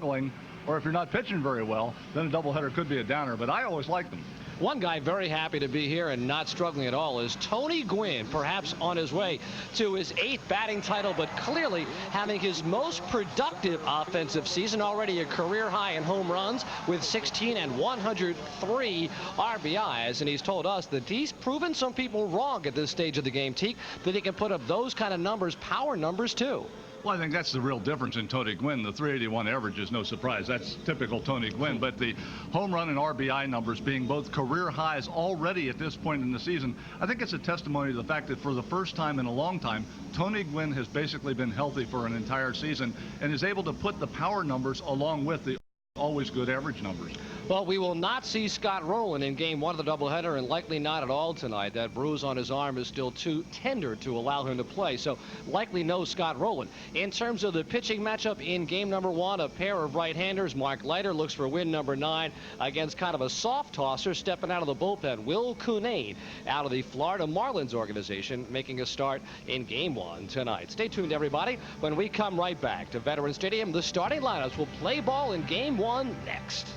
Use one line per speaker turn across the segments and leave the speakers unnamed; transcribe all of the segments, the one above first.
struggling, or if you're not pitching very well, then a doubleheader could be a downer. But I always like them.
One guy very happy to be here and not struggling at all is Tony Gwynn, perhaps on his way to his 8th batting title, but clearly having his most productive offensive season, already a career high in home runs with 16 and 103 RBIs. And he's told us that he's proven some people wrong at this stage of the game, Teak, that he can put up those kind of numbers, power numbers too.
Well, I think that's the real difference in Tony Gwynn. The 381 average is no surprise. That's typical Tony Gwynn. But the home run and RBI numbers being both career highs already at this point in the season, I think it's a testimony to the fact that for the first time in a long time, Tony Gwynn has basically been healthy for an entire season and is able to put the power numbers along with the always good average numbers.
Well, we will not see Scott Rowland in game 1 of the doubleheader, and likely not at all tonight. That bruise on his arm is still too tender to allow him to play, so likely no Scott Rowland. In terms of the pitching matchup in game number 1, a pair of right-handers. Mark Leiter looks for win number 9 against kind of a soft tosser stepping out of the bullpen. Will Cunane out of the Florida Marlins organization making a start in game 1 tonight. Stay tuned, everybody. When we come right back to Veterans Stadium, the starting lineups will play ball in game 1 next.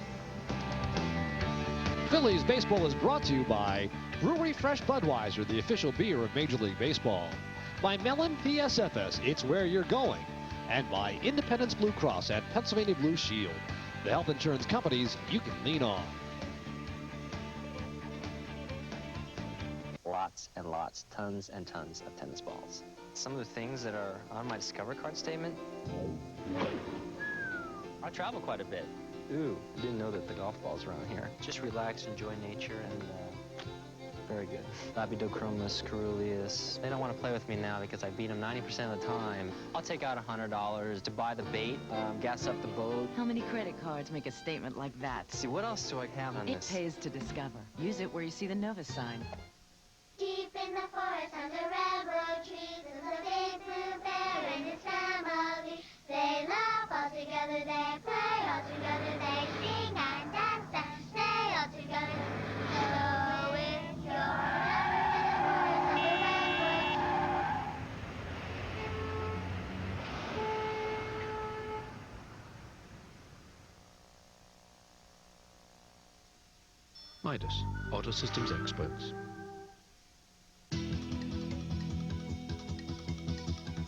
Phillies baseball is brought to you by Brewery Fresh Budweiser, the official beer of Major League Baseball. By Mellon PSFS, it's where you're going. And by Independence Blue Cross and Pennsylvania Blue Shield, the health insurance companies you can lean on.
Lots and lots, tons and tons of tennis balls. Some of the things that are on my Discover card statement, I travel quite a bit. Ooh, I didn't know that the golf ball's around here. Just relax, enjoy nature, and very good. Labidochromis, caeruleus. They don't want to play with me now because I beat them 90% of the time. I'll take out $100 to buy the bait, gas up the boat.
How many credit cards make a statement like that?
Let's see, what else do I have on this?
It pays to discover. Use it where you see the Novus sign.
Deep in the forest under railroad trees is a big blue bear and his family. They laugh all together, they play all together, they sing and dance and stay all together. So if you're ever in the forest under railroad
Midas, Auto Systems experts.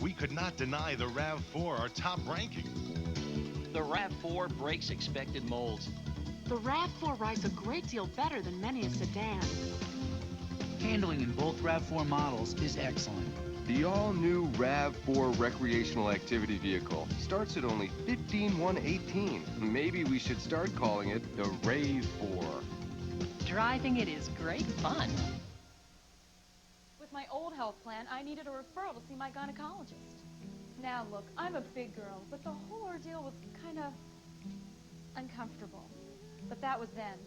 We could not deny the RAV4 our top ranking.
The RAV4 breaks expected molds.
The RAV4 rides a great deal better than many a sedan.
Handling in both RAV4 models is excellent.
The all-new RAV4 recreational activity vehicle starts at only $15,118. Maybe we should start calling it the RAV4.
Driving it is great fun.
With my old health plan, I needed a referral to see my gynecologist. Now look, I'm a big girl, but the whole ordeal was kind of uncomfortable. But that was then.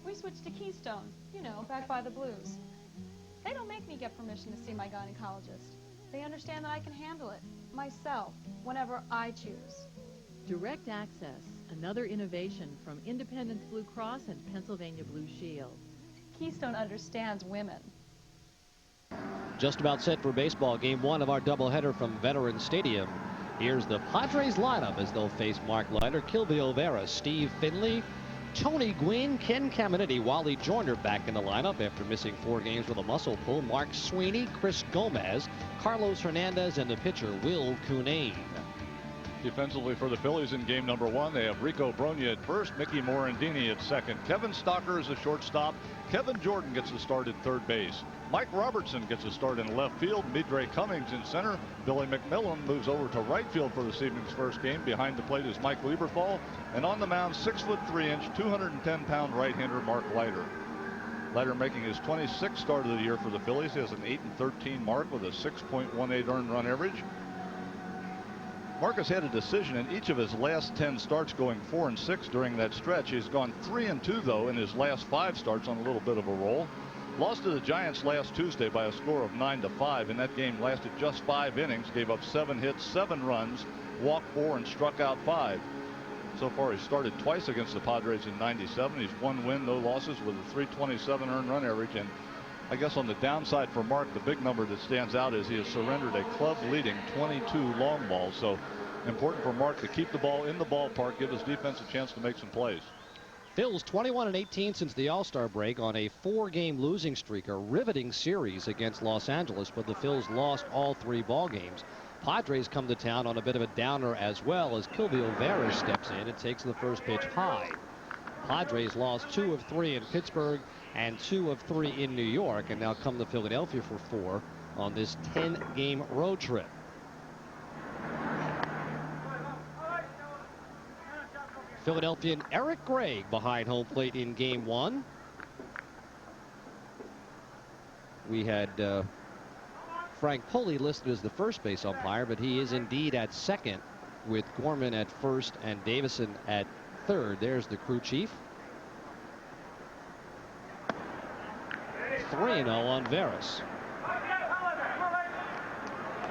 We switched to Keystone, you know, back by the Blues. They don't make me get permission to see my gynecologist. They understand that I can handle it myself whenever I choose.
Direct Access, another innovation from Independence Blue Cross and Pennsylvania Blue Shield.
Keystone understands women.
Just about set for baseball, game 1 of our doubleheader from Veterans Stadium. Here's the Padres lineup as they'll face Mark Leiter, Kilby Olvera, Steve Finley, Tony Gwynn, Ken Caminiti, Wally Joyner back in the lineup after missing 4 games with a muscle pull. Mark Sweeney, Chris Gomez, Carlos Hernandez, and the pitcher Will Cunane.
Defensively for the Phillies in game number 1, they have Rico Brogna at first, Mickey Morandini at second. Kevin Stocker is a shortstop. Kevin Jordan gets a start at third base. Mike Robertson gets a start in left field. Midre Cummings in center. Billy McMillan moves over to right field for this evening's first game. Behind the plate is Mike Lieberthal. And on the mound, 6'3", 210-pound right-hander Mark Leiter. Leiter making his 26th start of the year for the Phillies. He has an 8-13 mark with a 6.18 earned run average. Mark has had a decision in each of his last 10 starts, going 4-6 during that stretch. He's gone 3-2 though in his last 5 starts on a little bit of a roll. Lost to the Giants last Tuesday by a score of 9-5, and that game lasted just 5 innings, gave up 7 hits, 7 runs, walked 4, and struck out 5. So far, he's started twice against the Padres in '97. He's 1 win, no losses, with a 327 earned run average. And I guess on the downside for Mark, the big number that stands out is he has surrendered a club-leading 22 long balls. So important for Mark to keep the ball in the ballpark, give his defense a chance to make some plays.
Phil's 21-18 since the All-Star break on a 4-game losing streak, a riveting series against Los Angeles, but the Phils lost all 3 ball games. Padres come to town on a bit of a downer as well as Kilvio Veras steps in and takes the first pitch high. Padres lost 2 of 3 in Pittsburgh and 2 of 3 in New York, and now come to Philadelphia for 4 on this 10-game road trip. Philadelphian Eric Gregg behind home plate in game 1. We had Frank Pulley listed as the first base umpire, but he is indeed at second with Gorman at first and Davison at third. There's the crew chief. 3-0 on Veras.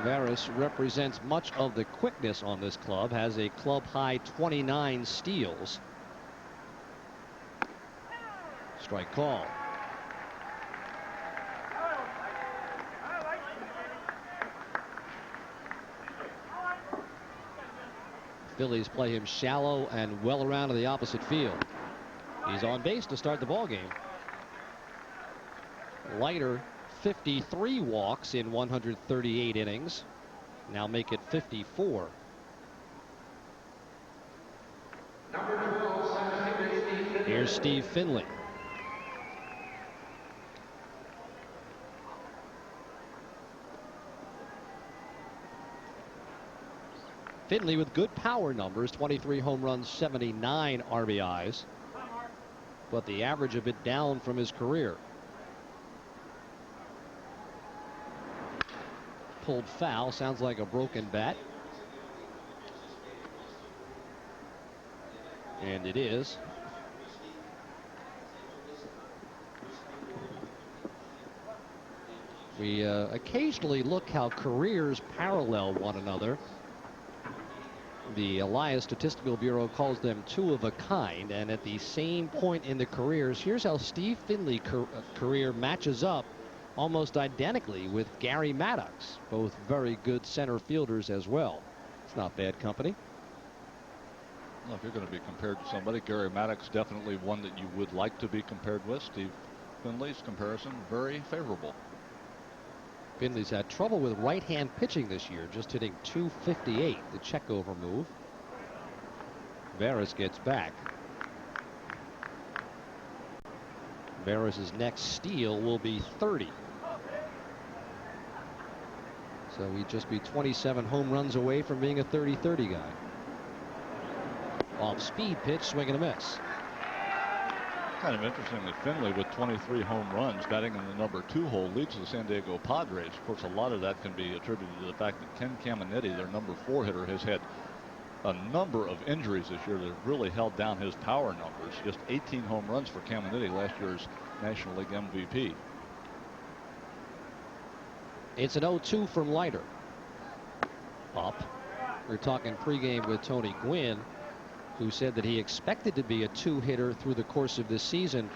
Veras represents much of the quickness on this club, has a club high 29 steals. Strike call. Phillies play him shallow and well around to the opposite field. He's on base to start the ball game. Leiter 53 walks in 138 innings. Now make it 54. Here's Steve Finley. Finley with good power numbers, 23 home runs, 79 RBIs, but the average a bit down from his career. Pulled foul, sounds like a broken bat. And it is. We occasionally look how careers parallel one another. The Elias Statistical Bureau calls them 2 of a kind, and at the same point in the careers, here's how Steve Finley's career matches up almost identically with Gary Maddox, both very good center fielders as well. It's not bad company.
Well, if you're going to be compared to somebody, Gary Maddox definitely one that you would like to be compared with. Steve Finley's comparison very favorable.
Finley's had trouble with right-hand pitching this year, just hitting .258, the checkover move. Veras gets back. Veras' next steal will be 30. So he'd just be 27 home runs away from being a 30-30 guy. Off-speed pitch, swing and a miss.
Kind of interesting that Finley, with 23 home runs, batting in the number 2 hole, leads the San Diego Padres. Of course, a lot of that can be attributed to the fact that Ken Caminiti, their number 4 hitter, has had a number of injuries this year that have really held down his power numbers. Just 18 home runs for Caminiti, last year's National League MVP.
It's an 0-2 from Leiter. Up. We're talking pregame with Tony Gwynn, who said that he expected to be a 2-hitter through the course of this season,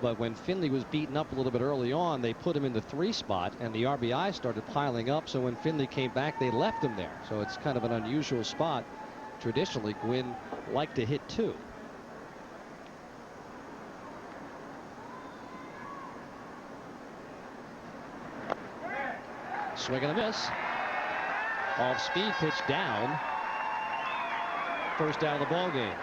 but when Finley was beaten up a little bit early on, they put him in the 3 spot, and the RBI started piling up. So when Finley came back, they left him there. So it's kind of an unusual spot. Traditionally, Gwynn liked to hit 2. Swing and a miss. Off speed pitch down. First out of the ball game.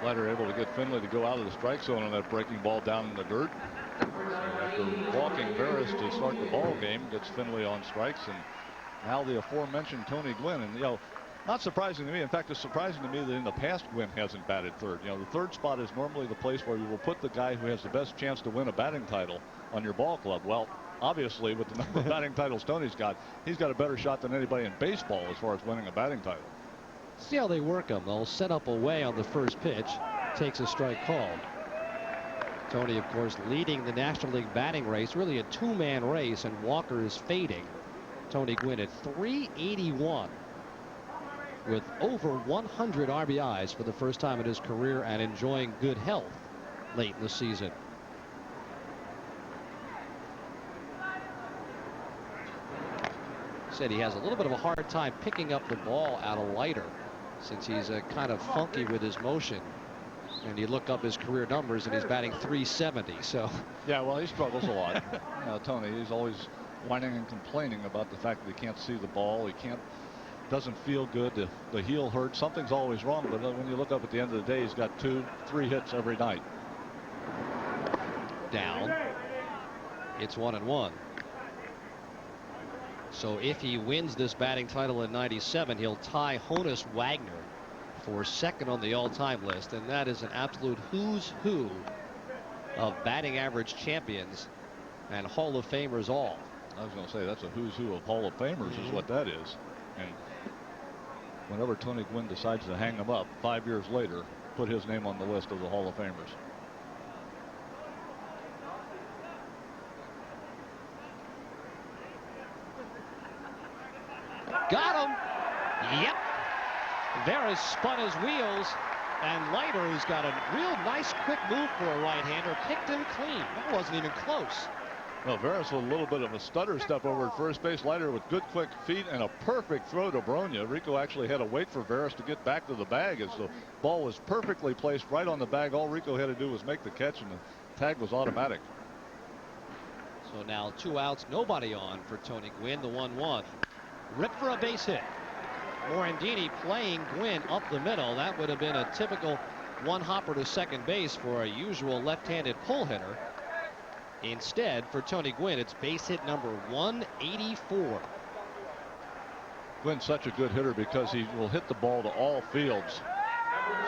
Leiter able to get Finley to go out of the strike zone on that breaking ball down in the dirt. After walking Veras to start the ball game, gets Finley on strikes, and now the aforementioned Tony Gwynn. And not surprising to me. In fact, it's surprising to me that in the past Gwynn hasn't batted third. The third spot is normally the place where you will put the guy who has the best chance to win a batting title on your ball club. Well, obviously, with the number of batting titles Tony's got, he's got a better shot than anybody in baseball as far as winning a batting title.
See how they work them. They'll set up away on the first pitch. Takes a strike called. Tony, of course, leading the National League batting race. Really a 2-man race, and Walker is fading. Tony Gwynn at .381 with over 100 RBIs for the first time in his career and enjoying good health late in the season. said, he has a little bit of a hard time picking up the ball out of Leiter since he's kind of funky with his motion. And you look up his career numbers, and he's batting .370. So
yeah, well, he struggles a lot. Tony, he's always whining and complaining about the fact that he can't see the ball. He doesn't feel good. The heel hurts. Something's always wrong. But when you look up at the end of the day, he's got 2-3 hits every night.
Down. It's 1-1. So if he wins this batting title in '97, he'll tie Honus Wagner for second on the all-time list, and that is an absolute who's who of batting average champions and Hall of Famers all.
I was going to say that's a who's who of Hall of Famers is what that is. And whenever Tony Gwynn decides to hang him up 5 years later, put his name on the list of the Hall of Famers.
Got him. Yep. Veras spun his wheels, and Leiter, who's got a real nice quick move for a right-hander, picked him clean. That wasn't even close.
Well, Veras with a little bit of a stutter step over at first base. Leiter with good quick feet and a perfect throw to Brogna. Rico actually had to wait for Veras to get back to the bag as the ball was perfectly placed right on the bag. All Rico had to do was make the catch, and the tag was automatic.
So now 2 outs, nobody on for Tony Gwynn. The 1-1. Ripped for a base hit. Morandini playing Gwynn up the middle. That would have been a typical one hopper to second base for a usual left-handed pull hitter. Instead, for Tony Gwynn, it's base hit number 184.
Gwynn's such a good hitter because he will hit the ball to all fields.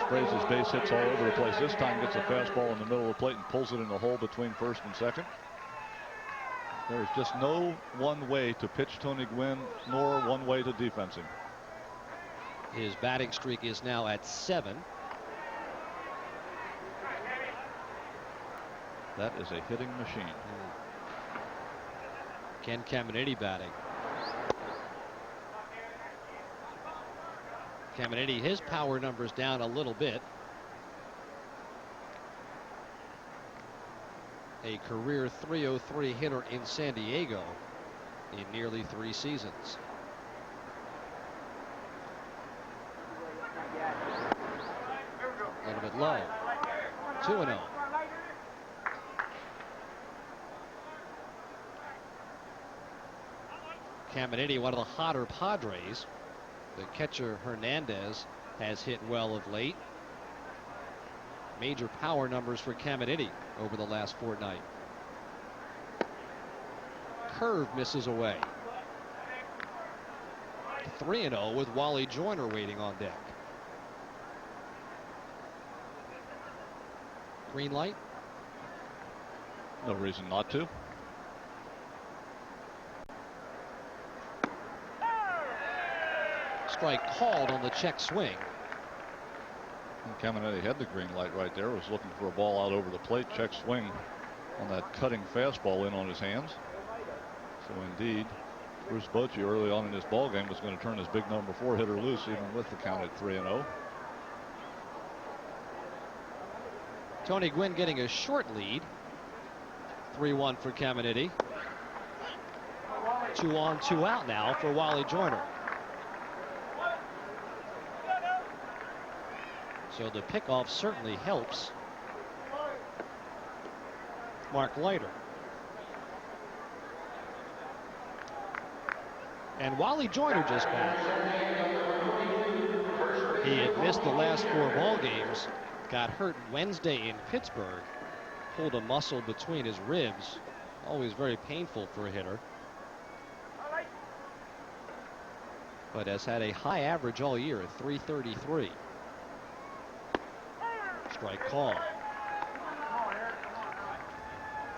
Sprays his base hits all over the place. This time gets a fastball in the middle of the plate and pulls it in the hole between first and second. There's just no one way to pitch Tony Gwynn, nor one way to defense him.
His batting streak is now at 7.
That is a hitting machine.
Ken Caminiti batting. Caminiti, his power numbers down a little bit. A career .303 hitter in San Diego in nearly 3 seasons. A little bit low. 2-0. Caminiti, one of the hotter Padres. The catcher Hernandez has hit well of late. Major power numbers for Caminiti over the last fortnight. Curve misses away. 3-0 with Wally Joyner waiting on deck. Green light?
No reason not to.
Strike called on the check swing.
Caminiti had the green light right there. Was looking for a ball out over the plate. Check swing on that cutting fastball in on his hands. So indeed, Bruce Bochy early on in this ball game was going to turn his big number 4 hitter loose, even with the count at 3-0.
Tony Gwynn getting a short lead. 3-1 for Caminiti. 2 on, 2 out now for Wally Joyner. So the pickoff certainly helps Mark Leiter. And Wally Joyner just back. He had missed the last 4 ball games. Got hurt Wednesday in Pittsburgh. Pulled a muscle between his ribs. Always very painful for a hitter. But has had a high average all year at .333. Strike call.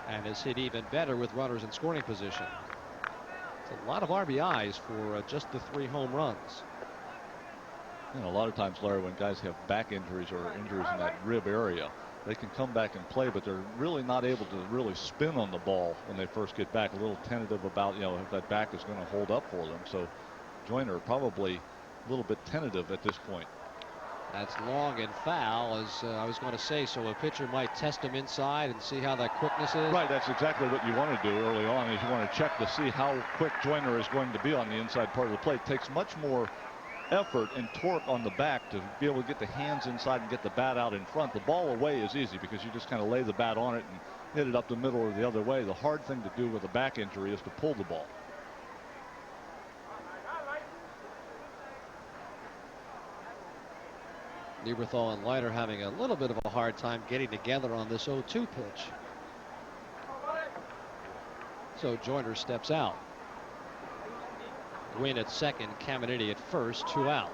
And has hit even better with runners in scoring position. It's a lot of RBIs for just the 3 home runs.
You know, a lot of times, Larry, when guys have back injuries or injuries in that rib area, they can come back and play, but they're really not able to really spin on the ball when they first get back. A little tentative about, you know, if that back is going to hold up for them. So Joyner probably a little bit tentative at this point.
That's long and foul, as I was going to say, so a pitcher might test him inside and see how that quickness is.
Right, that's exactly what you want to do early on, is you want to check to see how quick Joyner is going to be on the inside part of the plate. It takes much more effort and torque on the back to be able to get the hands inside and get the bat out in front. The ball away is easy because you just kind of lay the bat on it and hit it up the middle or the other way. The hard thing to do with a back injury is to pull the ball.
Lieberthal and Leiter having a little bit of a hard time getting together on this 0-2 pitch. So Joyner steps out. Gwynn at second, Caminiti at first, 2 out.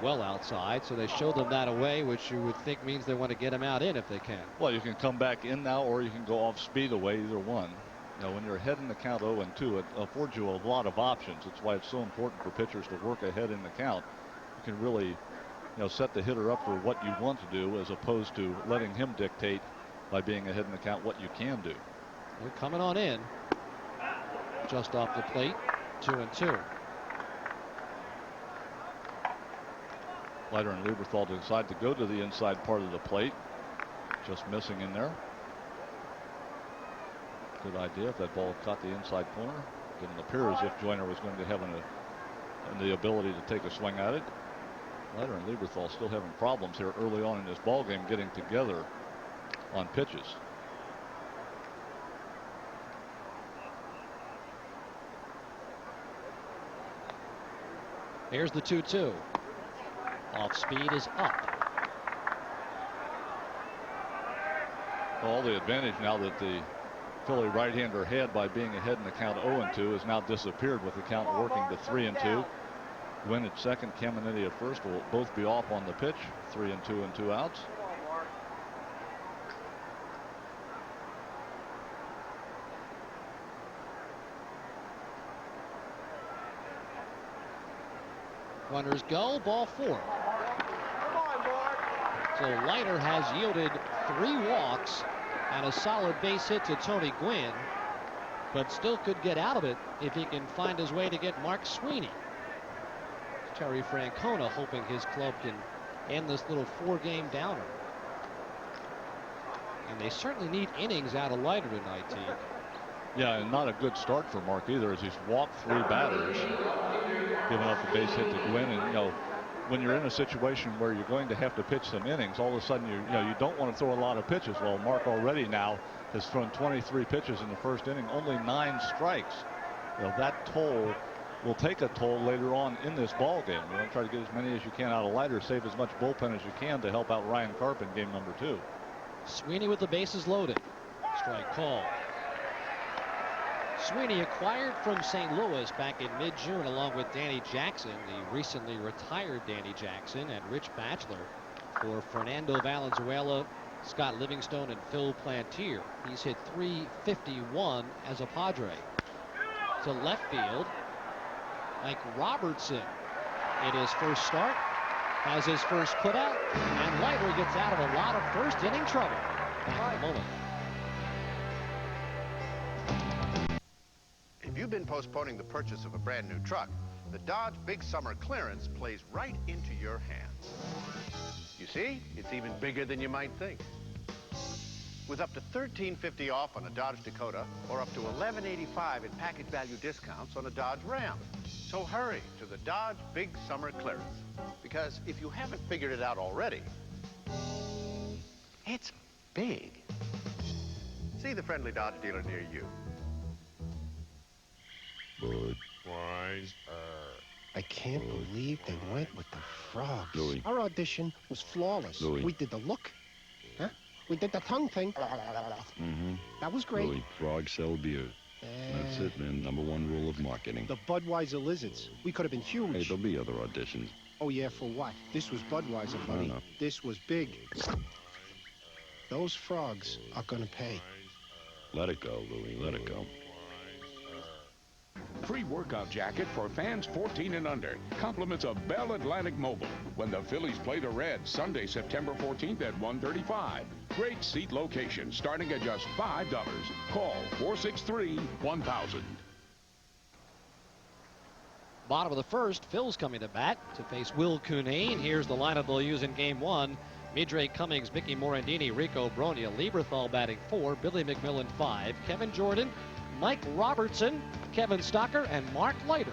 Well outside, so they show them that away, which you would think means they want to get him out in if they can.
Well, you can come back in now, or you can go off speed away, either one. You know, when you're ahead in the count 0-2, it affords you a lot of options. It's why it's so important for pitchers to work ahead in the count. You can really, set the hitter up for what you want to do, as opposed to letting him dictate by being ahead in the count what you can do.
They're coming on in. Just off the plate, 2-2.
Leiter and Lieberthal decide to go to the inside part of the plate. Just missing in there. Good idea if that ball caught the inside corner. Didn't appear as if Joyner was going to have the ability to take a swing at it. Leiter and Lieberthal still having problems here early on in this ball game getting together on pitches.
Here's the 2-2. Off speed is up.
All the advantage now that the Philly right-hander had by being ahead in the count 0-2 has now disappeared, with the count working to 3-2. Gwynn at second, Caminiti at first will both be off on the pitch. 3-2 and 2 outs.
Runners go, ball 4. So Leiter has yielded 3 walks and a solid base hit to Tony Gwynn, but still could get out of it if he can find his way to get Mark Sweeney. Terry Francona hoping his club can end this little 4-game downer. And they certainly need innings out of Leiter tonight, T.
Yeah, and not a good start for Mark either, as he's walked 3 batters, giving up a base hit to Gwynn. And when you're in a situation where you're going to have to pitch some innings, all of a sudden you don't want to throw a lot of pitches. Well, Mark already now has thrown 23 pitches in the first inning, only 9 strikes. That toll will take a toll later on in this ball game. You want to try to get as many as you can out of Leiter, save as much bullpen as you can to help out Ryan Karp in game number 2.
Sweeney with the bases loaded. Strike call. Sweeney acquired from St. Louis back in mid-June along with Danny Jackson, the recently retired Danny Jackson, and Rich Batchelor for Fernando Valenzuela, Scott Livingstone, and Phil Plantier. He's hit .351 as a Padre. To left field, Mike Robertson in his first start has his first putout, and Leiter gets out of a lot of first inning trouble. Back in a moment.
If you've been postponing the purchase of a brand new truck, the Dodge Big Summer Clearance plays right into your hands. You see, it's even bigger than you might think. With up to $13.50 off on a Dodge Dakota, or up to $11.85 in package value discounts on a Dodge Ram. So hurry to the Dodge Big Summer Clearance. Because if you haven't figured it out already, it's big. See the friendly Dodge dealer near you.
Budweiser.
I can't believe they went with the frogs.
Louis.
Our audition was flawless.
Louis.
We did the look. Huh? We did the tongue thing.
Mm-hmm.
That was great.
Louis, frogs sell beer. That's it, man. #1 rule of marketing.
The Budweiser Lizards. We could have been huge.
Hey, there'll be other auditions.
Oh, yeah, for what? This was Budweiser, buddy.
know.
This was big. Those frogs are gonna pay.
Let it go, Louis. Let it go.
Free workout jacket for fans 14 and under. Compliments of Bell Atlantic Mobile when the Phillies play the Reds Sunday, September 14th at 1:35. Great seat location starting at just $5. Call 463-1000.
Bottom of the first, Phil's coming to bat to face Will Cunane. Here's the lineup they'll use in game one. Midre Cummings, Mickey Morandini, Rico Bronia, Lieberthal batting 4, Billy McMillan 5, Kevin Jordan, Mike Robertson, Kevin Stocker, and Mark Leiter.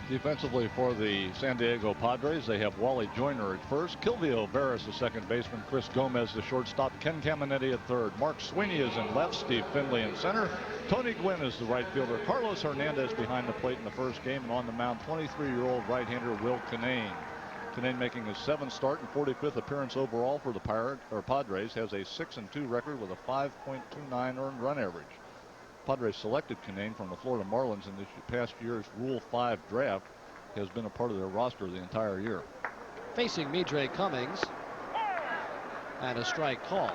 Defensively for the San Diego Padres, they have Wally Joyner at first, Kilvio Veras the second baseman, Chris Gomez the shortstop, Ken Caminetti at third, Mark Sweeney is in left, Steve Finley in center, Tony Gwynn is the right fielder, Carlos Hernandez behind the plate in the first game, and on the mound 23-year-old right-hander Will Cunane. Cunane making his 7th start and 45th appearance overall for the Padres, has a 6-2 record with a 5.29 earned run average. Padres selected Cunane from the Florida Marlins in this past year's Rule 5 draft. He has been a part of their roster the entire year.
Facing Midre Cummings, and a strike called.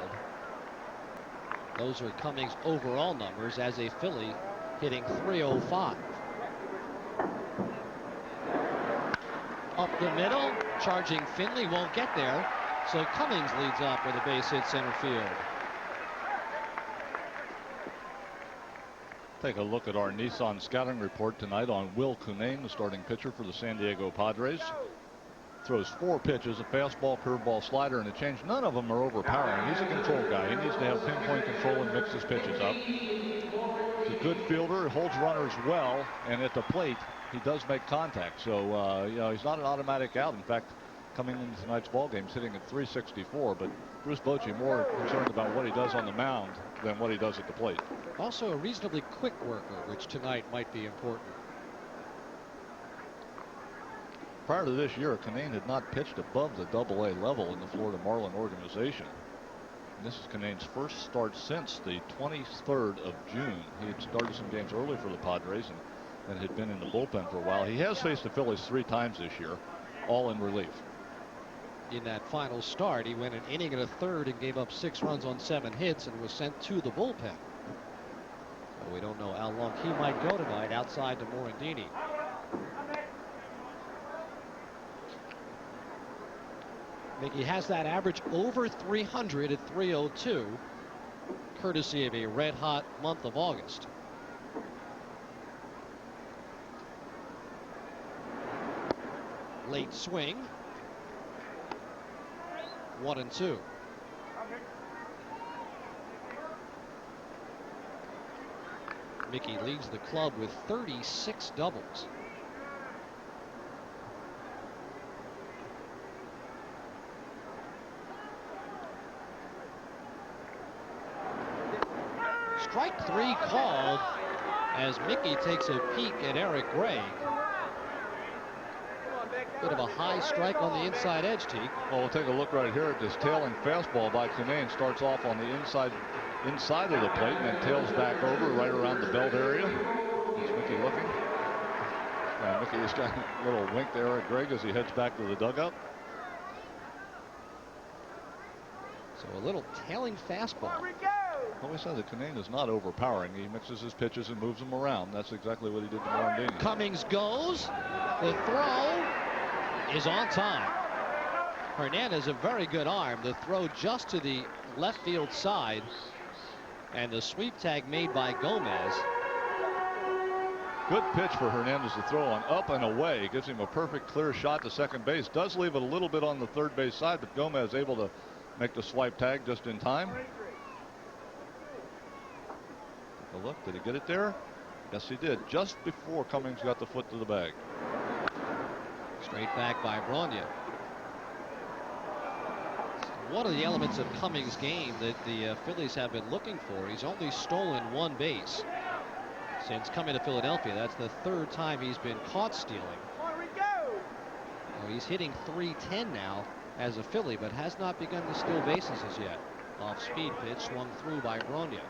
Those are Cummings' overall numbers as a Philly, hitting .305. Up the middle, charging Finley, won't get there, so Cummings leads off with a base hit center field.
Take a look at our Nissan scouting report tonight on Will Cunane, the starting pitcher for the San Diego Padres. Throws 4 pitches, a fastball, curveball, slider, and a change. None of them are overpowering. He's a control guy. He needs to have pinpoint control and mix his pitches up. He's a good fielder, holds runners well, and at the plate, he does make contact. So, you know, he's not an automatic out. In fact, coming into tonight's ball game, sitting at .364, but Bruce Bochy more concerned about what he does on the mound than what he does at the plate.
Also a reasonably quick worker, which tonight might be important.
Prior to this year, Cunane had not pitched above the AA level in the Florida Marlin organization. And this is Cunane's first start since the 23rd of June. He had started some games early for the Padres and had been in the bullpen for a while. He has faced the Phillies 3 times this year, all in relief.
In that final start, he went an inning and a third and gave up 6 runs on 7 hits and was sent to the bullpen. So we don't know how long he might go tonight outside to Morandini. Mickey has that average over 300 at 302, courtesy of a red-hot month of August. Late swing. 1-2. Mickey leads the club with 36 doubles. Strike 3 called as Mickey takes a peek at Eric Gray. Bit of a high strike on the inside edge, Teak.
Well, we'll take a look right here at this tailing fastball by Cunane. Starts off on the inside of the plate and then tails back over right around the belt area. It's Mickey looking. And Mickey is trying a little wink to Eric Gray as he heads back to the dugout.
So a little tailing fastball.
Well, we said that Cunane is not overpowering. He mixes his pitches and moves them around. That's exactly what he did to Morandini.
Cummings goes. The throw is on time. Hernandez, a very good arm. The throw just to the left field side. And the sweep tag made by Gomez.
Good pitch for Hernandez to throw on up and away. Gives him a perfect clear shot to second base. Does leave it a little bit on the third base side, but Gomez able to make the swipe tag just in time. Take a look. Did he get it there? Yes, he did. Just before Cummings got the foot to the bag.
Straight back by Bronya. One of the elements of Cummings' game that the Phillies have been looking for. He's only stolen 1 base since coming to Philadelphia. That's the 3rd time he's been caught stealing. He's hitting .310 now as a Philly, but has not begun to steal bases as yet. Off speed pitch swung through by Bronya.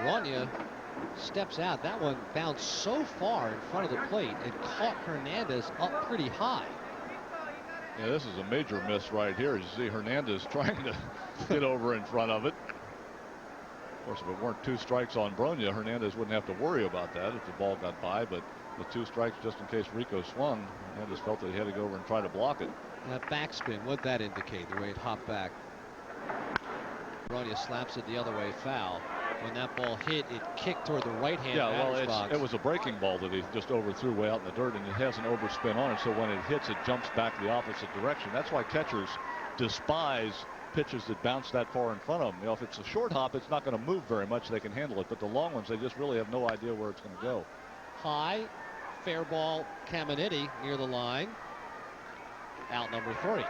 Bronya steps out. That one bounced so far in front of the plate it caught Hernandez up pretty high.
Yeah, this is a major miss right here. You see Hernandez trying to get over in front of it. Of course, if it weren't 2 strikes on Bronya, Hernandez wouldn't have to worry about that if the ball got by. But with 2 strikes just in case Rico swung, Hernandez felt that he had to go over and try to block it.
That backspin, what'd that indicate, the way it hopped back? Bronya slaps it the other way, foul. When that ball hit, it kicked toward the right-hand batter's box.
It was a breaking ball that he just overthrew way out in the dirt, and it has an overspin on it, so when it hits, it jumps back the opposite direction. That's why catchers despise pitches that bounce that far in front of them. You know, if it's a short hop, it's not going to move very much. They can handle it, but the long ones, they just really have no idea where it's going to go.
High, fair ball, Caminiti near the line. Out number 3.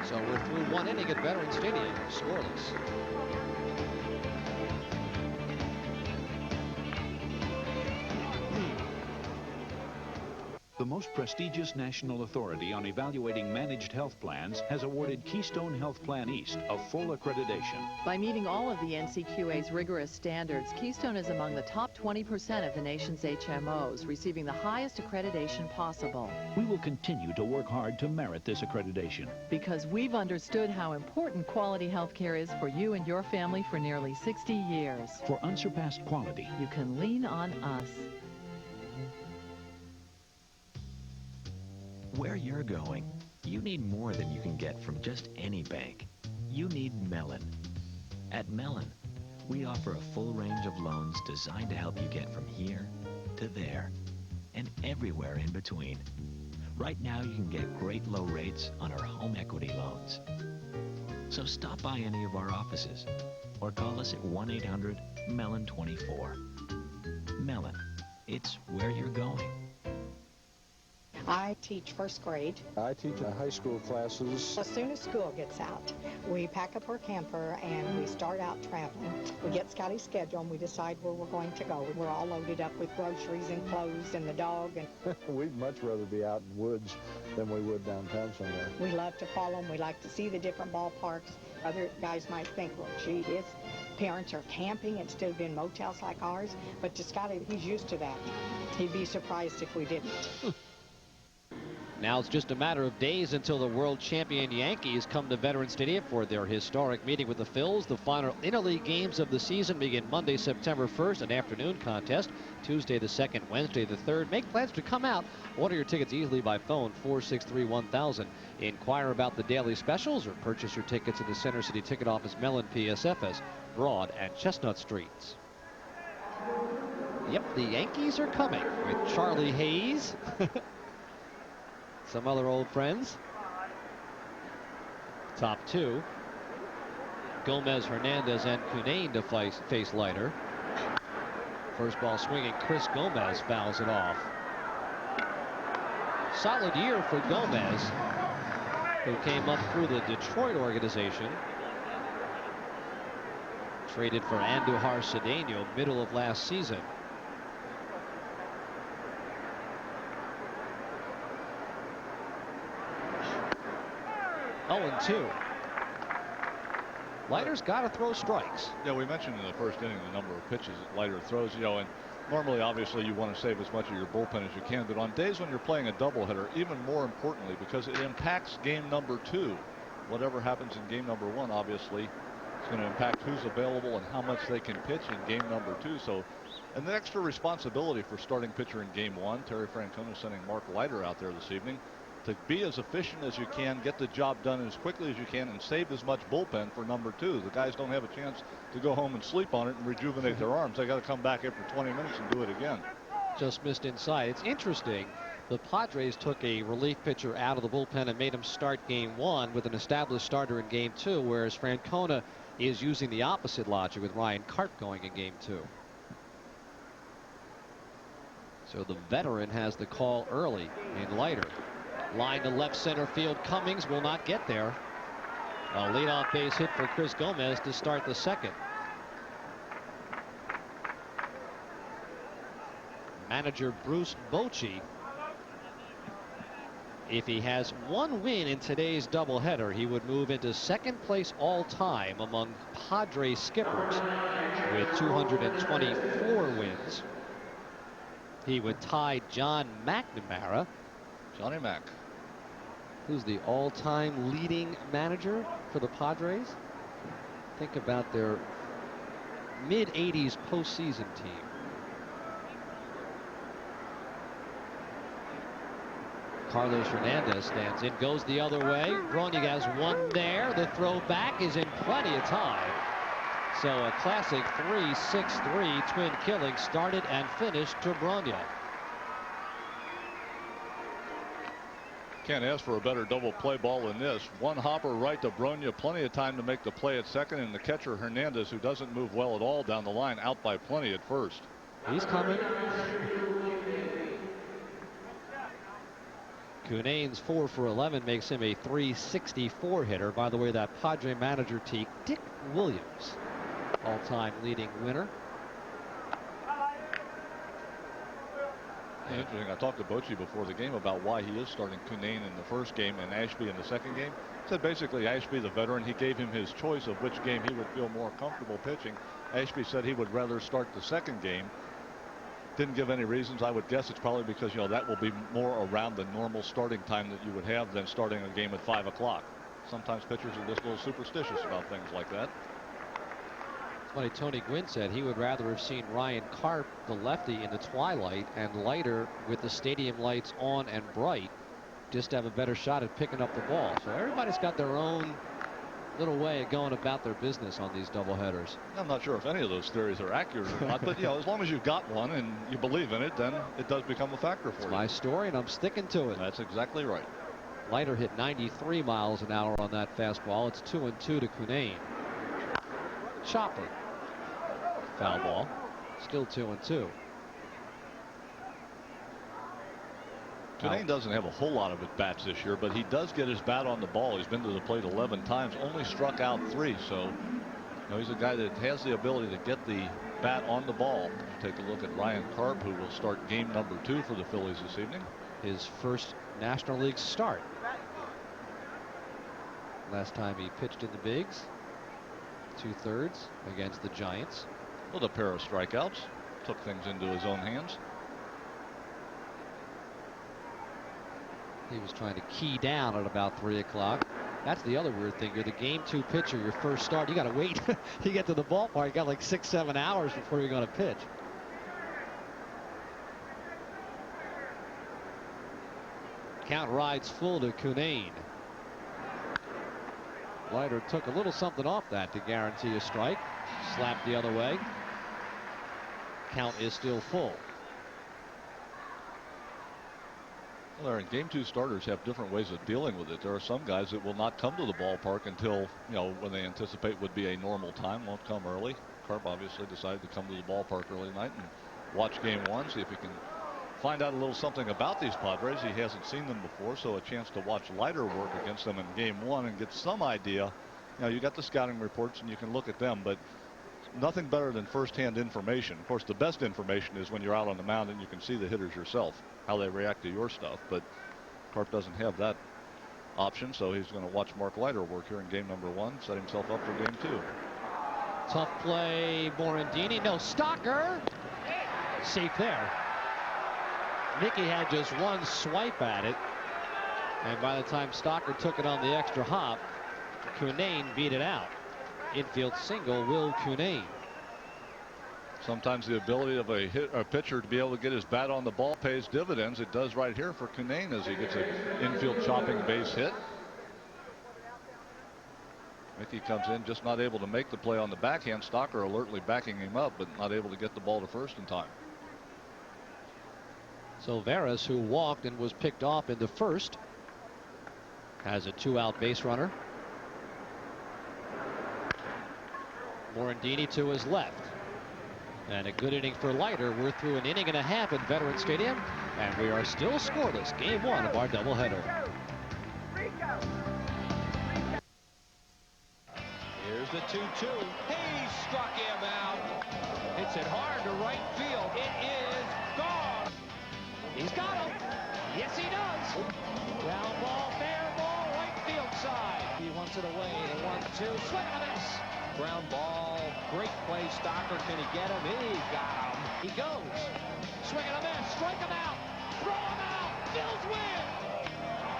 So we're through 1 inning at Veterans Stadium, scoreless.
The most prestigious national authority on evaluating managed health plans has awarded Keystone Health Plan East a full accreditation.
By meeting all of the NCQA's rigorous standards, Keystone is among the top 20% of the nation's HMOs, receiving the highest accreditation possible.
We will continue to work hard to merit this accreditation.
Because we've understood how important quality health care is for you and your family for nearly 60 years.
For unsurpassed quality,
you can lean on us.
Where you're going, you need more than you can get from just any bank. You need Mellon. At Mellon, we offer a full range of loans designed to help you get from here to there and everywhere in between. Right now, you can get great low rates on our home equity loans. So stop by any of our offices or call us at 1-800-MELLON24. Mellon, it's where you're going.
I teach first grade.
I teach high school classes.
As soon as school gets out, we pack up our camper and we start out traveling. We get Scotty's schedule and we decide where we're going to go. We're all loaded up with groceries and clothes and the dog. And
we'd much rather be out in the woods than we would downtown somewhere.
We love to follow them. We like to see the different ballparks. Other guys might think, well, gee, his parents are camping instead of in motels like ours. But to Scotty, he's used to that. He'd be surprised if we didn't.
Now it's just a matter of days until the world champion Yankees come to Veterans Stadium for their historic meeting with the Phils. The final interleague games of the season begin Monday, September 1st, an afternoon contest. Tuesday the 2nd, Wednesday the 3rd. Make plans to come out. Order your tickets easily by phone, 463-1000. Inquire about the daily specials or purchase your tickets at the Center City Ticket Office, Mellon, PSFS, Broad and Chestnut Streets. Yep, the Yankees are coming with Charlie Hayes. Some other old friends. Top 2. Gomez, Hernandez, and Cunane to face Leiter. First ball swinging. Chris Gomez fouls it off. Solid year for Gomez, who came up through the Detroit organization. Traded for Andujar Cedeno middle of last season. Oh, 2. Leiter's got to throw strikes.
Yeah, we mentioned in the first inning the number of pitches that Leiter throws, you know, and normally, obviously, you want to save as much of your bullpen as you can, but on days when you're playing a doubleheader, even more importantly, because it impacts game number 2. Whatever happens in game number 1, obviously, it's going to impact who's available and how much they can pitch in game number 2. So, an extra responsibility for starting pitcher in game 1. Terry Francona sending Mark Leiter out there this evening to be as efficient as you can, get the job done as quickly as you can, and save as much bullpen for number 2. The guys don't have a chance to go home and sleep on it and rejuvenate their arms. They got to come back after 20 minutes and do it again.
Just missed inside. It's interesting. The Padres took a relief pitcher out of the bullpen and made him start game 1 with an established starter in game 2, whereas Francona is using the opposite logic with Ryan Cart going in game 2. So the veteran has the call early in Leiter. Line to left center field. Cummings will not get there. A leadoff base hit for Chris Gomez to start the 2nd. Manager Bruce Bochy, if he has one win in today's doubleheader, he would move into 2nd place all time among Padres skippers with 224 wins. He would tie John McNamara.
Johnny Mac.
who's the all-time leading manager for the Padres. Think about their mid-'80s postseason team. Carlos Hernandez stands in, goes the other way. Bronya has one there. The throw back is in plenty of time. So a classic 3-6-3 twin killing started and finished to Bronya.
Can't ask for a better double play ball than this. One hopper right to Bronya, plenty of time to make the play at second, and the catcher Hernandez, who doesn't move well at all down the line, out by plenty at first.
He's coming. Cunane's 4 for 11 makes him a 364 hitter. By the way, that Padre manager Dick Williams, all-time leading winner.
Interesting. I talked to Bochy before the game about why he is starting Cunane in the first game and Ashby in the second game. He said basically Ashby, the veteran, he gave him his choice of which game he would feel more comfortable pitching. Ashby said he would rather start the second game. Didn't give any reasons. I would guess it's probably because, that will be more around the normal starting time that you would have than starting a game at 5 o'clock. Sometimes pitchers are just a little superstitious about things like that.
Funny, Tony Gwynn said he would rather have seen Ryan Karp, the lefty, in the twilight and lighter with the stadium lights on and bright, just to have a better shot at picking up the ball. So everybody's got their own little way of going about their business on these doubleheaders.
I'm not sure if any of those theories are accurate or not, but as long as you've got one and you believe in it, then it does become a factor for you.
My story, and I'm sticking to it.
That's exactly right.
Leiter hit 93 miles an hour on that fastball. It's 2-2 to Cunane. Chopper. Foul ball. Still 2-2.
Cunane doesn't have a whole lot of at-bats this year, but he does get his bat on the ball. He's been to the plate 11 times, only struck out 3. So he's a guy that has the ability to get the bat on the ball. Take a look at Ryan Karp, who will start game number 2 for the Phillies this evening.
His first National League start. Last time he pitched in the bigs, 2/3 against the Giants.
With a pair of strikeouts, took things into his own hands.
He was trying to key down at about 3 o'clock. That's the other weird thing. You're the game 2 pitcher, your first start. You got to wait. You get to the ballpark, you got like 6-7 hours before you're going to pitch. Count rides full to Cunane. Leiter took a little something off that to guarantee a strike. Slapped the other way. Count is still full.
Well, game 2 starters have different ways of dealing with it. There are some guys that will not come to the ballpark until, when they anticipate would be a normal time, won't come early. Karp obviously decided to come to the ballpark early tonight and watch game 1, see if he can find out a little something about these Padres. He hasn't seen them before, so a chance to watch Leiter work against them in game 1 and get some idea. You got the scouting reports and you can look at them, but nothing better than first-hand information. Of course, the best information is when you're out on the mound and you can see the hitters yourself, how they react to your stuff. But Karp doesn't have that option, so he's going to watch Mark Leiter work here in game number 1, set himself up for game 2.
Tough play, Morandini. No, Stocker. Safe there. Mickey had just one swipe at it, and by the time Stocker took it on the extra hop, Cunane beat it out. Infield single, Will Cunane.
Sometimes the ability of a pitcher to be able to get his bat on the ball pays dividends. It does right here for Cunane as he gets an infield chopping base hit. Mickey comes in, just not able to make the play on the backhand. Stocker alertly backing him up, but not able to get the ball to first in time.
So Veras, who walked and was picked off in the first, has a 2-out base runner. Morandini to his left. And a good inning for Leiter. We're through an inning and a half at Veterans Stadium, and we are still scoreless. Game 1 of our doubleheader.
Here's the 2-2. He struck him out. Hits it hard to right field. It is gone.
He's got him. Yes, he does. Ground ball, fair ball, right field side. He wants it away. The 1-2. Swing and a miss.
Ground ball. Great play. Stocker. Can he get him? He got him.
He goes. Swing and a miss. Strike him out. Throw him out. Bills win.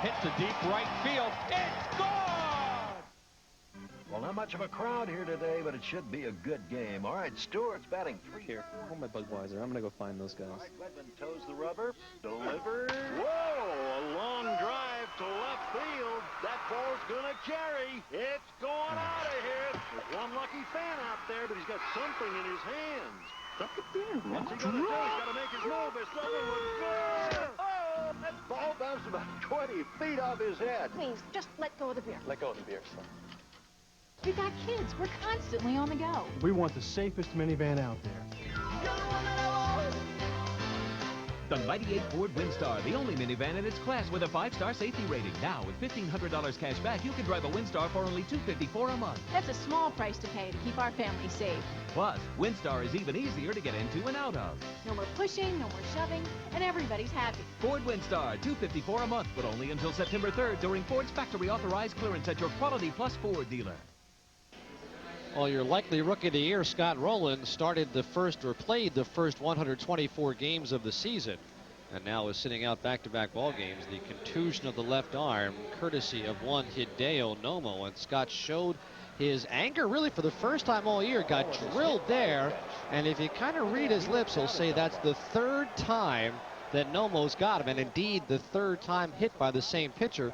hit to deep right field. It's gone!
Well, not much of a crowd here today, but it should be a good game. All right, Stewart's batting 3.
Here, hold my Budweiser. I'm going to go find those guys.
Redmond toes the rubber. Delivered. Whoa! A long drive to left field. That ball's going to carry. It's going out of here. There's one lucky fan out there, but he's got something in his hands. What's he going to do? He's got to make his move. This doesn't look good. Oh, that ball bounced about 20 feet off his head.
Please, just let go of the beer.
Let go of the beer, son.
We've got kids. We're constantly on the go.
We want the safest minivan out there.
The Mighty 8 Ford Windstar, the only minivan in its class with a 5-star safety rating. Now, with $1,500 cash back, you can drive a Windstar for only $254 a month.
That's a small price to pay to keep our family safe.
Plus, Windstar is even easier to get into and out of.
No more pushing, no more shoving, and everybody's happy.
Ford Windstar, $254 a month, but only until September 3rd during Ford's factory-authorized clearance at your Quality Plus Ford dealer.
Well, your likely Rookie of the Year, Scott Rowland, played the first 124 games of the season, and now is sitting out back-to-back ball games. The contusion of the left arm, courtesy of one Hideo Nomo, and Scott showed his anger really for the first time all year. Got drilled there, and if you kind of read his lips, he'll say that's the third time that Nomo's got him, and indeed the third time hit by the same pitcher.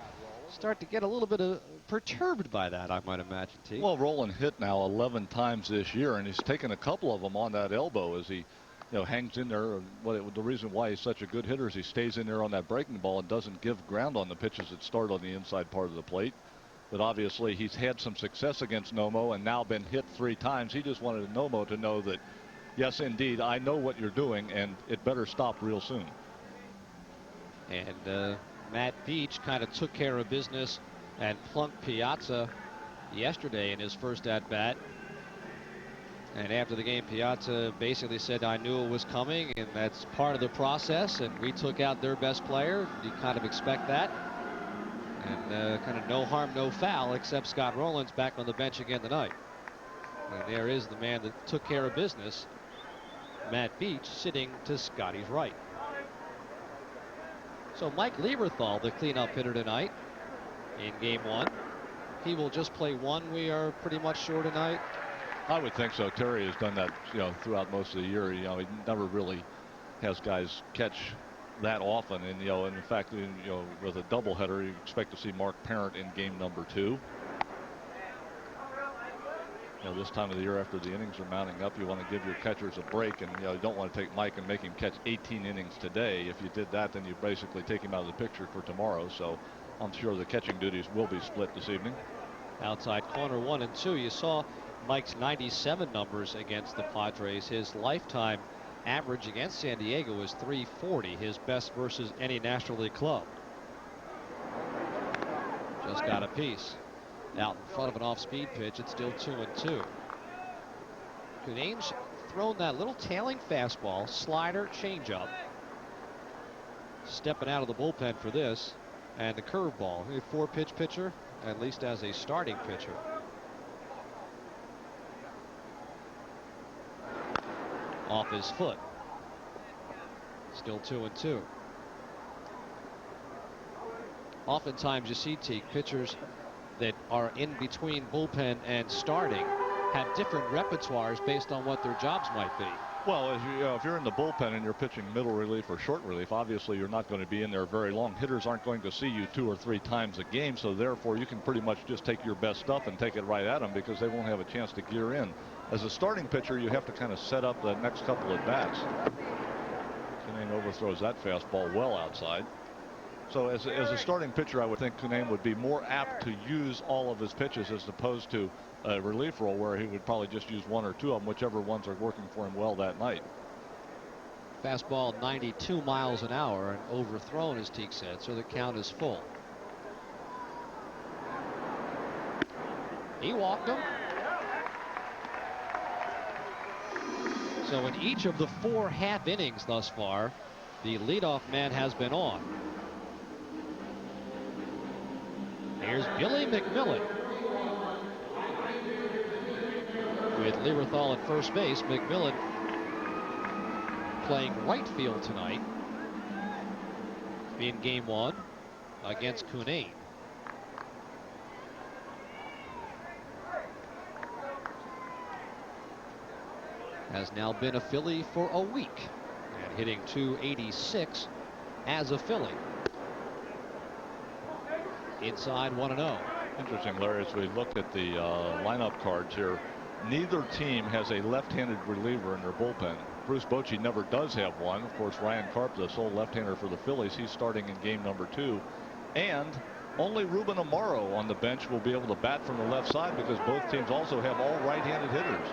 Start to get a little bit perturbed by that, I might imagine, T.
Well, Rowland hit now 11 times this year, and he's taken a couple of them on that elbow as he, hangs in there. The reason why he's such a good hitter is he stays in there on that breaking ball and doesn't give ground on the pitches that start on the inside part of the plate. But obviously he's had some success against Nomo and now been hit 3 times. He just wanted Nomo to know that, yes, indeed, I know what you're doing, and it better stop real soon.
And Matt Beach kind of took care of business and plunked Piazza yesterday in his first at-bat. And after the game, Piazza basically said, I knew it was coming, and that's part of the process, and we took out their best player. You kind of expect that. And kind of no harm, no foul, except Scott Rowland's back on the bench again tonight. And there is the man that took care of business, Matt Beach, sitting to Scotty's right. So Mike Lieberthal, the cleanup hitter tonight in game 1. He will just play 1, we are pretty much sure tonight.
I would think so. Terry has done that, throughout most of the year. He never really has guys catch that often. And, in fact, with a doubleheader, you expect to see Mark Parent in game number 2. This time of the year after the innings are mounting up, you want to give your catchers a break, and you don't want to take Mike and make him catch 18 innings today. If you did that, then you basically take him out of the picture for tomorrow. So I'm sure the catching duties will be split this evening.
Outside corner 1 and 2. You saw Mike's 97 numbers against the Padres. His lifetime average against San Diego is .340, his best versus any National League club. Just got a piece. Out in front of an off-speed pitch, it's still 2-2. Cunane's thrown that little tailing fastball, slider, changeup. Stepping out of the bullpen for this, and the curveball. A 4-pitch pitcher, at least as a starting pitcher. Off his foot. Still 2-2. Oftentimes you see, Teague, pitchers that are in between bullpen and starting have different repertoires based on what their jobs might be.
Well, if you're in the bullpen and you're pitching middle relief or short relief, obviously you're not going to be in there very long. Hitters aren't going to see you 2 or 3 times a game, so therefore you can pretty much just take your best stuff and take it right at them because they won't have a chance to gear in. As a starting pitcher, you have to kind of set up the next couple of bats. Cunane overthrows that fastball well outside. So as a starting pitcher, I would think Cunane would be more apt to use all of his pitches as opposed to a relief role where he would probably just use 1 or 2 of them, whichever ones are working for him well that night.
Fastball 92 miles an hour and overthrown, as Teague said, so the count is full. He walked him. So in each of the 4 half innings thus far, the leadoff man has been on. Here's Billy McMillan. With Lieberthal at first base, McMillan playing right field tonight in game 1. against Cunane. Has now been a Philly for a week and hitting .286 as a Philly. Inside 1-0.
Interesting, Larry, as we looked at the lineup cards here, neither team has a left-handed reliever in their bullpen. Bruce Bochy never does have one. Of course, Ryan Karp, the sole left-hander for the Phillies, he's starting in game number 2. And only Ruben Amaro on the bench will be able to bat from the left side because both teams also have all right-handed hitters.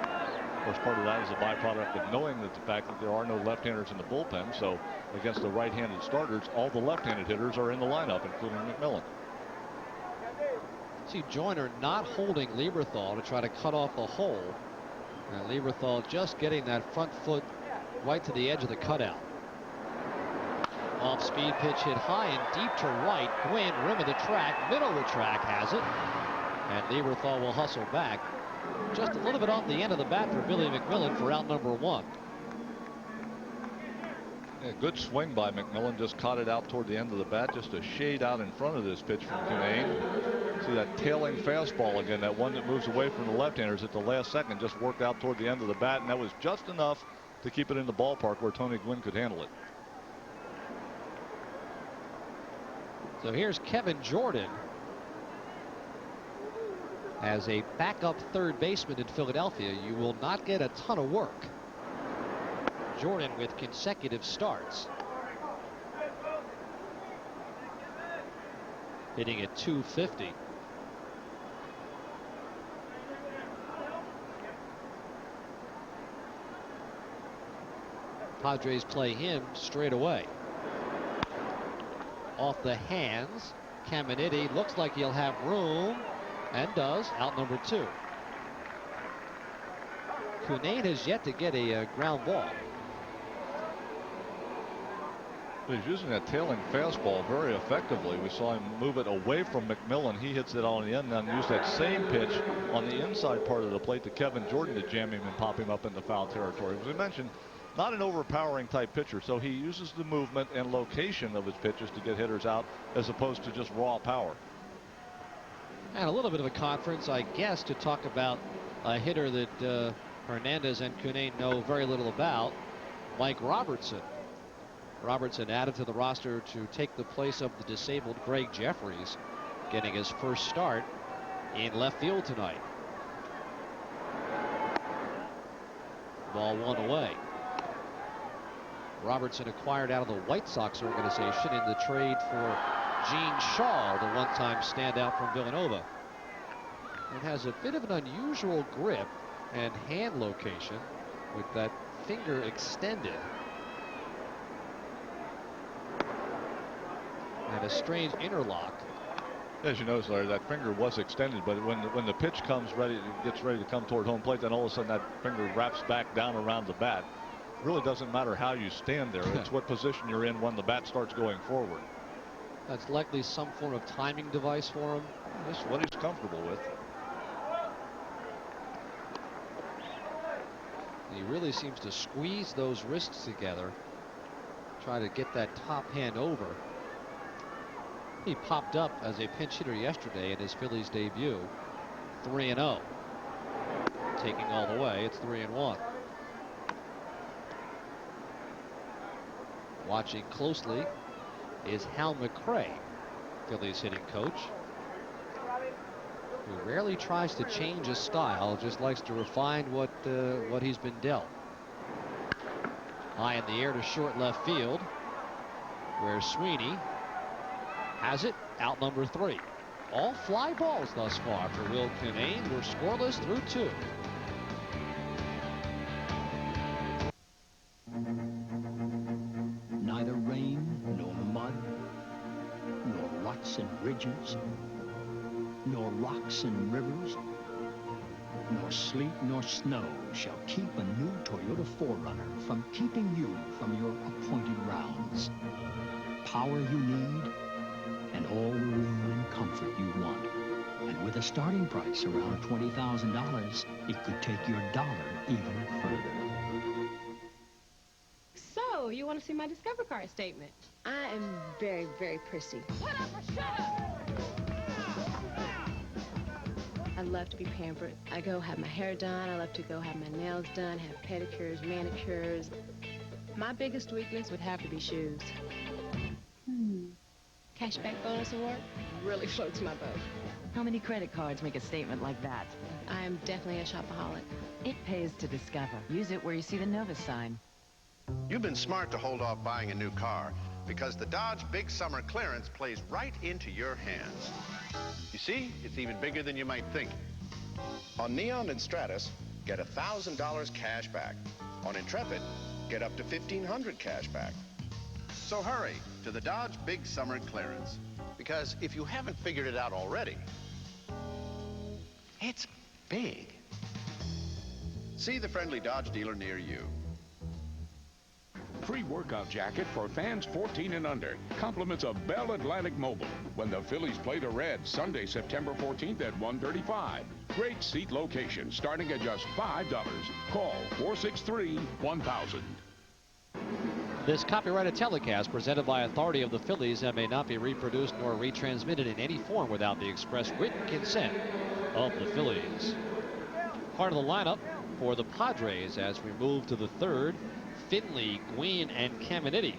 Of course, part of that is a byproduct of knowing that the fact that there are no left-handers in the bullpen. So against the right-handed starters, all the left-handed hitters are in the lineup, including McMillan.
See Joyner not holding Lieberthal to try to cut off the hole. And Lieberthal just getting that front foot right to the edge of the cutout. Off-speed pitch hit high and deep to right. Gwynn, rim of the track, middle of the track has it. And Lieberthal will hustle back. Just a little bit off the end of the bat for Billy McMillan for out number 1.
Yeah, good swing by McMillan. Just caught it out toward the end of the bat. Just a shade out in front of this pitch from Cunane. See that tailing fastball again. That one that moves away from the left-handers at the last second just worked out toward the end of the bat. And that was just enough to keep it in the ballpark where Tony Gwynn could handle it.
So here's Kevin Jordan as a backup third baseman in Philadelphia. You will not get a ton of work. Jordan with consecutive starts. Hitting at .250. Padres play him straight away. Off the hands. Caminiti looks like he'll have room. And does. Out number 2. Cunane has yet to get a ground ball.
He's using that tailing fastball very effectively. We saw him move it away from McMillan. He hits it on the end and use that same pitch on the inside part of the plate to Kevin Jordan to jam him and pop him up into foul territory. As we mentioned, not an overpowering type pitcher, so he uses the movement and location of his pitches to get hitters out as opposed to just raw power.
And a little bit of a conference, I guess, to talk about a hitter that Hernandez and Cunane know very little about, Mike Robertson. Robertson added to the roster to take the place of the disabled Greg Jeffries, getting his first start in left field tonight. Ball 1 away. Robertson acquired out of the White Sox organization in the trade for Gene Shaw, the one-time standout from Villanova. It has a bit of an unusual grip and hand location with that finger extended. And a strange interlock.
As you notice, Larry, that finger was extended, but when the pitch comes ready, gets ready to come toward home plate, then all of a sudden that finger wraps back down around the bat. It really doesn't matter how you stand there. It's what position you're in when the bat starts going forward.
That's likely some form of timing device for him.
This is what he's comfortable with.
He really seems to squeeze those wrists together, try to get that top hand over. He popped up as a pinch hitter yesterday in his Phillies debut. 3-0. Taking all the way, it's 3-1. Watching closely is Hal McRae, Phillies hitting coach, who rarely tries to change his style, just likes to refine what he's been dealt. High in the air to short left field, where Sweeney has it, out number 3. All fly balls thus far for Will Cunane. We're scoreless through 2.
Neither rain, nor mud, nor ruts and ridges, nor rocks and rivers, nor sleet nor snow shall keep a new Toyota 4Runner from keeping you from your appointed rounds. Power you need, and all the room and comfort you want. And with a starting price around $20,000, it could take your dollar even further.
So, Oh, you want to see my Discover card statement? I am very, very prissy.
Put up or shut up!
I love to be pampered. I go have my hair done. I love to go have my nails done, have pedicures, manicures. My biggest weakness would have to be shoes. Cashback bonus award really floats my boat.
How many credit cards make a statement like that?
I am definitely a shopaholic.
It pays to Discover. Use it where you see the Novus sign.
You've been smart to hold off buying a new car because the Dodge Big Summer Clearance plays right into your hands. You see, it's even bigger than you might think. On Neon and Stratus, get $1,000 cash back. On Intrepid, get up to $1,500 cash back. So hurry to the Dodge Big Summer Clearance, because if you haven't figured it out already, it's big. See the friendly Dodge dealer near you.
Free workout jacket for fans 14 and under. Compliments of Bell Atlantic Mobile when the Phillies play the Reds Sunday, September 14th at 1:35. Great seat location starting at just $5. Call 463-1000.
This copyrighted telecast presented by authority of the Phillies and may not be reproduced nor retransmitted in any form without the express written consent of the Phillies. Part of the lineup for the Padres as we move to the third. Finley, Gwynn, and Caminiti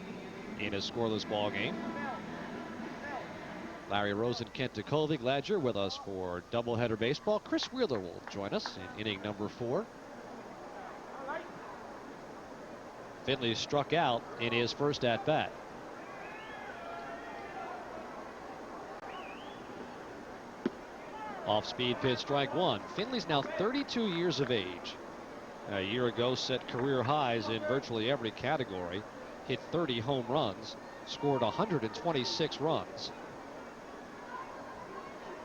in a scoreless ball game. Larry Rosen, Kent Tekulve, glad you're with us for doubleheader baseball. Chris Wheeler will join us in inning number 4. Finley struck out in his first at-bat. Off-speed pitch, strike one. Finley's now 32 years of age. A year ago set career highs in virtually every category. Hit 30 home runs. Scored 126 runs.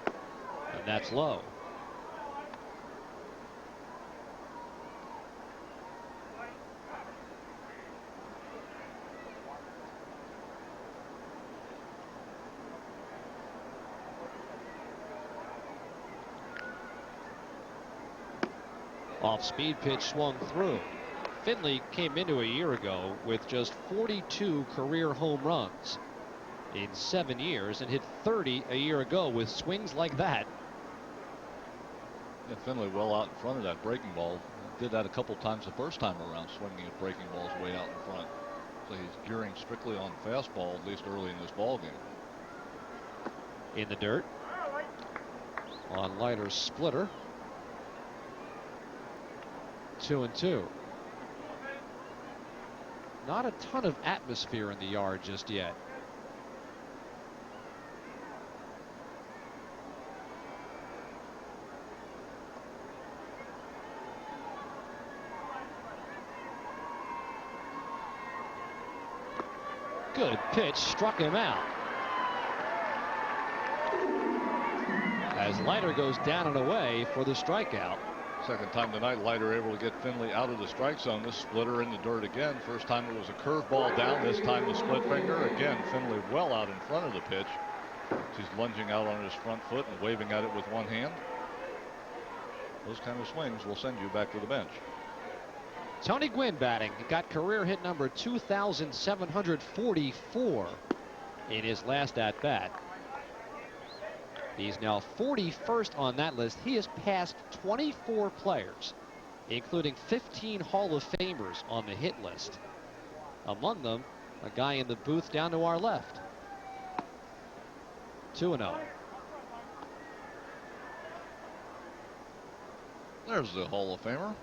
And that's low. Off-speed pitch swung through. Finley came into a year ago with just 42 career home runs in 7 years and hit 30 a year ago with swings like that.
Yeah, Finley well out in front of that breaking ball. Did that a couple times the first time around, swinging at breaking balls way out in front. So he's gearing strictly on fastball, at least early in this ball game.
In the dirt. On Leiter's splitter. 2-2. Not a ton of atmosphere in the yard just yet. Good pitch, struck him out. As Leiter goes down and away for the strikeout.
Second time tonight, Leiter able to get Finley out of the strike zone. This splitter in the dirt again. First time it was a curveball down. This time the split finger. Again, Finley well out in front of the pitch. He's lunging out on his front foot and waving at it with one hand. Those kind of swings will send you back to the bench.
Tony Gwynn batting. He got career hit number 2,744 in his last at bat. He's now 41st on that list. He has passed 24 players, including 15 Hall of Famers on the hit list. Among them, a guy in the booth down to our left. 2-0.
There's the Hall of Famer.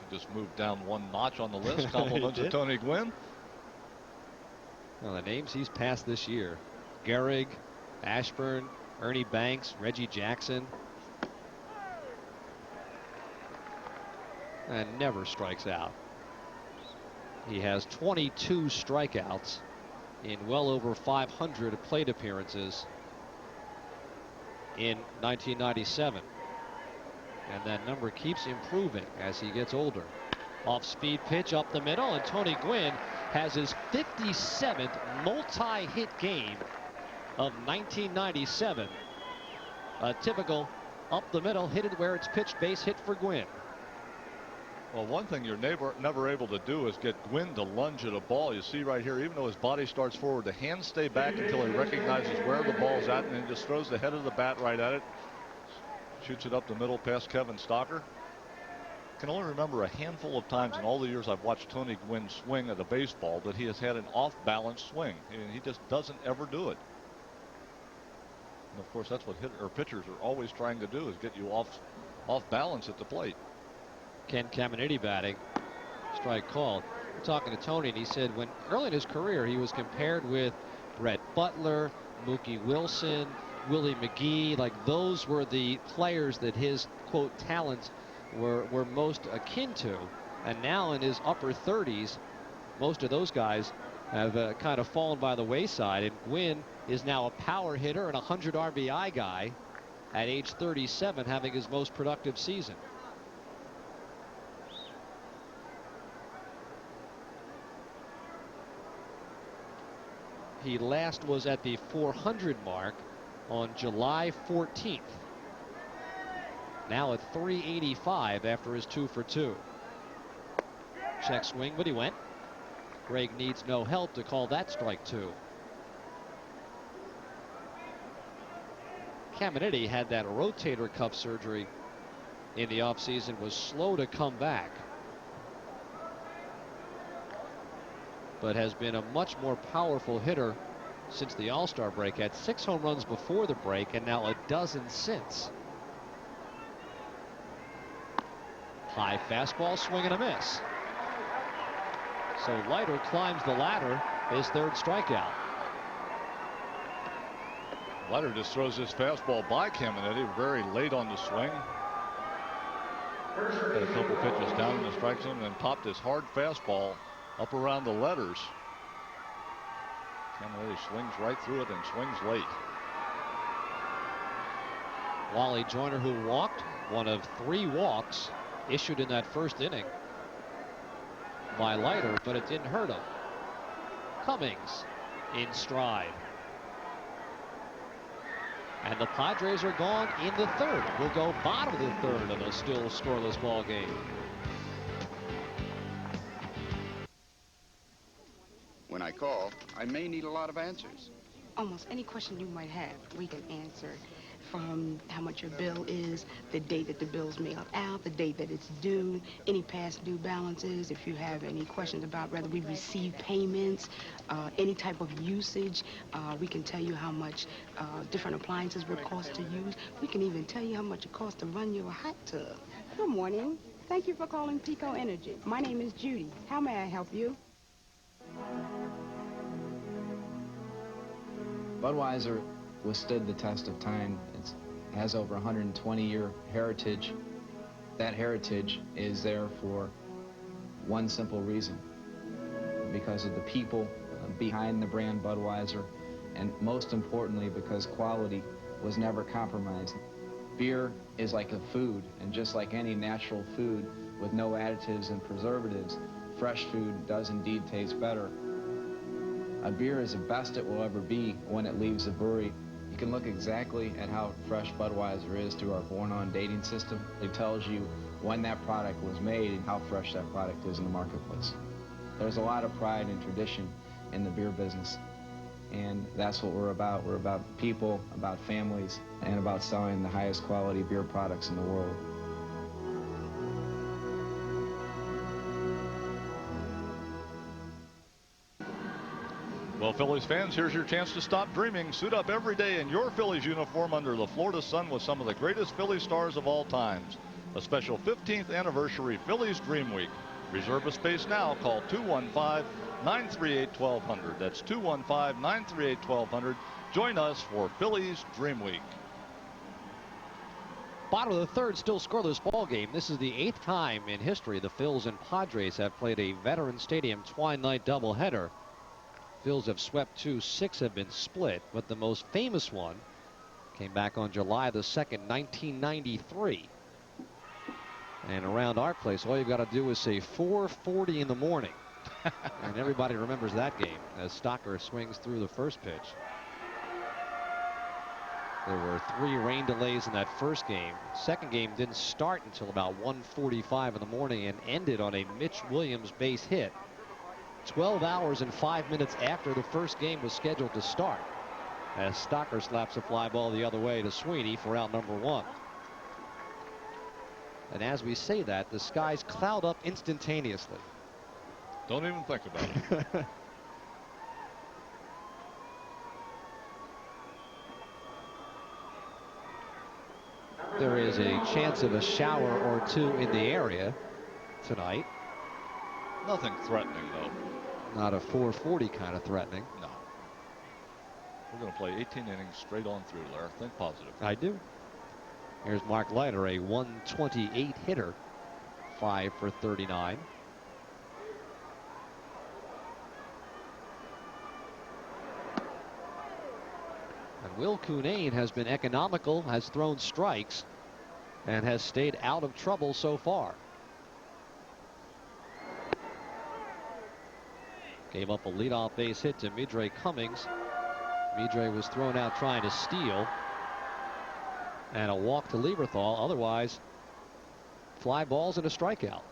He just moved down one notch on the list. Compliments of Tony Gwynn.
Well, the names he's passed this year: Gehrig, Ashburn, Ernie Banks, Reggie Jackson. And never strikes out. He has 22 strikeouts in well over 500 plate appearances in 1997. And that number keeps improving as he gets older. Off-speed pitch up the middle, and Tony Gwynn has his 57th multi-hit game of 1997. A typical up the middle, hit it where it's pitched, base hit for Gwynn.
Well, one thing you're never able to do is get Gwynn to lunge at a ball. You see right here, even though his body starts forward, the hands stay back until he recognizes where the ball's at, and then just throws the head of the bat right at it. Shoots it up the middle past Kevin Stocker. I can only remember a handful of times in all the years I've watched Tony Gwynn swing at a baseball that he has had an off-balance swing, and he just doesn't ever do it. And of course, that's what pitchers are always trying to do, is get you off balance at the plate.
Ken Caminiti batting. Strike called. We're talking to Tony, and he said when early in his career he was compared with Brett Butler, Mookie Wilson, Willie McGee. Like, those were the players that his, quote, talents were most akin to. And now in his upper 30s, most of those guys have kind of fallen by the wayside. And Gwynn is now a power hitter and a 100 RBI guy at age 37, having his most productive season. He last was at the 400 mark on July 14th. Now at 385 after his 2 for 2. Check swing, but he went. Greg needs no help to call that strike 2. Caminiti had that rotator cuff surgery in the offseason, was slow to come back, but has been a much more powerful hitter since the All-Star break. Had 6 home runs before the break and now a dozen since. High fastball, swing and a miss. So Leiter climbs the ladder, his 3rd strikeout.
Leiter just throws his fastball by Caminiti very late on the swing. Had a couple pitches down in the strike zone and then popped his hard fastball up around the letters. Caminiti swings right through it and swings late.
Wally Joyner, who walked, one of 3 walks issued in that first inning by Leiter, but it didn't hurt him. Cummings in stride. And the Padres are gone in the 3rd. We'll go bottom of the 3rd of a still scoreless ball game.
When I call, I may need a lot of answers.
Almost any question you might have, we can answer. From how much your bill is, the date that the bill's mailed out, the date that it's due, any past due balances, if you have any questions about whether we receive payments, any type of usage, we can tell you how much different appliances would cost to use. We can even tell you how much it costs to run your hot tub.
Good morning. Thank you for calling Pico Energy. My name is Judy. How may I help you?
Budweiser withstood the test of time. It has over 120-year heritage. That heritage is there for one simple reason: because of the people behind the brand Budweiser, and most importantly because quality was never compromised. Beer is like a food, and just like any natural food with no additives and preservatives, fresh food does indeed taste better. A beer is the best it will ever be when it leaves the brewery. You can look exactly at how fresh Budweiser is through our born-on dating system. It tells you when that product was made and how fresh that product is in the marketplace. There's a lot of pride and tradition in the beer business, and that's what we're about. We're about people, about families, and about selling the highest quality beer products in the world.
Well, Phillies fans, here's your chance to stop dreaming. Suit up every day in your Phillies uniform under the Florida sun with some of the greatest Phillies stars of all times. A special 15th anniversary Phillies Dream Week. Reserve a space now. Call 215-938-1200. That's 215-938-1200. Join us for Phillies Dream Week.
Bottom of the 3rd, still scoreless ball game. This is the 8th time in history the Phils and Padres have played a Veterans Stadium twilight doubleheader. Phils have swept 2, 6 have been split, but the most famous one came back on July the 2nd, 1993. And around our place, all you've got to do is say 4:40 in the morning, and everybody remembers that game as Stocker swings through the first pitch. There were 3 rain delays in that first game. Second game didn't start until about 1:45 in the morning and ended on a Mitch Williams base hit 12 hours and 5 minutes after the first game was scheduled to start, as Stocker slaps a fly ball the other way to Sweeney for out number 1. And as we say that, the skies cloud up instantaneously.
Don't even think about it.
There is a chance of a shower or 2 in the area tonight.
Nothing threatening, though.
Not a 440 kind of threatening.
No. We're going to play 18 innings straight on through, Larry. Think positive.
I do. Here's Mark Leiter, a 128 hitter, 5 for 39. And Will Cunane has been economical, has thrown strikes, and has stayed out of trouble so far. Gave up a leadoff base hit to Midre Cummings. Midre was thrown out trying to steal. And a walk to Lieberthal. Otherwise, fly balls and a strikeout.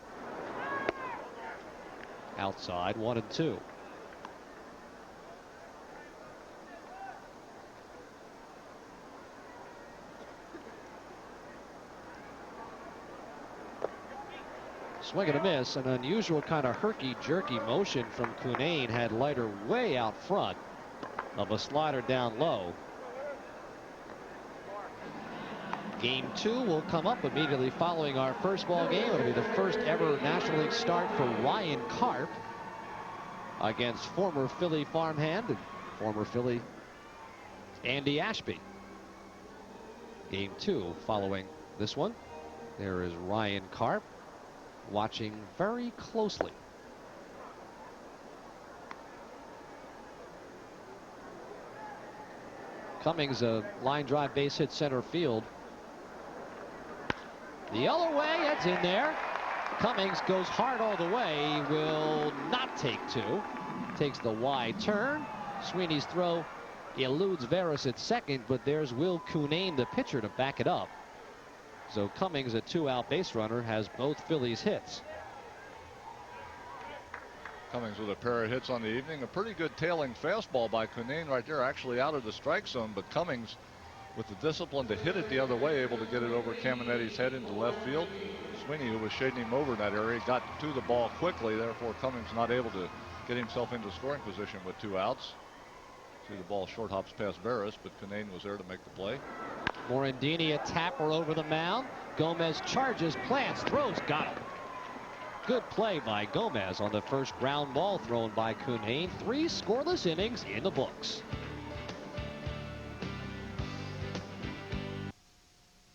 Outside, 1-2. Swing and a miss. An unusual kind of herky-jerky motion from Cunane had Leiter way out front of a slider down low. Game 2 will come up immediately following our first ball game. It'll be the first ever National League start for Ryan Karp against former Philly farmhand and former Philly Andy Ashby. Game 2 following this one. There is Ryan Karp watching very closely. Cummings, a line drive base hit center field. The other way, it's in there. Cummings goes hard all the way, will not take 2. Takes the wide turn. Sweeney's throw eludes Veras at second, but there's Will Cunane, the pitcher, to back it up. So Cummings, a 2-out base runner, has both Phillies hits.
Cummings with a pair of hits on the evening. A pretty good tailing fastball by Cunane right there, actually out of the strike zone, but Cummings, with the discipline to hit it the other way, able to get it over Caminetti's head into left field. Sweeney, who was shading him over in that area, got to the ball quickly. Therefore, Cummings not able to get himself into scoring position with 2 outs. See the ball short hops past Veras, but Cunane was there to make the play.
Morandini, a tapper over the mound. Gomez charges, plants, throws, got him. Good play by Gomez on the first ground ball thrown by Cunane. 3 scoreless innings in the books.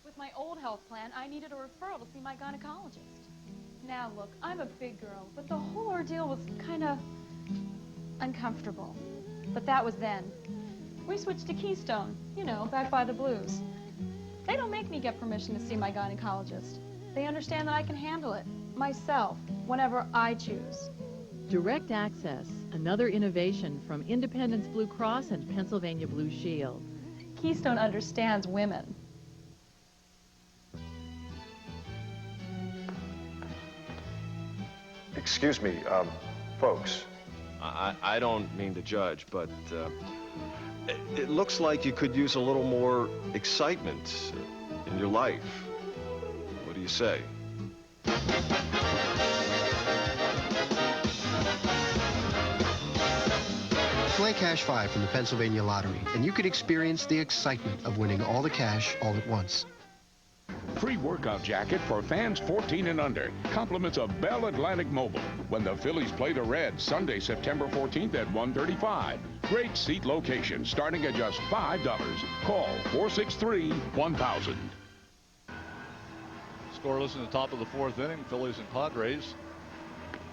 With my old health plan, I needed a referral to see my gynecologist. Now look, I'm a big girl, but the whole ordeal was kind of uncomfortable. But that was then. We switched to Keystone, you know, back by the Blues. They don't make me get permission to see my gynecologist. They understand that I can handle it myself whenever I choose.
Direct Access, another innovation from Independence Blue Cross and Pennsylvania Blue Shield.
Keystone understands women.
Excuse me, folks. I don't mean to judge, but it looks like you could use a little more excitement in your life. What do you say?
Play Cash 5 from the Pennsylvania Lottery, and you could experience the excitement of winning all the cash all at once.
Free workout jacket for fans 14 and under. Compliments of Bell Atlantic Mobile when the Phillies play the Reds Sunday, September 14th at 1:35. Great seat location starting at just $5. Call 463-1000.
Scoreless in the top of the 4th inning, Phillies and Padres.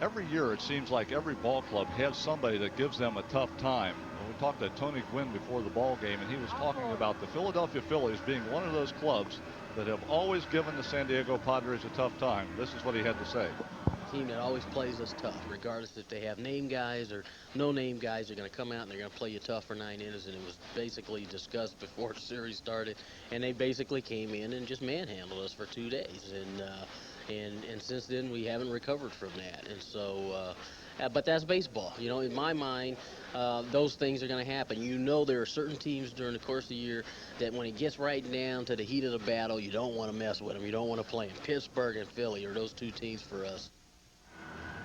Every year it seems like every ball club has somebody that gives them a tough time. We talked to Tony Gwynn before the ball game, and he was talking about the Philadelphia Phillies being one of those clubs that have always given the San Diego Padres a tough time. This is what he had to say.
team that always plays us tough, regardless if they have name guys or no name guys. They're going to come out and they're going to play you tough for 9 innings, and it was basically discussed before the series started. And they basically came in and just manhandled us for 2 days, and since then we haven't recovered from that. And so, but that's baseball. You know, in my mind, those things are going to happen. You know, there are certain teams during the course of the year that when it gets right down to the heat of the battle, you don't want to mess with them. You don't want to play them. Pittsburgh and Philly are those 2 teams for us.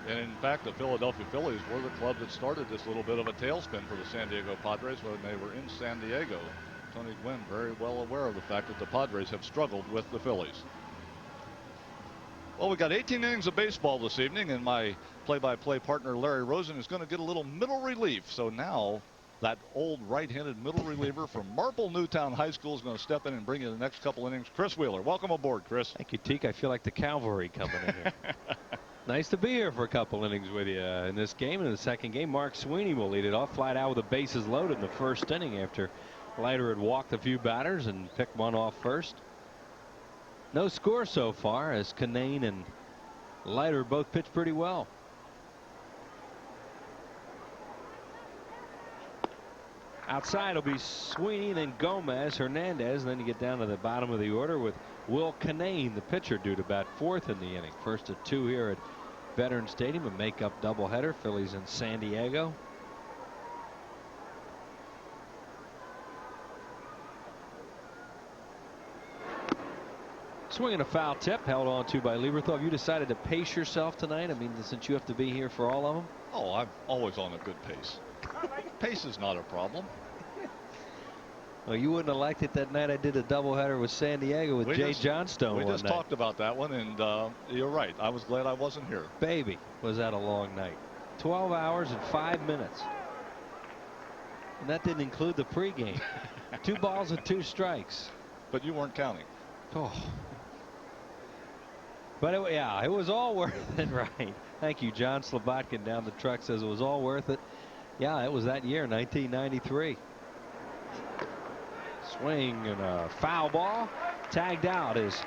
And in fact, the Philadelphia Phillies were the club that started this little bit of a tailspin for the San Diego Padres when they were in San Diego. Tony Gwynn very well aware of the fact that the Padres have struggled with the Phillies. Well, we got 18 innings of baseball this evening, and my play-by-play partner Larry Rosen is going to get a little middle relief. So now that old right-handed middle reliever from Marple Newtown High School is going to step in and bring you the next couple innings. Chris Wheeler, welcome aboard, Chris.
Thank you, Teak. I feel like the cavalry coming in here. Nice to be here for a couple innings with you in this game. In the second game, Mark Sweeney will lead it off, flat out with the bases loaded in the first inning after Leiter had walked a few batters and picked one off first. No score so far as Canane and Leiter both pitched pretty well. Outside will be Sweeney, then Gomez, Hernandez, and then you get down to the bottom of the order with Will Canane, the pitcher, due to bat 4th in the inning. First of 2 here at Veterans Stadium, a make-up doubleheader. Phillies in San Diego. Swinging a foul tip, held on to by Lieberthal. Have you decided to pace yourself tonight? I mean, since you have to be here for all of them?
Oh, I'm always on a good pace. Pace is not a problem.
Well, you wouldn't have liked it that night I did a doubleheader with San Diego with Jay Johnstone.
We just talked about that one, and you're right. I was glad I wasn't here.
Baby, was that a long night. 12 hours and 5 minutes. And that didn't include the pregame. 2 balls and 2 strikes.
But you weren't counting.
Oh. But yeah, it was all worth it, right? Thank you, John Slobotkin down the truck says it was all worth it. Yeah, it was that year, 1993. Swing and a foul ball. Tagged out is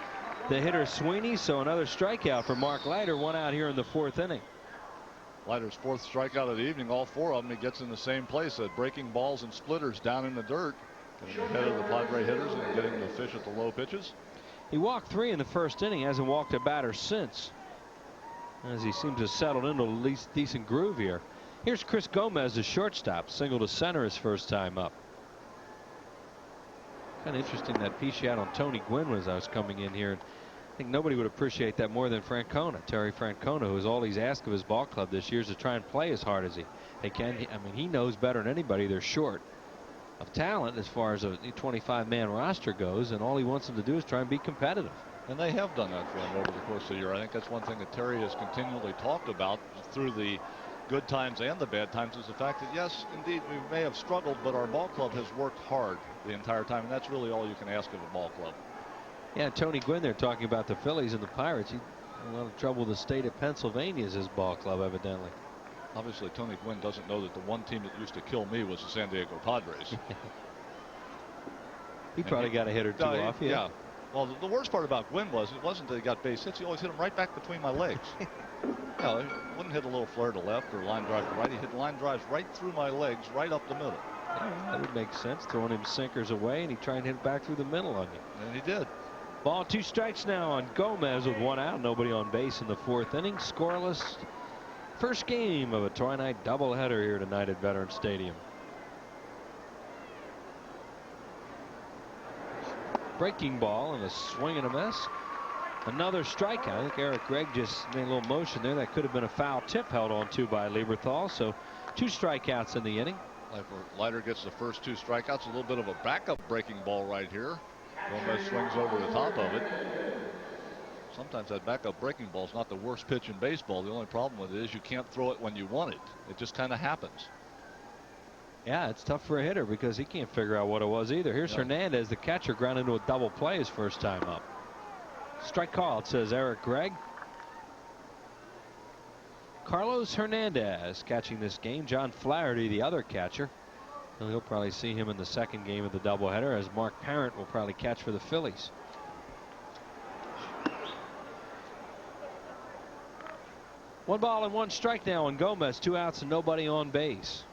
the hitter Sweeney, so another strikeout for Mark Leiter. 1 out here in the 4th inning.
Leiter's 4th strikeout of the evening. All 4 of them he gets in the same place, breaking balls and splitters down in the dirt. Getting ahead of the Padre hitters and getting the fish at the low pitches.
He walked 3 in the first inning, hasn't walked a batter since, as he seems to have settled into a least decent groove here. Here's Chris Gomez, the shortstop, single to center his first time up. Kind of interesting that piece you had on Tony Gwynn as I was coming in here. I think nobody would appreciate that more than Francona, Terry Francona, who is all he's asked of his ball club this year is to try and play as hard as they can. I mean, he knows better than anybody they're short of talent as far as a 25-man roster goes, and all he wants them to do is try and be competitive.
And they have done that for him over the course of the year. I think that's one thing that Terry has continually talked about through the good times and the bad times, is the fact that, yes, indeed, we may have struggled, but our ball club has worked hard the entire time, and that's really all you can ask of a ball club.
Yeah, Tony Gwynn there talking about the Phillies and the Pirates. He had a lot of trouble with the state of Pennsylvania as his ball club, evidently.
Obviously, Tony Gwynn doesn't know that the one team that used to kill me was the San Diego Padres.
He probably got a hit or 2 off.
Yeah. Well, the worst part about Gwynn was it wasn't that he got base hits. He always hit them right back between my legs. He wouldn't hit a little flare to left or line drive to right. He hit line drives right through my legs, right up the middle.
Yeah, that would make sense. Throwing him sinkers away, and he tried to hit it back through the middle on you.
And he did.
Ball 2 strikes now on Gomez with 1 out. Nobody on base in the 4th inning. Scoreless. First game of a TKnight doubleheader here tonight at Veterans Stadium. Breaking ball and a swing and a miss. Another strikeout. I think Eric Gregg just made a little motion there. That could have been a foul tip held on to by Lieberthal. So 2 strikeouts in the inning.
Leiter gets the first 2 strikeouts. A little bit of a backup breaking ball right here. Gomez swings over the top of it. Sometimes that backup breaking ball is not the worst pitch in baseball. The only problem with it is you can't throw it when you want it. It just kind of happens.
Yeah, it's tough for a hitter because he can't figure out what it was either. Here's Hernandez, the catcher, ground into a double play his first time up. Strike called, says Eric Gregg. Carlos Hernandez catching this game. John Flaherty, the other catcher. And he'll probably see him in the second game of the doubleheader, as Mark Parent will probably catch for the 1 ball and 1 strike now on Gomez. 2 outs and nobody on base.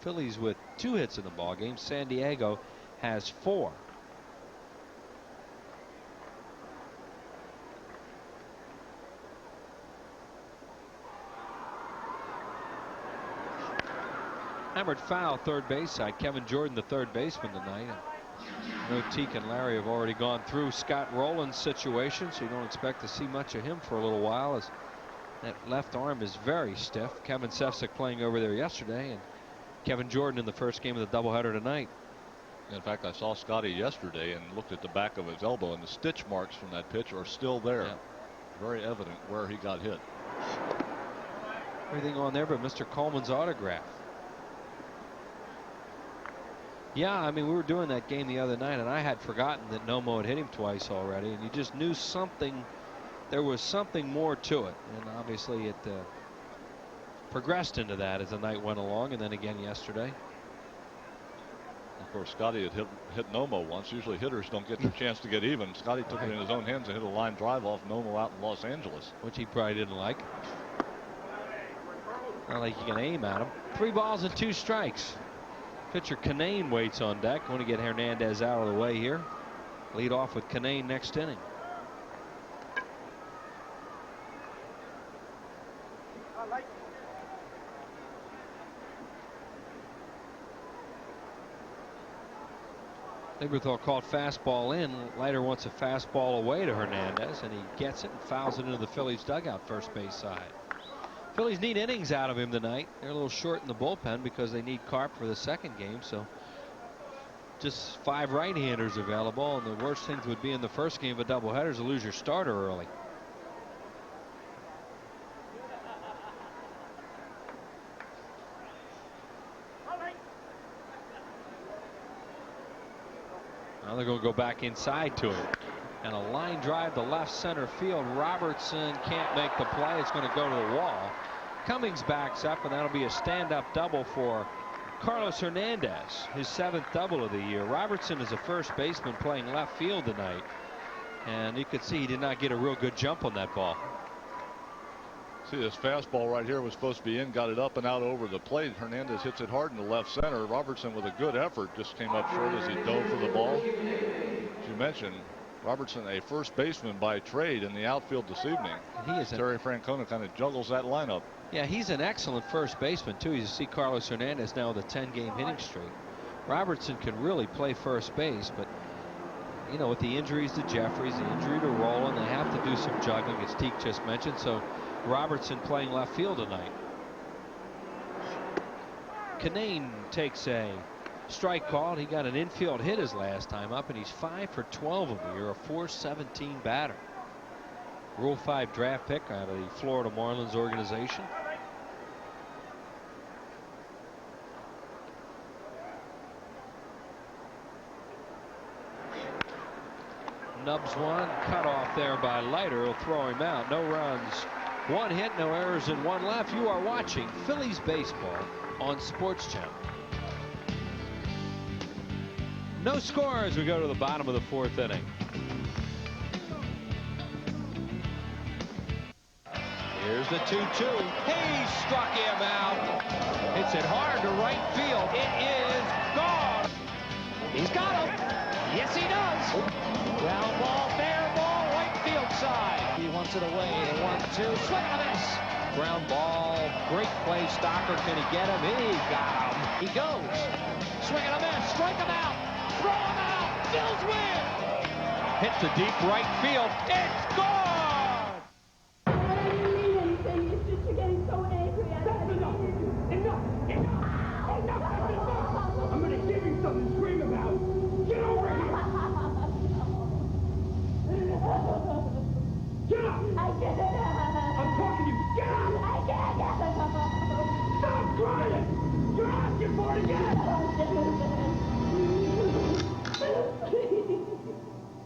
Phillies with 2 hits in the ball game. San Diego has 4. Hammered foul, third base side. Kevin Jordan, the third baseman tonight. I know Teak and Larry have already gone through Scott Rowland's situation, so you don't expect to see much of him for a little while, as that left arm is very stiff. Kevin Sefcik playing over there yesterday, and Kevin Jordan in the first game of the doubleheader tonight.
In fact, I saw Scotty yesterday and looked at the back of his elbow, and the stitch marks from that pitch are still there. Yeah. Very evident where he got hit.
Everything on there but Mr. Coleman's autograph. Yeah, I mean, we were doing that game the other night, and I had forgotten that Nomo had hit him twice already, and you just knew something, there was something more to it. And obviously it progressed into that as the night went along, and then again yesterday.
Of course, Scotty had hit Nomo once. Usually hitters don't get their chance to get even. Scotty took it in his own hands and hit a line drive off Nomo out in Los Angeles.
Which he probably didn't like. Not like you can aim at him. 3 balls and 2 strikes. Pitcher Canane waits on deck. Want to get Hernandez out of the way here. Lead off with Canane next inning. Lieberthal called fastball in. Leiter wants a fastball away to Hernandez, and he gets it and fouls it into the Phillies dugout, first base side. Phillies need innings out of him tonight. They're a little short in the bullpen because they need Carp for the second game, so just 5 right-handers available, and the worst things would be in the first game of a doubleheader is to lose your starter early. Now they're going to go back inside to him. And a line drive to left center field. Robertson can't make the play. It's going to go to the wall. Cummings backs up, and that'll be a stand-up double for Carlos Hernandez, his 7th double of the year. Robertson is a first baseman playing left field tonight, and you could see he did not get a real good jump on that ball.
See, this fastball right here was supposed to be in, got it up and out over the plate. Hernandez hits it hard in the left center. Robertson, with a good effort, just came up short as he dove for the ball. As you mentioned, Robertson, a first baseman by trade in the outfield this evening.
He is.
Terry Francona kind of juggles that lineup.
Yeah, he's an excellent first baseman too. You see Carlos Hernandez now with a 10-game hitting streak. Robertson can really play first base, but you know, with the injuries to Jeffries, the injury to Rowland, they have to do some juggling, as Teak just mentioned. So Robertson playing left field tonight. Canane takes a strike call. He got an infield hit his last time up, and he's 5 for 12 of the year, a .417 batter. Rule 5 draft pick out of the Florida Marlins organization. Nubs one, cut off there by Leiter. He'll throw him out. No runs, 1 hit, no errors, and 1 left. You are watching Phillies baseball on Sports Channel. No score as we go to the bottom of the 4th inning. Here's the 2-2. He struck him out. Hits it hard to right field. It is gone. He's got him. Yes, he does. Ground ball, fair ball, right field side. He wants it away. The 1-2. Swing and a miss. Ground ball. Great play. Stocker. Can he get him? He got him. He goes. Swing and a miss. Strike him out. Throw him out. Phil's win. Hit the deep right field. It's gone.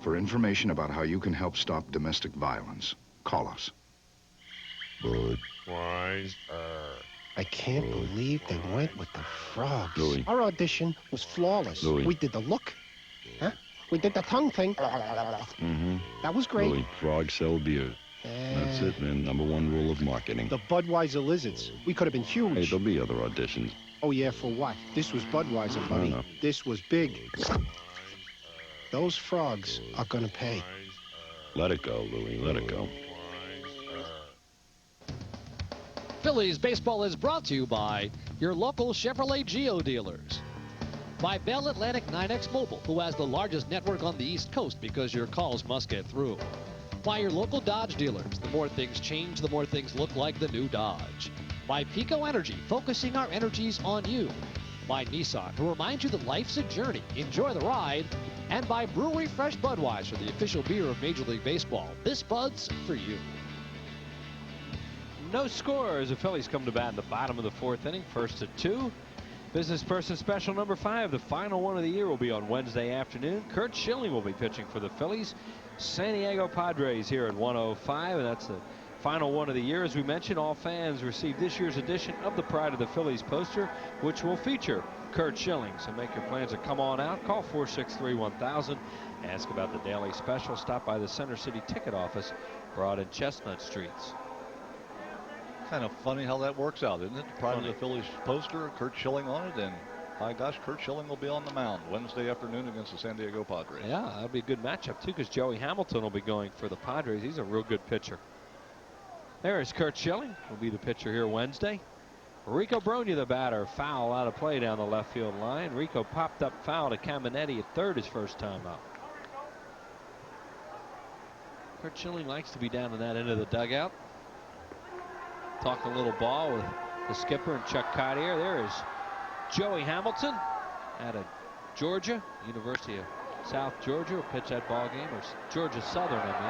For information about how you can help stop domestic violence, call us.
Budweiser.
I can't believe they went with the frogs.
Louis.
Our audition was flawless.
Louis.
We did the look. Huh? We did the tongue thing.
Mm-hmm.
That was great.
Louis, frogs sell beer. That's it, man. #1 rule of marketing.
The Budweiser Lizards. We could have been huge.
Hey, there'll be other auditions.
Oh, yeah, for what? This was Budweiser, buddy.
No.
This was big. Those frogs are gonna pay.
Let it go, Louie. Let it go.
Phillies baseball is brought to you by your local Chevrolet Geo dealers. By Bell Atlantic 9X Mobile, who has the largest network on the East Coast because your calls must get through. By your local Dodge dealers. The more things change, the more things look like the new Dodge. By Pico Energy, focusing our energies on you. By Nissan, who reminds you that life's a journey. Enjoy the ride. And by Brewery Fresh Budweiser, the official beer of Major League Baseball. This Bud's for you.
No score as the Phillies come to bat in the bottom of the 4th inning. 1-2. Business person special number 5. The final one of the year will be on Wednesday afternoon. Curt Schilling will be pitching for the Phillies. San Diego Padres here at 1:05, and that's the final one of the year. As we mentioned, all fans receive this year's edition of the Pride of the Phillies poster, which will feature Curt Schilling. So make your plans to come on out. Call 463-1000. Ask about the daily special. Stop by the Center City ticket office, Broad and Chestnut Streets.
Kind of funny how that works out, isn't it? The Pride of the Phillies poster, Curt Schilling on it, and my gosh, Curt Schilling will be on the mound Wednesday afternoon against the San Diego Padres.
Yeah, that'll be a good matchup too, because Joey Hamilton will be going for the Padres. He's a real good pitcher. There is Curt Schilling, will be the pitcher here Wednesday. Rico Brogna, the batter, foul out of play down the left field line. Rico popped up foul to Caminetti at third his first time up. Curt Schilling likes to be down in that end of the dugout. Talk a little ball with the skipper and Chuck Cottier. There is Joey Hamilton out of Georgia, University of South Georgia, will pitch that ball game, or Georgia Southern, I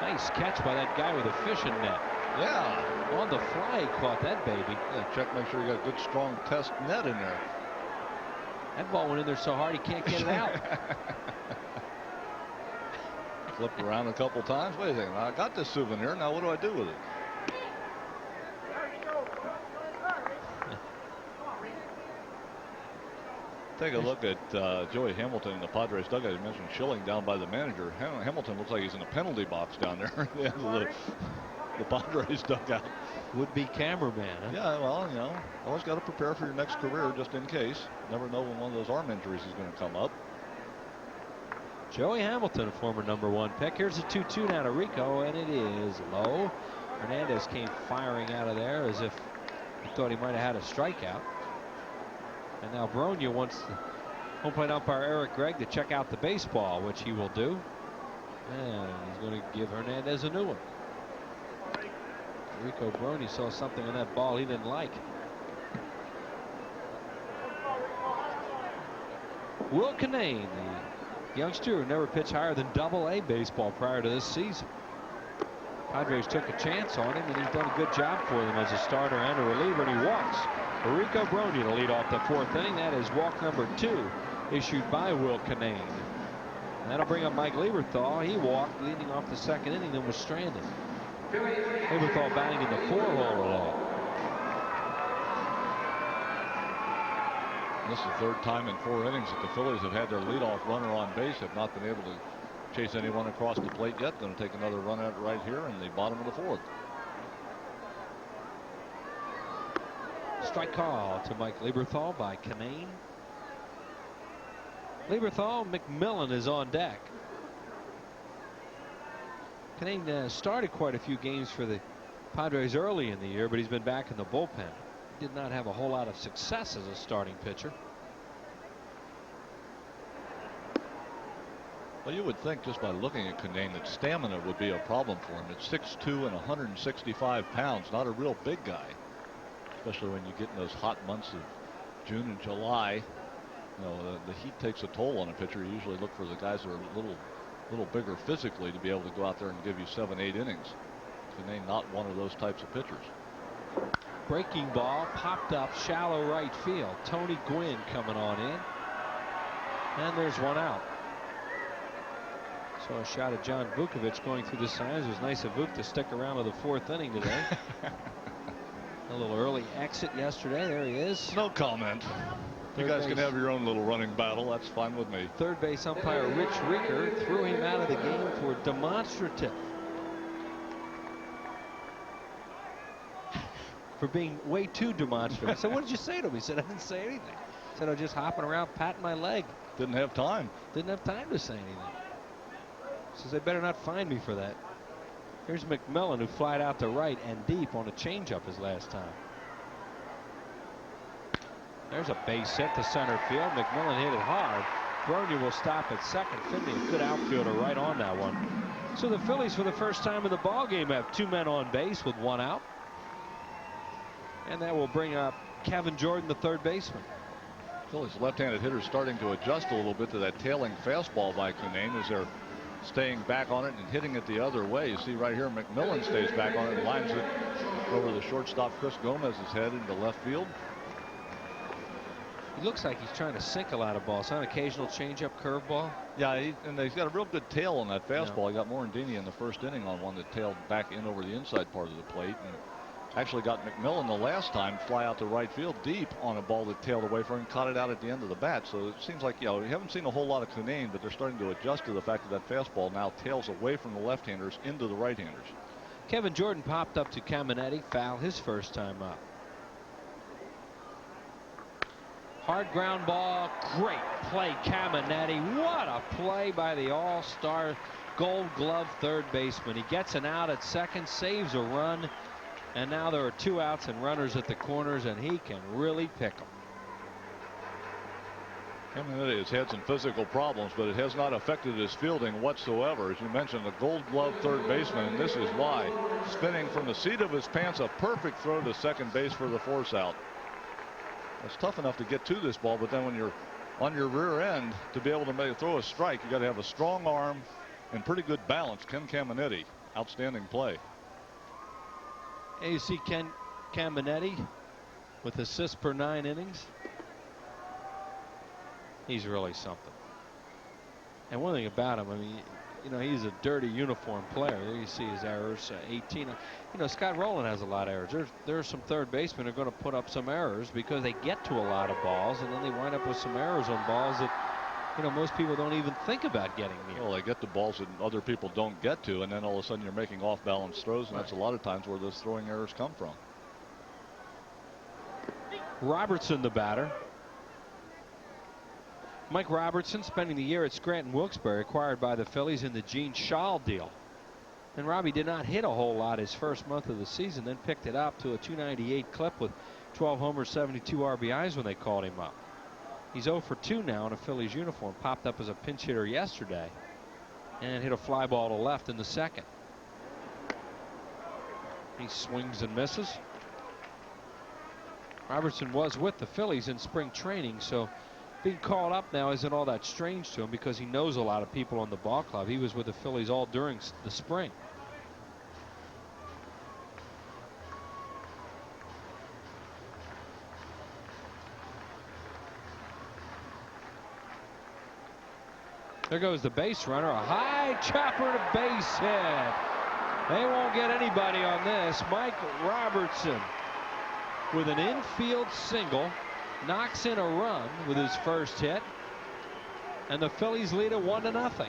mean. Nice catch by that guy with a fishing net.
Yeah.
On the fly, he caught that baby.
Yeah, check, make sure you got a good, strong test net in there.
That ball went in there so hard he can't get it out.
Flipped around a couple times. Wait a second, I got this souvenir. Now what do I do with it? Take a look at Joey Hamilton in the Padres dugout. You mentioned Schilling down by the manager. Hamilton looks like he's in a penalty box down there at the end of the Padres dugout.
Would-be cameraman, huh?
Yeah, well, you know, always got to prepare for your next career just in case. Never know when one of those arm injuries is going to come up.
Joey Hamilton, a former #1 pick. Here's a 2-2 now to Rico, and it is low. Hernandez came firing out of there as if he thought he might have had a strikeout. And now Brogna wants the home plate umpire Eric Gregg to check out the baseball, which he will do. And he's going to give Hernandez a new one. Rico Brogna saw something in that ball he didn't like. Will Kinane, the youngster who never pitched higher than Double-A baseball prior to this season. Padres took a chance on him, and he's done a good job for them as a starter and a reliever, and he walks. Rico Brogna to lead off the 4th inning. That is walk number 2 issued by Will Kinane. That'll bring up Mike Lieberthal. He walked leading off the 2nd inning, then was stranded. Lieberthal batting in the 4-hole today.
This is the 3rd time in 4 innings that the Phillies have had their leadoff runner on base, have not been able to chase anyone across the plate yet. Going to take another run out right here in the bottom of the 4th.
Strike call to Mike Lieberthal by Kinane. Lieberthal, McMillan is on deck. Kinane started quite a few games for the Padres early in the year, but he's been back in the bullpen. He did not have a whole lot of success as a starting pitcher.
Well, you would think just by looking at Kinane that stamina would be a problem for him. It's 6'2" and 165 pounds, not a real big guy. Especially when you get in those hot months of June and July. You know, the heat takes a toll on a pitcher. You usually look for the guys who are a little bigger physically to be able to go out there and give you 7-8 innings. Kinane not one of those types of pitchers.
Breaking ball popped up shallow right field. Tony Gwynn coming on in. And there's one out. Saw a shot of John Vukovich going through the signs. It was nice of Vuk to stick around to the 4th inning today. A little early exit yesterday. There he is.
No comment. You guys can have your own little running battle. That's fine with me.
Third base umpire Rich Rieker threw him out of the game for demonstrative. for being way too demonstrative. I said, what did you say to him? He said, I didn't say anything. I said, I was just hopping around patting my leg.
Didn't have time.
Didn't have time to say anything. Says they better not find me for that. Here's McMillan, who flied out to right and deep on a changeup his last time. There's a base hit to center field. McMillan hit it hard. Bronya will stop at second. Finley, a good outfielder, right on that one. So the Phillies, for the first time in the ball game, have 2 men on base with 1 out. And that will bring up Kevin Jordan, the third baseman.
Phillies left-handed hitters starting to adjust a little bit to that tailing fastball by Cunane as they're staying back on it and hitting it the other way. You see right here, McMillan stays back on it and lines it over the shortstop Chris Gomez's head into left field.
He looks like he's trying to sink a lot of balls. An occasional changeup, curveball.
Yeah, and he's got a real good tail on that fastball. He got Morandini in the first inning on one that tailed back in over the inside part of the plate, and actually got McMillan the last time fly out to right field deep on a ball that tailed away from him, caught it out at the end of the bat. So it seems like, you know, you haven't seen a whole lot of Cunane, but they're starting to adjust to the fact that that fastball now tails away from the left-handers into the right-handers.
Kevin Jordan popped up to Caminetti, foul his first time up. Hard ground ball, great play, Caminetti. What a play by the all-star Gold Glove third baseman. He gets an out at second, saves a run, and now there are 2 outs and runners at the corners, and he can really pick them.
Caminetti has had some physical problems, but it has not affected his fielding whatsoever. As you mentioned, the Gold Glove third baseman, and this is why. Spinning from the seat of his pants, a perfect throw to second base for the force out. It's tough enough to get to this ball, but then when you're on your rear end to be able to throw a strike, you got to have a strong arm and pretty good balance. Ken Caminetti, outstanding play.
And you see Ken Caminetti with assists per 9 innings. He's really something. And one thing about him, I mean, you know, he's a dirty uniform player. There you see his errors, 18. You know, Scott Rowland has a lot of errors. There are some third basemen who are going to put up some errors because they get to a lot of balls, and then they wind up with some errors on balls that, you know, most people don't even think about getting near.
Well, they get the balls that other people don't get to, and then all of a sudden you're making off-balance throws, and that's a lot of times where those throwing errors come from.
Robertson, the batter. Mike Robertson spending the year at Scranton Wilkes-Barre, acquired by the Phillies in the Gene Shaw deal. And Robbie did not hit a whole lot his first month of the season, then picked it up to a .298 clip with 12 homers, 72 RBIs when they called him up. He's 0 for 2 now in a Phillies uniform. Popped up as a pinch hitter yesterday and hit a fly ball to left in the second. He swings and misses. Robertson was with the Phillies in spring training, so being called up now isn't all that strange to him because he knows a lot of people on the ball club. He was with the Phillies all during the spring. There goes the base runner, a high chopper to base hit. They won't get anybody on this. Mike Robertson with an infield single knocks in a run with his first hit, and the Phillies lead it 1-0.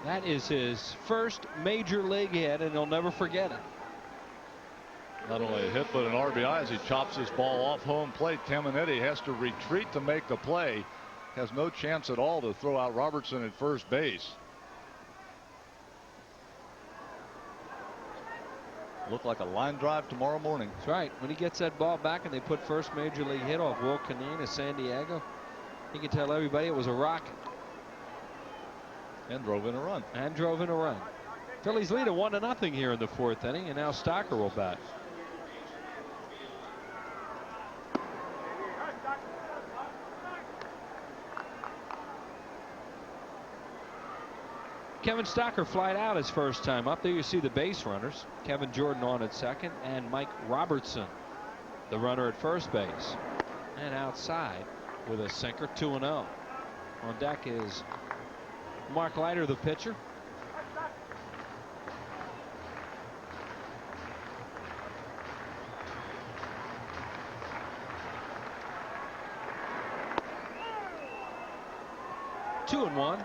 That is his first major league hit, and he'll never forget it.
Not only a hit, but an RBI as he chops this ball off home plate. Caminetti has to retreat to make the play. Has no chance at all to throw out Robertson at first base. Look like a line drive tomorrow morning.
That's right. When he gets that ball back and they put first major league hit off Will Cunane of San Diego, he can tell everybody it was a rocket.
And drove in a run.
And drove in a run. Phillies lead at 1-0 here in the 4th inning, and now Stocker will bat. Kevin Stocker flied out his first time up. There you see the base runners. Kevin Jordan on at second, and Mike Robertson, the runner at first base. And outside with a sinker, 2-0. On deck is Mark Leiter, the pitcher. Two and one.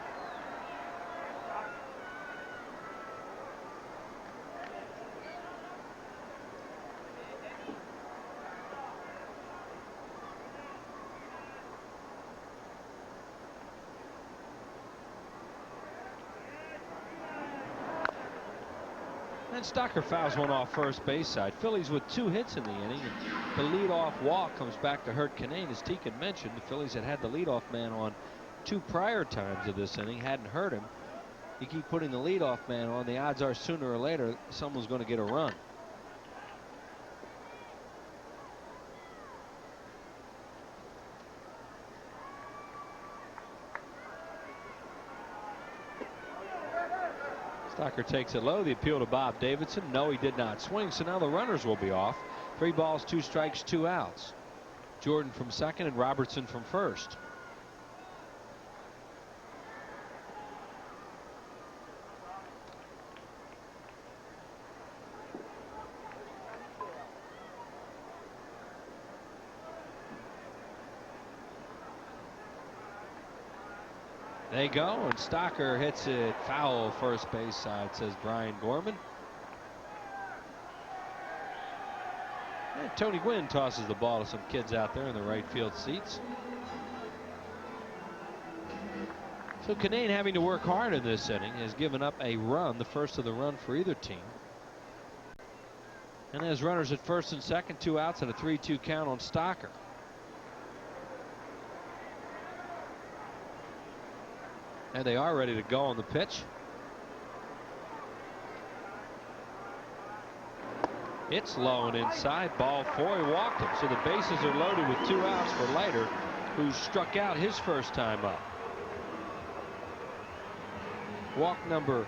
And Stocker fouls one off first base side. Phillies with 2 hits in the inning. And the leadoff walk comes back to hurt Kinane. As Tekin mentioned, the Phillies had the leadoff man on 2 prior times of this inning, hadn't hurt him. You keep putting the leadoff man on, the odds are sooner or later someone's going to get a run. Stocker takes it low. The appeal to Bob Davidson. No, he did not swing, so now the runners will be off. 3 balls, 2 strikes, 2 outs. Jordan from second and Robertson from first. They go, and Stocker hits it foul first base side, says Brian Gorman. And Tony Gwynn tosses the ball to some kids out there in the right field seats. So Kinane, having to work hard in this inning, has given up a run, the first of the run for either team. And has runners at first and second, 2 outs, and a 3-2 count on Stocker. And they are ready to go on the pitch. It's low and inside. Ball 4. He walked him. So the bases are loaded with 2 outs for Leiter, who struck out his first time up. Walk number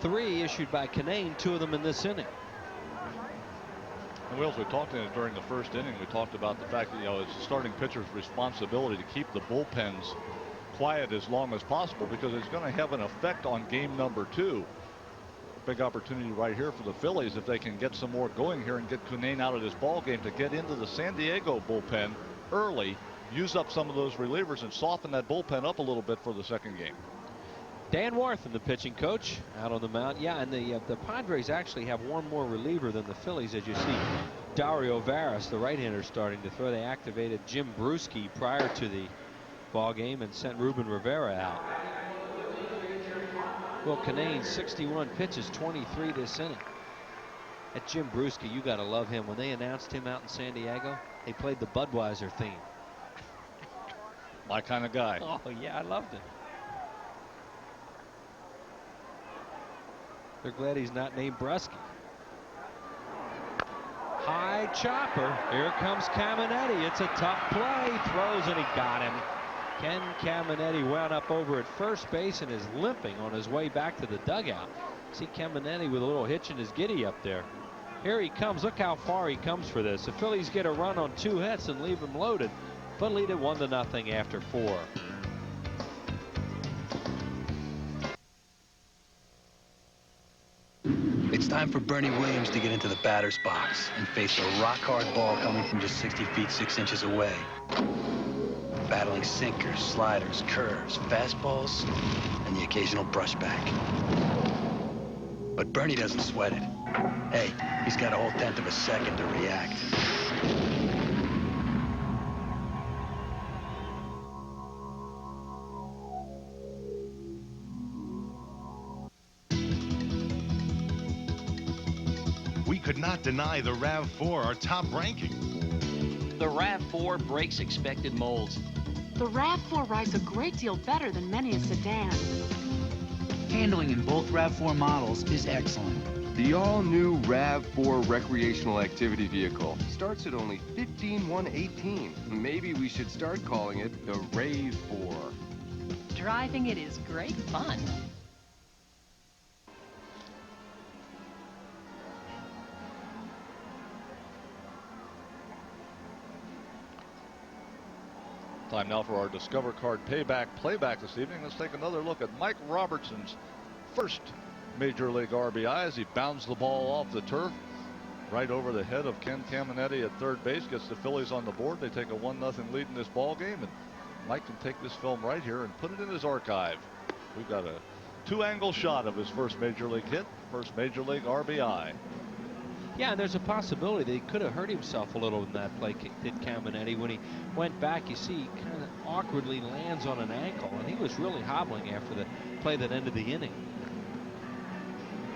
3 issued by Kinane, 2 of them in this inning.
And Wills, we talked during the first inning. We talked about the fact that, it's the starting pitcher's responsibility to keep the bullpens quiet as long as possible, because it's going to have an effect on game number 2. Big opportunity right here for the Phillies if they can get some more going here and get Kinane out of this ball game to get into the San Diego bullpen early, use up some of those relievers and soften that bullpen up a little bit for the second game.
Dan Warthen, the pitching coach, out on the mound. Yeah, and the Padres actually have one more reliever than the Phillies, as you see Dario Varas, the right-hander, starting to throw. They activated Jim Bruschi prior to the ball game and sent Ruben Rivera out. Well, Kinane, 61 pitches, 23 this inning. At Jim Bruschi, you got to love him. When they announced him out in San Diego, they played the Budweiser theme.
My kind of guy.
Oh, yeah, I loved it. They're glad he's not named Bruschi. High chopper. Here comes Caminetti. It's a tough play. Throws and he got him. Ken Caminetti wound up over at first base and is limping on his way back to the dugout. See Caminetti with a little hitch in his giddy up there. Here he comes. Look how far he comes for this. The Phillies get a run on 2 hits and leave him loaded, but lead it 1-0 after 4.
It's time for Bernie Williams to get into the batter's box and face a rock-hard ball coming from just 60 feet 6 inches away. Battling sinkers, sliders, curves, fastballs, and the occasional brushback. But Bernie doesn't sweat it. Hey, he's got a whole 1/10 of a second to react.
We could not deny the RAV4 our top ranking.
The RAV4 breaks expected molds.
The RAV4 rides a great deal better than many a sedan.
Handling in both RAV4 models is excellent.
The all-new RAV4 recreational activity vehicle starts at only $15,118. Maybe we should start calling it the Rave 4.
Driving it is great fun.
Time now for our Discover Card playback this evening. Let's take another look at Mike Robertson's first Major League RBI as he bounds the ball off the turf right over the head of Ken Caminetti at third base. Gets the Phillies on the board. They take a 1-0 lead in this ball game, and Mike can take this film right here and put it in his archive. We've got a 2-angle shot of his first Major League hit, first Major League RBI.
Yeah, and there's a possibility that he could have hurt himself a little in that play, did Caminetti. When he went back, you see he kind of awkwardly lands on an ankle, and he was really hobbling after the play that ended the inning.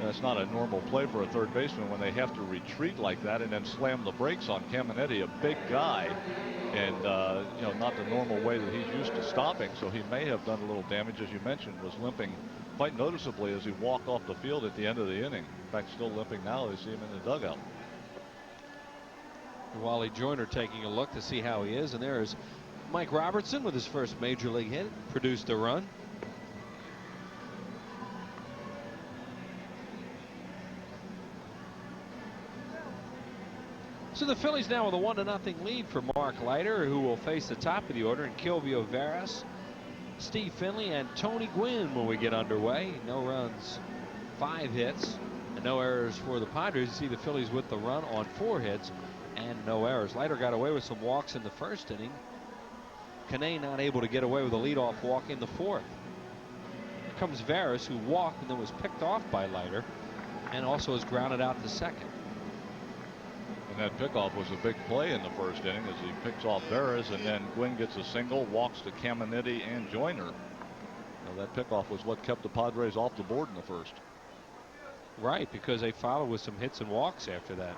That's not a normal play for a third baseman when they have to retreat like that and then slam the brakes on Caminetti, a big guy, and you know, not the normal way that he's used to stopping. So he may have done a little damage, as you mentioned, was limping quite noticeably as he walked off the field at the end of the inning. In fact, still limping now. They see him in the dugout.
Wally Joyner taking a look to see how he is, and there is Mike Robertson with his first major league hit, produced a run. So the Phillies now with a 1-0 lead for Mark Leiter, who will face the top of the order in Kilvio Veras, Steve Finley, and Tony Gwynn when we get underway. No runs, 5 hits, and no errors for the Padres. You see the Phillies with the run on 4 hits and no errors. Leiter got away with some walks in the first inning. Canay not able to get away with a leadoff walk in the 4th. Here comes Veras, who walked and then was picked off by Leiter, and also is grounded out the second.
And that pickoff was a big play in the first inning as he picks off Veras, and then Gwynn gets a single, walks to Caminetti and Joyner. Now that pickoff was what kept the Padres off the board in the first.
Right, because they followed with some hits and walks after that.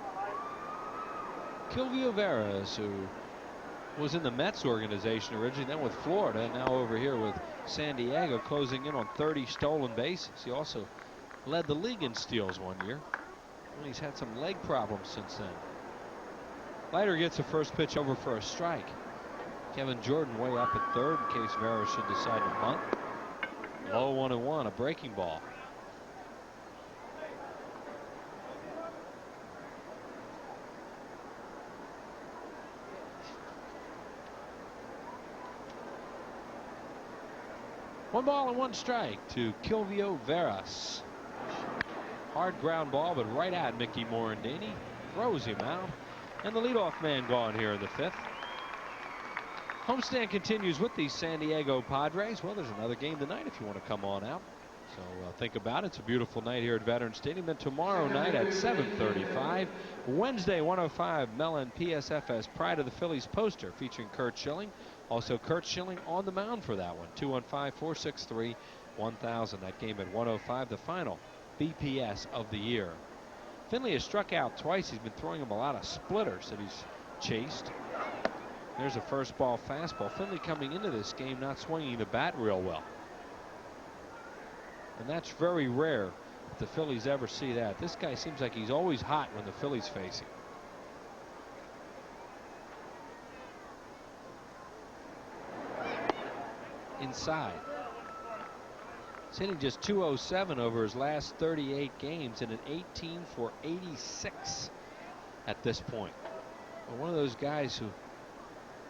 Kilvio Veras, who was in the Mets organization originally, then with Florida, and now over here with San Diego, closing in on 30 stolen bases. He also led the league in steals one year. And he's had some leg problems since then. Leiter gets the first pitch over for a strike. Kevin Jordan way up at third in case Veras should decide to bunt. Low 1-1, a breaking ball. One ball and 1 strike to Kilvio Veras. Hard ground ball, but right at Mickey Morandini. Throws him out. And the leadoff man gone here in the 5th. Homestand continues with the San Diego Padres. Well, there's another game tonight if you want to come on out. So think about it. It's a beautiful night here at Veterans Stadium. Then tomorrow night at 7:35. Wednesday, 105, Mellon PSFS Pride of the Phillies poster featuring Curt Schilling. Also Curt Schilling on the mound for that one. 215-463-1000. That game at 105, the final BPS of the year. Finley has struck out twice. He's been throwing him a lot of splitters that he's chased. There's a first ball fastball. Finley coming into this game not swinging the bat real well. And that's very rare if the Phillies ever see that. This guy seems like he's always hot when the Phillies face him. Inside. He's hitting just 207 over his last 38 games and an 18 for 86 at this point. But one of those guys who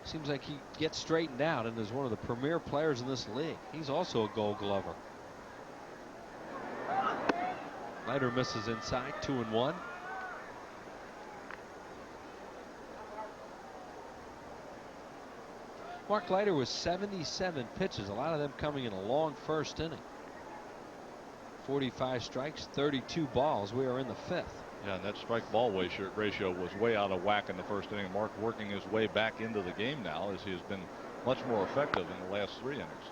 seems like he gets straightened out and is one of the premier players in this league. He's also a Gold Glover. Leiter misses inside, 2-1. Mark Leiter was 77 pitches, a lot of them coming in a long first inning. 45 strikes, 32 balls. We are in the 5th.
Yeah, and that strike ball ratio was way out of whack in the first inning. Mark working his way back into the game now as he has been much more effective in the last 3 innings.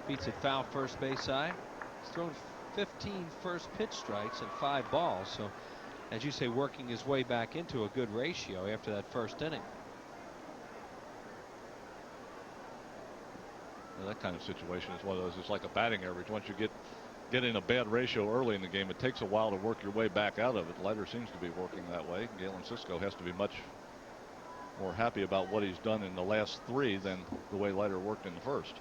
Beats it foul first base side. He's thrown 15 first pitch strikes and 5 balls. So, as you say, working his way back into a good ratio after that first inning.
Well, that kind of situation is one of those. It's like a batting average. Once you get in a bad ratio early in the game, it takes a while to work your way back out of it. Leiter seems to be working that way. Galen Cisco has to be much more happy about what he's done in the last 3 than the way Leiter worked in the first.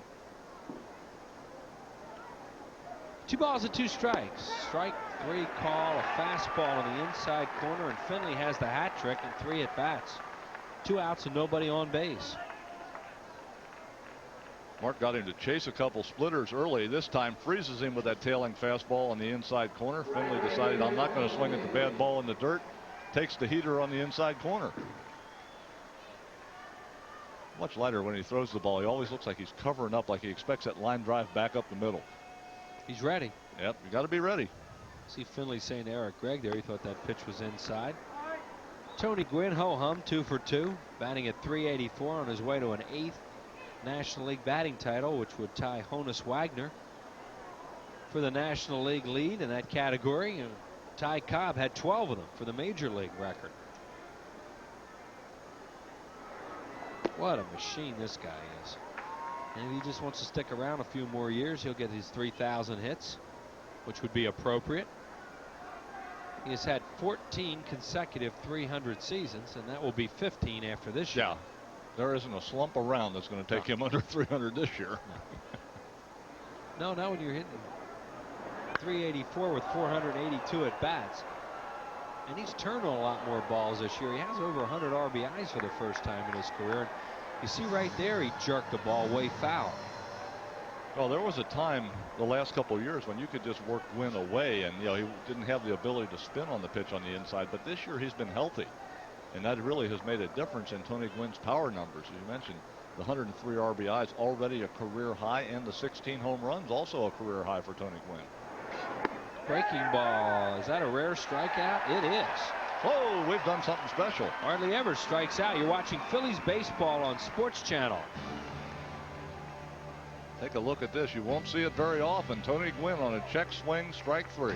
2 balls and 2 strikes. Strike 3 call, a fastball in the inside corner, and Finley has the hat trick and 3 at bats. 2 outs and nobody on base.
Mark got him to chase a couple splitters early. This time freezes him with that tailing fastball on the inside corner. Finley decided, I'm not going to swing at the bad ball in the dirt. Takes the heater on the inside corner. Much lighter when he throws the ball. He always looks like he's covering up, like he expects that line drive back up the middle.
He's ready.
Yep, you got to be ready.
See Finley saying to Eric Gregg there, he thought that pitch was inside. Tony Gwynn, ho-hum, 2 for 2, batting at .384 on his way to an 8th National League batting title, which would tie Honus Wagner for for the National League lead in that category. And Ty Cobb had 12 of them for the Major League record. What a machine this guy is. And if he just wants to stick around a few more years, he'll get his 3,000 hits, which would be appropriate. He has had 14 consecutive 300 seasons, and that will be 15 after this year.
Yeah, there isn't a slump around that's going to take him under 300 this year.
No, not when you're hitting 384 with 482 at bats. And he's turned on a lot more balls this year. He has over 100 RBIs for the first time in his career. And you see right there, he jerked the ball way foul.
Well, there was a time the last couple of years when you could just work Gwynn away, and he didn't have the ability to spin on the pitch on the inside. But this year he's been healthy, and that really has made a difference in Tony Gwynn's power numbers. As you mentioned, the 103 RBIs already a career high, and the 16 home runs also a career high for Tony Gwynn.
Breaking ball. Is that a rare strikeout? It is.
Oh, we've done something special.
Hardly ever strikes out. You're watching Phillies baseball on Sports Channel.
Take a look at this. You won't see it very often. Tony Gwynn on a check swing, strike 3.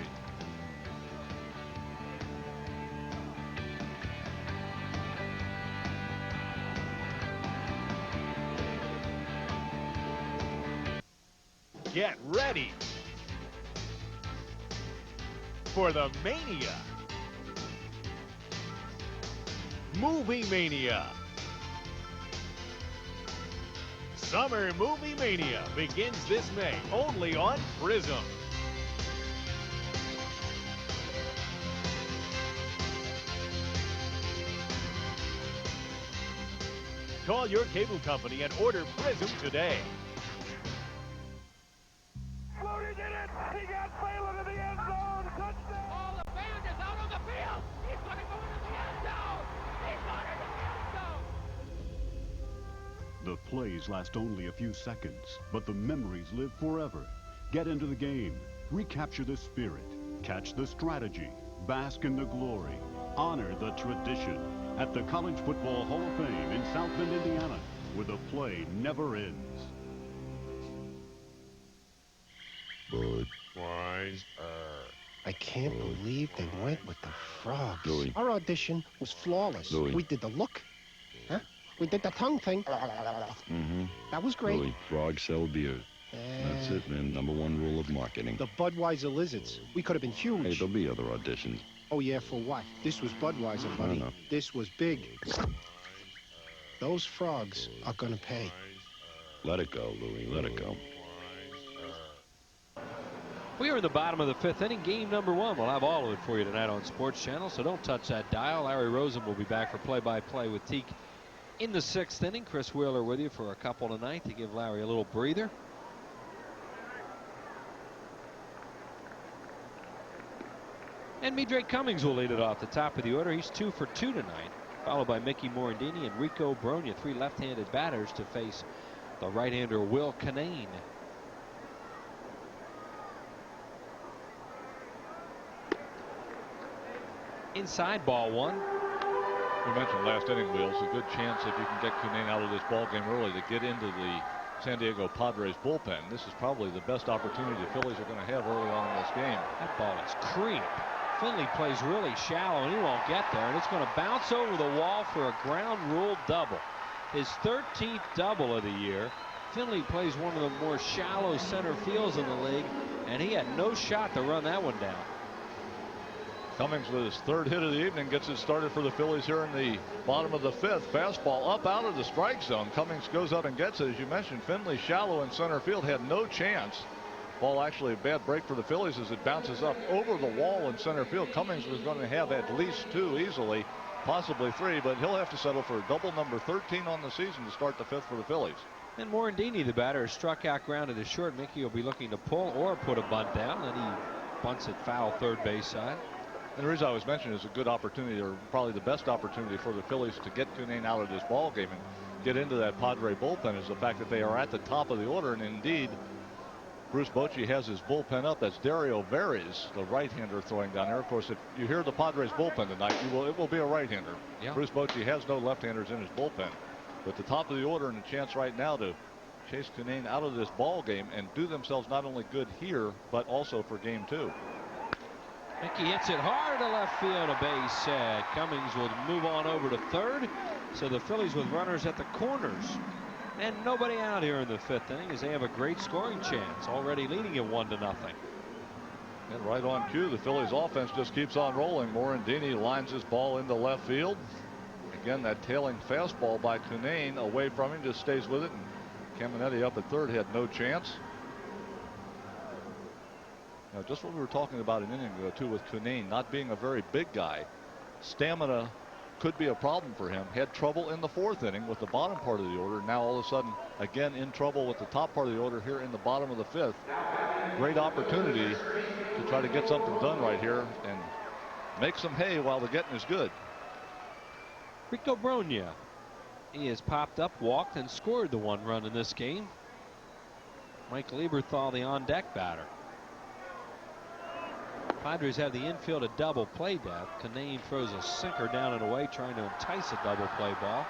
Get ready for the Mania. Movie Mania. Summer Movie Mania begins this May only on Prism. Call your cable company and order Prism today.
Flutie did it! He got Phelan in the end zone! Touchdown! Oh, the band is out on the field! He's going to go into the end zone! He's going into the end zone!
The plays last only a few seconds, but the memories live forever. Get into the game. Recapture the spirit. Catch the strategy. Bask in the glory. Honor the tradition at the College Football Hall of Fame in South Bend, Indiana, where the play never ends.
Budweiser. I can't believe they went with the frogs.
Louis.
Our audition was flawless.
Louis.
We did the look. Huh? We did the tongue thing.
Mm-hmm.
That was great.
Louis, frogs sell beer. That's it, man. #1 rule of marketing.
The Budweiser lizards. We could have been huge.
Hey, there'll be other auditions.
Oh, yeah, for what? This was Budweiser, buddy.
know.
This was big. Those frogs are gonna pay.
Let it go, Louis. Let it go.
We are in the bottom of the 5th inning, game #1. We'll have all of it for you tonight on Sports Channel, so don't touch that dial. Larry Rosen will be back for play-by-play with Teak in the 6th inning. Chris Wheeler with you for a couple tonight to give Larry a little breather. And Drake Cummings will lead it off the top of the order. He's 2 for 2 tonight, followed by Mickey Morandini and Rico Bronya, 3 left-handed batters to face the right-hander Will Canane. Inside, ball 1.
We mentioned last inning, Wheels, a good chance if you can get Canane out of this ball game early to get into the San Diego Padres bullpen. This is probably the best opportunity the Phillies are going to have early on in this game.
That ball is creep. Finley plays really shallow, and he won't get there, and it's going to bounce over the wall for a ground rule double. His 13th double of the year. Finley plays one of the more shallow center fields in the league, and he had no shot to run that one down.
Cummings with his 3rd hit of the evening gets it started for the Phillies here in the bottom of the 5th. Fastball up out of the strike zone. Cummings goes up and gets it. As you mentioned, Finley shallow in center field, had no chance. Ball actually a bad break for the Phillies as it bounces up over the wall in center field. Cummings was going to have at least 2 easily, possibly 3, but he'll have to settle for a double number 13 on the season to start the 5th for the Phillies.
And Morandini, the batter, struck out, grounded to short. Mickey will be looking to pull or put a bunt down, and he bunts it foul third base side.
And the reason I was mentioning is a good opportunity, or probably the best opportunity for the Phillies to get Canane out of this ball game and get into that Padre bullpen is the fact that they are at the top of the order. And indeed, Bruce Bochy has his bullpen up. That's Dario Veres, the right-hander, throwing down there. Of course, if you hear the Padres bullpen tonight, it will be a right-hander.
Yeah.
Bruce Bochy has no left-handers in his bullpen. But the top of the order and a chance right now to chase Cunnane out of this ball game and do themselves not only good here, but also for game 2.
Mickey hits it hard to left field, a base hit. Cummings will move on over to third. So the Phillies with runners at the corners. And nobody out here in the 5th inning as they have a great scoring chance, already leading it 1-0.
And right on cue, the Phillies offense just keeps on rolling. Morandini lines his ball into left field. Again, that tailing fastball by Cunnane away from him, just stays with it. And Caminetti up at third had no chance. Now, just what we were talking about an inning ago, too, with Cunnane not being a very big guy. Stamina could be a problem for him. Had trouble in the 4th inning with the bottom part of the order. Now, all of a sudden, again, in trouble with the top part of the order here in the bottom of the 5th. Great opportunity to try to get something done right here and make some hay while the getting is good.
Rico Brogna. He has popped up, walked, and scored the 1 run in this game. Mike Lieberthal, the on-deck batter. Padres have the infield a double play death. Cunnane throws a sinker down and away, trying to entice a double play ball.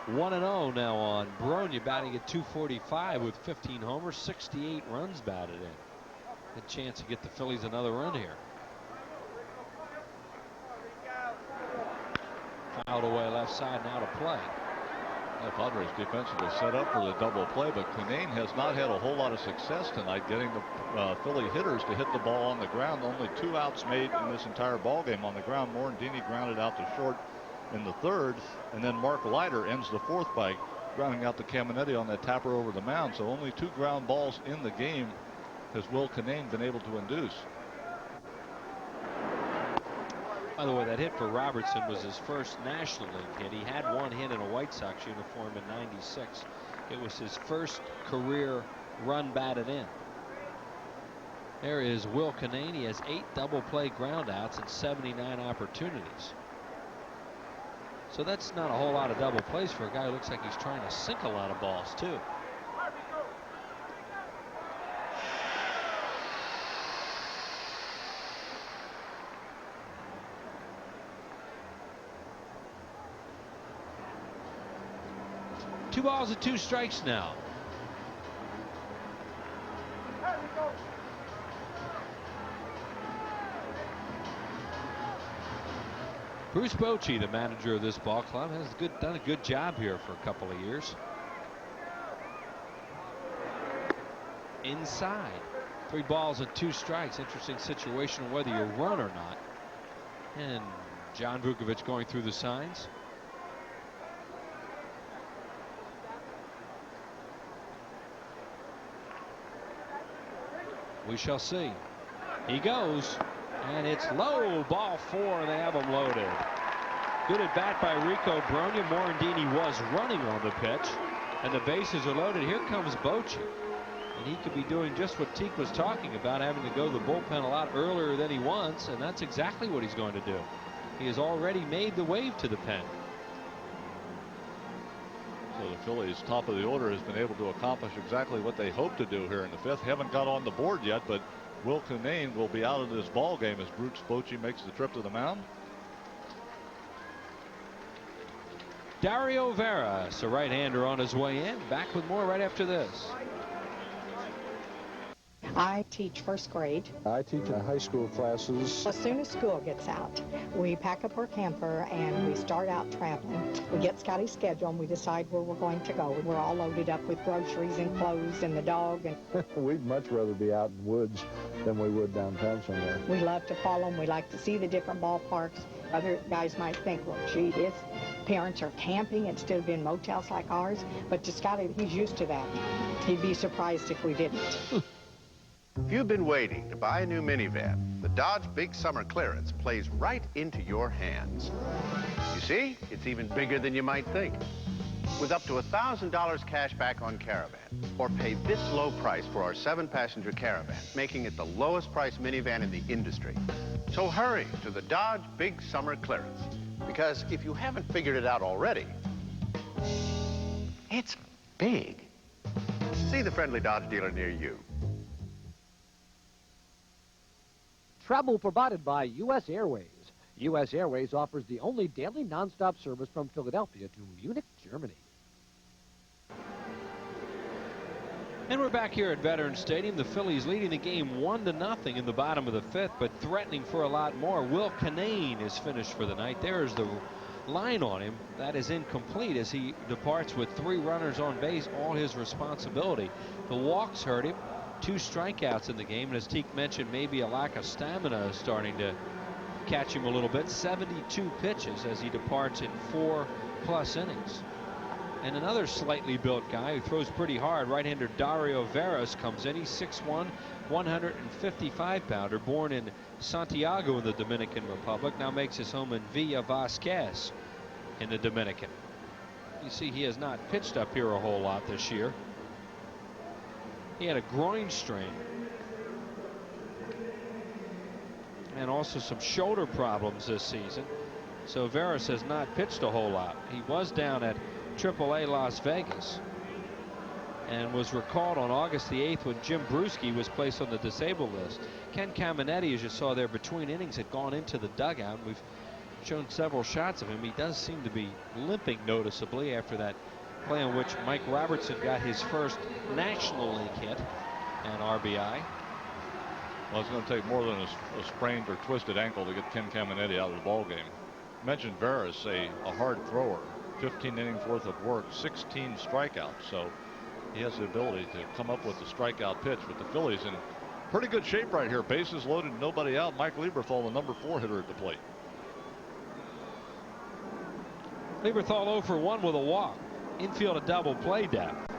1-0 now on Brogna, batting at .245 with 15 homers, 68 runs batted in. Good chance to get the Phillies another run here. Fouled away left side, now to play.
The Padres defensively set up for the double play, but Cunnane has not had a whole lot of success tonight getting the Philly hitters to hit the ball on the ground. Only 2 outs made in this entire ball game on the ground. Morandini grounded out to short in the 3rd, and then Mark Leiter ends the 4th by grounding out to Caminetti on that tapper over the mound. So only 2 ground balls in the game has Will Cunnane been able to induce.
By the way, that hit for Robertson was his first National League hit. He had 1 hit in a White Sox uniform in '96. It was his first career run batted in. There is Will Cunnane. He has 8 double play ground outs and 79 opportunities. So that's not a whole lot of double plays for a guy who looks like he's trying to sink a lot of balls too. Two balls and 2 strikes now. Bruce Bochy, the manager of this ball club, has done a good job here for a couple of years. Inside. 3 balls and 2 strikes. Interesting situation whether you run or not. And John Vukovic going through the signs. We shall see. He goes, and it's low. Ball 4, and they have him loaded. Good at bat by Rico Brogna. Morandini was running on the pitch, and the bases are loaded. Here comes Bochy, and he could be doing just what Teak was talking about, having to go to the bullpen a lot earlier than he wants, and that's exactly what he's going to do. He has already made the wave to the pen.
So the Phillies, top of the order, has been able to accomplish exactly what they hope to do here in the 5th. Haven't got on the board yet, but Will Cunnane will be out of this ball game as Bruce Bochy makes the trip to the mound.
Dario Veras, a right-hander on his way in. Back with more right after this.
I teach 1st grade.
I teach high school classes.
As soon as school gets out, we pack up our camper and we start out traveling. We get Scotty's schedule and we decide where we're going to go. We're all loaded up with groceries and clothes and the dog. And
We'd much rather be out in the woods than we would downtown somewhere.
we love to follow them. We like to see the different ballparks. Other guys might think, well, gee, his parents are camping instead of in motels like ours. But to Scotty, he's used to that. He'd be surprised if we didn't.
If you've been waiting to buy a new minivan, the Dodge Big Summer Clearance plays right into your hands. You see, it's even bigger than you might think. With up to $1,000 cash back on Caravan, or pay this low price for our 7-passenger Caravan, making it the lowest price minivan in the industry. So hurry to the Dodge Big Summer Clearance, because if you haven't figured it out already, it's big. See the friendly Dodge dealer near you.
Travel provided by U.S. Airways. U.S. Airways offers the only daily nonstop service from Philadelphia to Munich, Germany.
And we're back here at Veterans Stadium. The Phillies leading the game 1-0 in the bottom of the 5th, but threatening for a lot more. Will Canane is finished for the night. There's the line on him. That is incomplete as he departs with 3 runners on base, all his responsibility. The walks hurt him. 2 strikeouts in the game, and as Teak mentioned, maybe a lack of stamina is starting to catch him a little bit. 72 pitches as he departs in 4+ innings. And another slightly built guy who throws pretty hard, right-hander Dario Veras, comes in. He's 6'1", 155-pounder, born in Santiago in the Dominican Republic, now makes his home in Villa Vasquez in the Dominican. You see, he has not pitched up here a whole lot this year. He had a groin strain and also some shoulder problems this season. So Veras has not pitched a whole lot. He was down at AAA Las Vegas and was recalled on August the 8th when Jim Bruschi was placed on the disabled list. Ken Caminetti, as you saw there between innings, had gone into the dugout. We've shown several shots of him. He does seem to be limping noticeably after that play in which Mike Robertson got his first National League hit and RBI.
Well, it's going to take more than a sprained or twisted ankle to get Ken Caminetti out of the ball game. Mentioned Veras, a hard thrower, 15 innings worth of work, 16 strikeouts. So he has the ability to come up with the strikeout pitch. With the Phillies in pretty good shape right here. Bases loaded, nobody out. Mike Lieberthal, the number 4 hitter at the plate.
Lieberthal 0 for 1 with a walk. Infield a double play depth.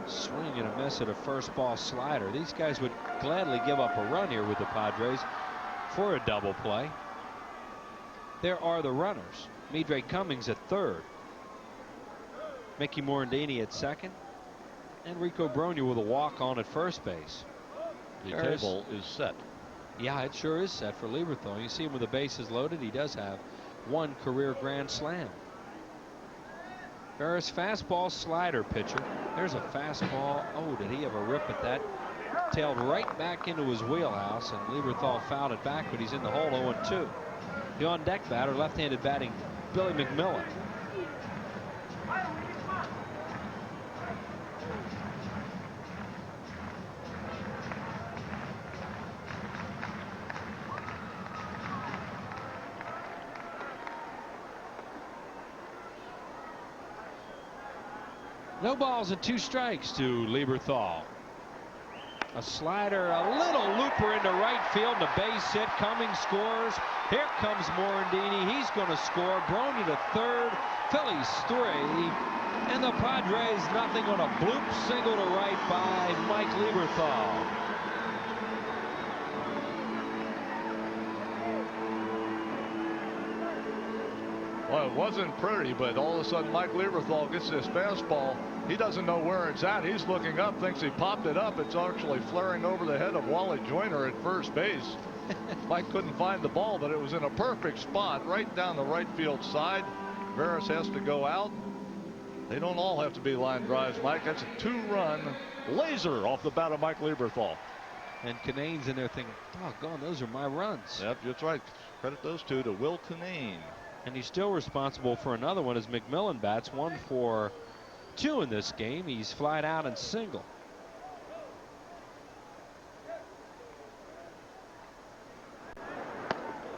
Swing and a miss at a first ball slider. These guys would gladly give up a run here with the Padres for a double play. There are the runners. Midre Cummings at third. Mickey Morandini at second. And Rico Brogna with a walk on at first base.
The table is set.
Yeah, it sure is set for Lieberthal. You see him with the bases loaded. He does have 1 career grand slam. Veras fastball slider pitcher. There's a fastball. Oh, did he have a rip at that? Tailed right back into his wheelhouse, and Lieberthal fouled it back, but he's in the hole 0-2. The on deck batter, left-handed batting Billy McMillan. No balls and 2 strikes to Lieberthal. A slider, a little looper into right field, and a base hit. Cummings scores. Here comes Morandini. He's going to score. Brogna to third. Phillies 3. And the Padres nothing on a bloop single to right by Mike Lieberthal.
Well, it wasn't pretty, but all of a sudden Mike Lieberthal gets this fastball. He doesn't know where it's at. He's looking up, thinks he popped it up. It's actually flaring over the head of Wally Joyner at first base. Mike couldn't find the ball, but it was in a perfect spot right down the right field side. Veras has to go out. They don't all have to be line drives, Mike. That's a 2-run laser off the bat of Mike Lieberthal.
And Canane's in there thinking, doggone, those are my runs.
Yep, that's right. Credit those 2 to Will Canane.
And he's still responsible for another one as McMillan bats. 1 for 2 in this game. He's flied out and single.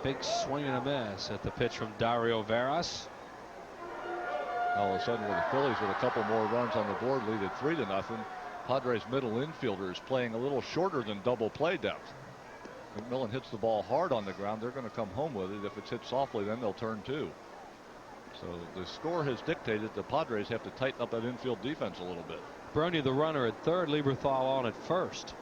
Big swing and a miss at the pitch from Dario Veras.
All of a sudden, with the Phillies with a couple more runs on the board, lead at 3-0. Padres middle infielder is playing a little shorter than double play depth. McMillan hits the ball hard on the ground. They're going to come home with it. If it's hit softly, then they'll turn 2. So the score has dictated the Padres have to tighten up that infield defense a little bit.
Brogna the runner at third, Lieberthal on at first.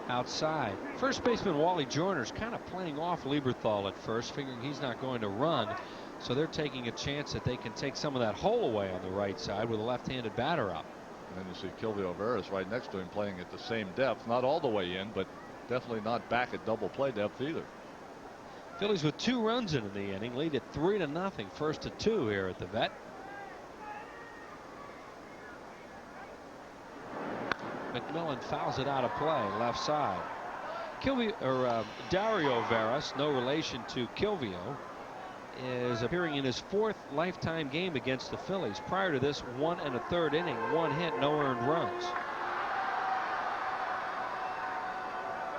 Outside. First baseman Wally Joyner's kind of playing off Lieberthal at first, figuring he's not going to run. So they're taking a chance that they can take some of that hole away on the right side with a left-handed batter up.
And then you see Kilvio Veras right next to him playing at the same depth. Not all the way in, but definitely not back at double play depth either.
Phillies with 2 runs in the inning, lead at 3-0, first to 2 here at the Vet. McMillan fouls it out of play, left side. Dario Veras, no relation to Kilvio, is appearing in his 4th lifetime game against the Phillies. Prior to this, 1 1/3 inning, 1 hit, no earned runs.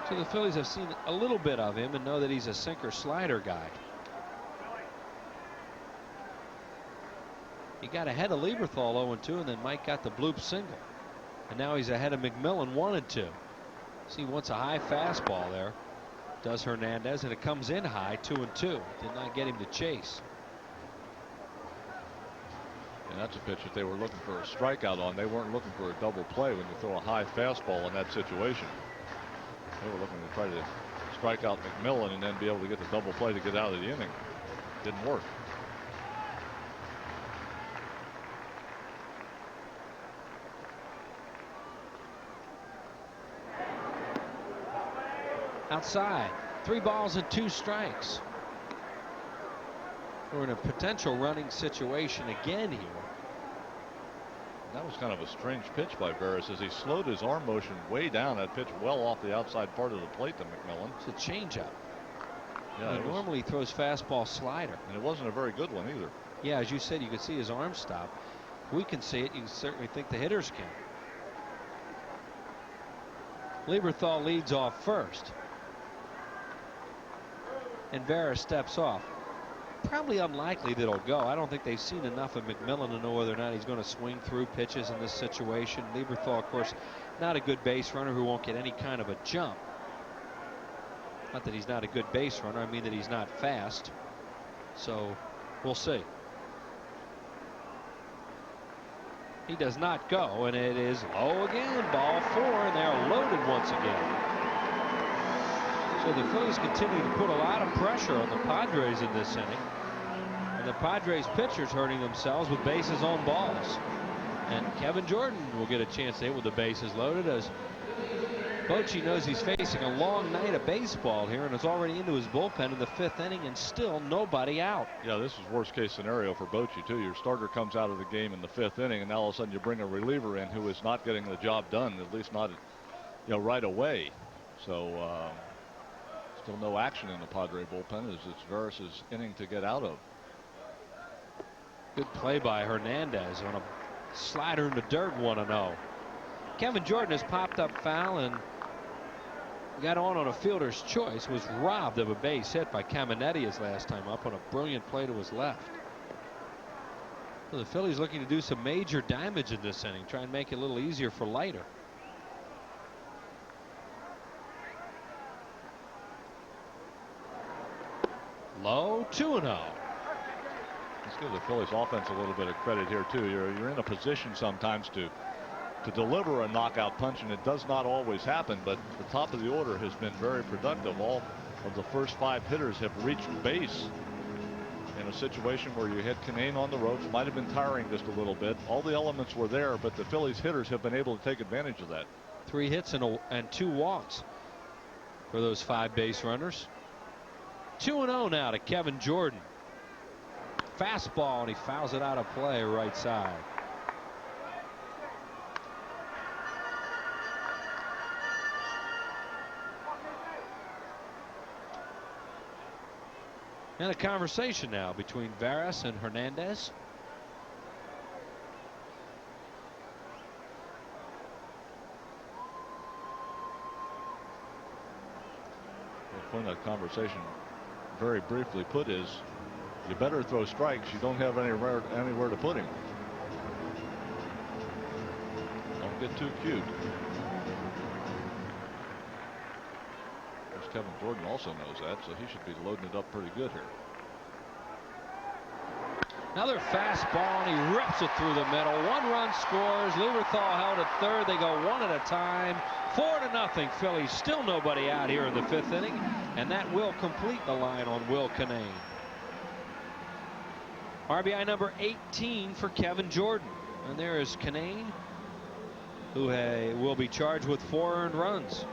So the Phillies have seen a little bit of him and know that he's a sinker slider guy. He got ahead of Lieberthal 0-2, and then Mike got the bloop single. And now he's ahead of McMillan 1-2. See, wants a high fastball there. Does Hernandez, and it comes in high, 2-2. Did not get him to chase.
And that's a pitch that they were looking for a strikeout on. They weren't looking for a double play when you throw a high fastball in that situation. They were looking to try to strike out McMillan and then be able to get the double play to get out of the inning. Didn't work.
Outside, 3 balls and 2 strikes. We're in a potential running situation again here.
That was kind of a strange pitch by Veras as he slowed his arm motion way down. That pitch well off the outside part of the plate to McMillan.
It's a changeup.
Yeah,
he normally throws fastball slider.
And it wasn't a very good one either.
Yeah, as you said, you could see his arm stop. If we can see it, you can certainly think the hitters can. Lieberthal leads off first. And Veras steps off. Probably unlikely that he'll go. I don't think they've seen enough of McMillan to know whether or not he's going to swing through pitches in this situation. Lieberthal, of course, not a good base runner who won't get any kind of a jump. Not that he's not a good base runner. I mean that he's not fast. So we'll see. He does not go, and it is low again. Ball 4, and they're loaded once again. So the Phillies continue to put a lot of pressure on the Padres in this inning. And the Padres pitchers hurting themselves with bases on balls. And Kevin Jordan will get a chance to hit with the bases loaded as Bochy knows he's facing a long night of baseball here and is already into his bullpen in the 5th inning and still nobody out.
Yeah, this is worst case scenario for Bochy too. Your starter comes out of the game in the 5th inning, and now all of a sudden you bring a reliever in who is not getting the job done, at least not, right away. So still no action in the Padre bullpen as it's Veras' inning to get out of.
Good play by Hernandez on a slider in the dirt, 1-0. Kevin Jordan has popped up foul and got on a fielder's choice. Was robbed of a base hit by Caminetti his last time up on a brilliant play to his left. So the Phillies looking to do some major damage in this inning, try and make it a little easier for Leiter. Low, 2-0.
Let's give the Phillies offense a little bit of credit here too. You're in a position sometimes to deliver a knockout punch, and it does not always happen, but the top of the order has been very productive. All of the first 5 hitters have reached base in a situation where you hit Canane on the ropes. Might have been tiring just a little bit. All the elements were there, but the Phillies hitters have been able to take advantage of that.
3 hits and 2 walks for those 5 base runners. 2-0 now to Kevin Jordan. Fastball, and he fouls it out of play right side. And a conversation now between Veras and Hernandez.
The point of that conversation, very briefly put, is you better throw strikes. You don't have anywhere to put him. Don't get too cute. Kevin Jordan also knows that, so he should be loading it up pretty good here.
Another fastball, and he rips it through the middle. 1 run scores. Lieberthal held at third. They go 1 at a time. 4-0 Phillies. Still nobody out here in the 5th inning, and that will complete the line on Will Canane. RBI number 18 for Kevin Jordan. And there is Canane, who will be charged with 4 earned runs.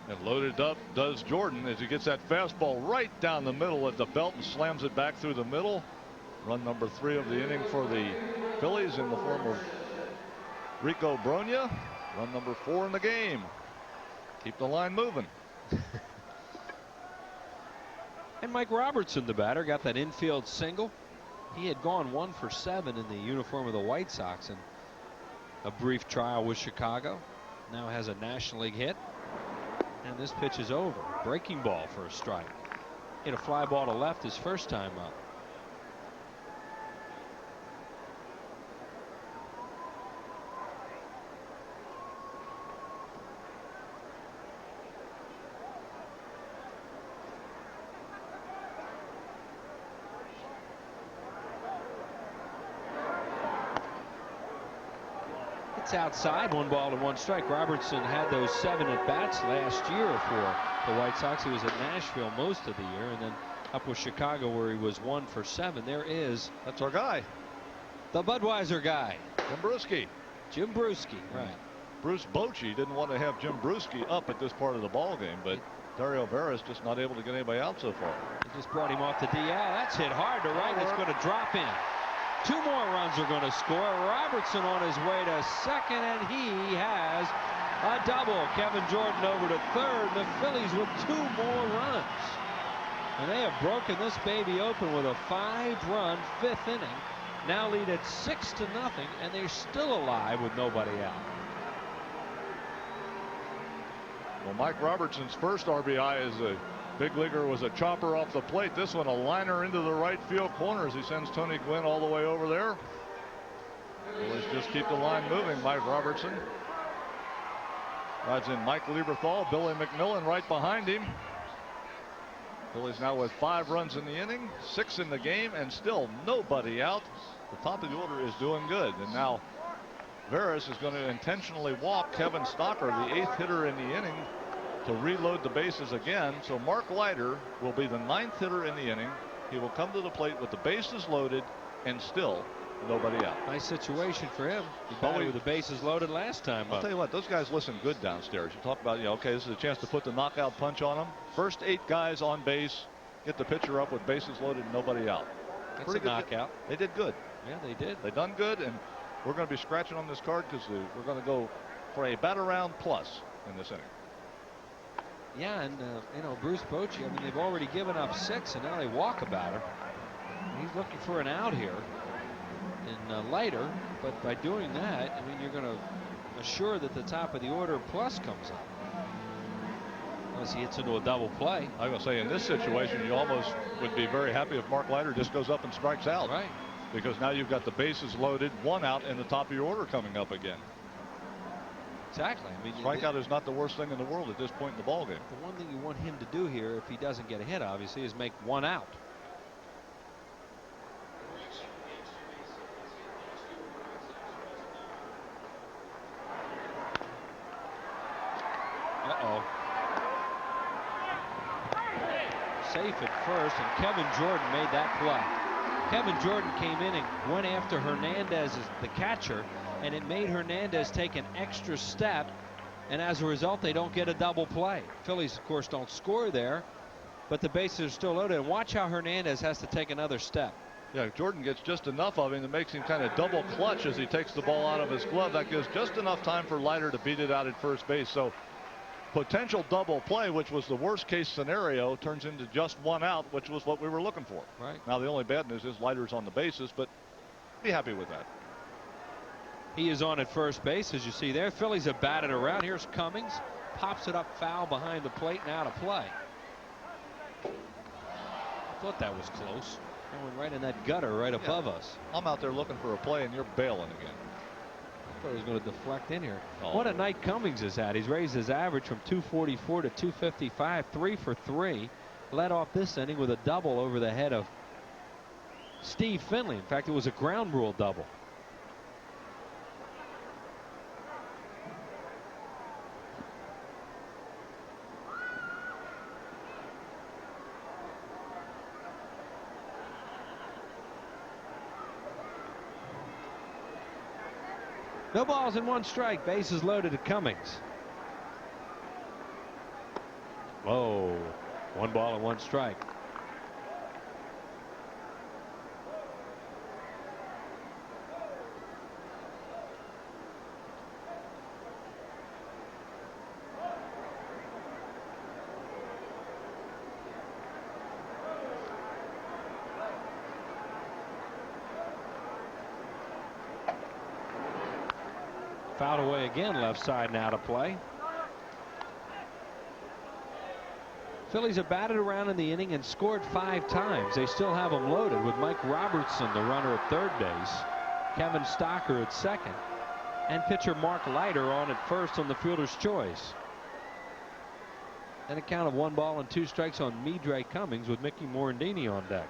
And loaded up does Jordan as he gets that fastball right down the middle at the belt and slams it back through the middle. Run number 3 of the inning for the Phillies in the form of Rico Brogna. Run number 4 in the game. Keep the line moving.
And Mike Robertson, the batter, got that infield single. He had gone 1 for 7 in the uniform of the White Sox in a brief trial with Chicago. Now has a National League hit. And this pitch is over. Breaking ball for a strike. Hit a fly ball to left his first time up. It's outside, 1 ball and 1 strike. Robertson had those 7 at bats last year for the White Sox. He was at Nashville most of the year, and then up with Chicago where he was 1 for 7.
That's our guy.
The Budweiser guy.
Jim Bruschi.
Jim Bruschi, right.
Bruce Bochy didn't want to have Jim Bruschi up at this part of the ball game, but Dario Veras just not able to get anybody out so far.
He just brought him off the DL. That's hit hard to right. It's going to drop in. 2 more runs are going to score. Robertson on his way to second, and he has a double. Kevin Jordan over to third. The Phillies with 2 more runs. And they have broken this baby open with a 5-run 5th inning. Now lead at 6-0, and they're still alive with nobody out.
Well, Mike Robertson's first RBI as a big leaguer was a chopper off the plate. This one a liner into the right field corner as he sends Tony Gwynn all the way over there. Phillies just keep the line moving. Mike Robertson rides in Mike Lieberthal, Billy McMillan right behind him. Phillies now with 5 runs in the inning, 6 in the game, and still nobody out. The top of the order is doing good, and now Veras is going to intentionally walk Kevin Stocker, the 8th hitter in the inning, to reload the bases again. So Mark Leiter will be the 9th hitter in the inning. He will come to the plate with the bases loaded and still nobody out.
Nice situation for him. He batted with the bases loaded last time up.
I'll tell you what, those guys listen good downstairs. You talk about, okay, this is a chance to put the knockout punch on them. First 8 guys on base, get the pitcher up with bases loaded and nobody out.
That's
Pretty
a knockout.
They did good.
Yeah, they did.
They done good, and we're going to be scratching on this card because we're going to go for a bat around plus in this inning.
Yeah, and you know, Bruce Bochy, I mean, they've already given up 6, and now they walk a batter. He's looking for an out here in Leiter, but by doing that, I mean, you're going to assure that the top of the order plus comes up. Unless he hits into a double play.
I was going to say, in this situation, you almost would be very happy if Mark Leiter just goes up and strikes out.
Right.
Because now you've got the bases loaded, 1 out, and the top of your order coming up again.
Exactly. I mean,
strikeout is not the worst thing in the world at this point in the ball game.
The one thing you want him to do here, if he doesn't get a hit, obviously, is make 1 out. Uh-oh. Safe at first, and Kevin Jordan made that play. Kevin Jordan came in and went after Hernandez as the catcher, and it made Hernandez take an extra step, and as a result they don't get a double play. Phillies of course don't score there, but the bases are still loaded, and watch how Hernandez has to take another step.
Yeah, Jordan gets just enough of him that makes him kind of double clutch as he takes the ball out of his glove. That gives just enough time for Leiter to beat it out at first base. So potential double play, which was the worst case scenario, turns into just 1 out, which was what we were looking for.
Right.
Now the only bad news is Leiter's on the bases, but be happy with that.
He is on at first base, as you see there. Phillies have batted around. Here's Cummings, pops it up foul behind the plate, and out of play. I thought that was close. Going right in that gutter right above us.
I'm out there looking for a play, and you're bailing again.
I thought he was going to deflect in here.
Oh.
What a night Cummings has had. He's raised his average from 244 to 255, 3 for 3. Led off this inning with a double over the head of Steve Finley. In fact, it was a ground rule double. No balls and 1 strike. Bases loaded to Cummings. Whoa. 1 ball and 1 strike. Fouled away again, left side now to play. Phillies have batted around in the inning and scored 5 times. They still have them loaded with Mike Robertson, the runner at third base, Kevin Stocker at second, and pitcher Mark Leiter on at first on the fielder's choice. And a count of 1 ball and 2 strikes on Midre Cummings with Mickey Morandini on deck.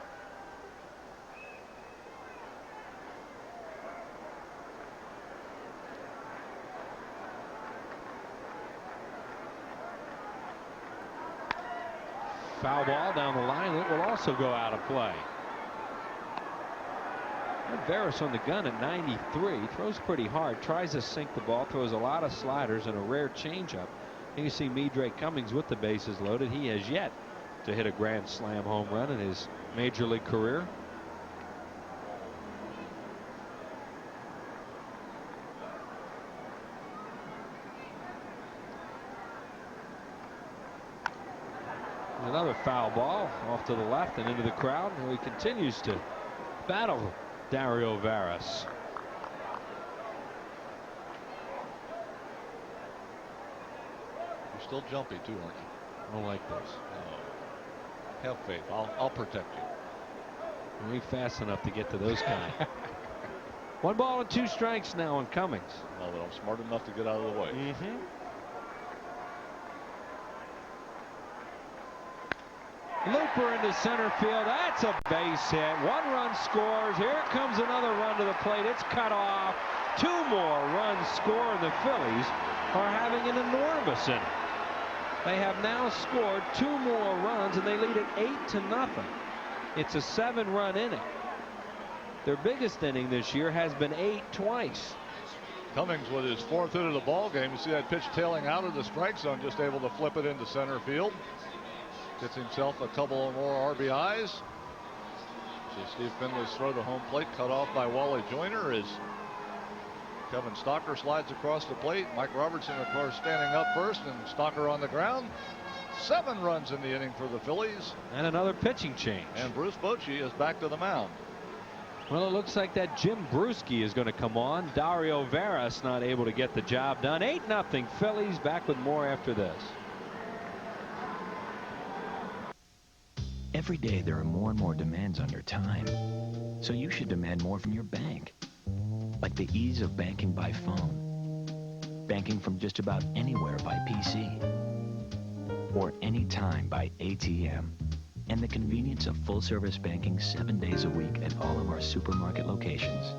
Foul ball down the line. It will also go out of play. Veras on the gun at 93. Throws pretty hard. Tries to sink the ball. Throws a lot of sliders and a rare changeup. And you see Midre Cummings with the bases loaded. He has yet to hit a grand slam home run in his major league career. Another foul ball off to the left and into the crowd. And he continues to battle Dario Veras.
You're still jumpy too, aren't you?
I don't like this.
Have faith. I'll protect you.
We ain't fast enough to get to those kind. 1 ball and 2 strikes now on Cummings.
No, but I'm smart enough to get out of the way.
Looper into center field. That's a base hit. 1 run scores. Here comes another run to the plate. It's cut off. 2 more runs score, and the Phillies are having an enormous inning. They have now scored 2 more runs, and they lead it 8-0. It's a 7-run inning. Their biggest inning this year has been 8 twice.
Cummings with his 4th hit of the ball game. You see that pitch tailing out of the strike zone, just able to flip it into center field. Gets himself a couple of more RBIs. So Steve Finley's throw to home plate cut off by Wally Joyner as Kevin Stocker slides across the plate. Mike Robertson, of course, standing up first, and Stocker on the ground. 7 runs in the inning for the Phillies.
And another pitching change.
And Bruce Bochy is back to the mound.
Well, it looks like that Jim Bruschi is going to come on. Dario Veras not able to get the job done. 8-0 Phillies. Back with more after this.
Every day there are more and more demands on your time. So you should demand more from your bank. Like the ease of banking by phone. Banking from just about anywhere by PC. Or anytime by ATM. And the convenience of full-service banking 7 days a week at all of our supermarket locations.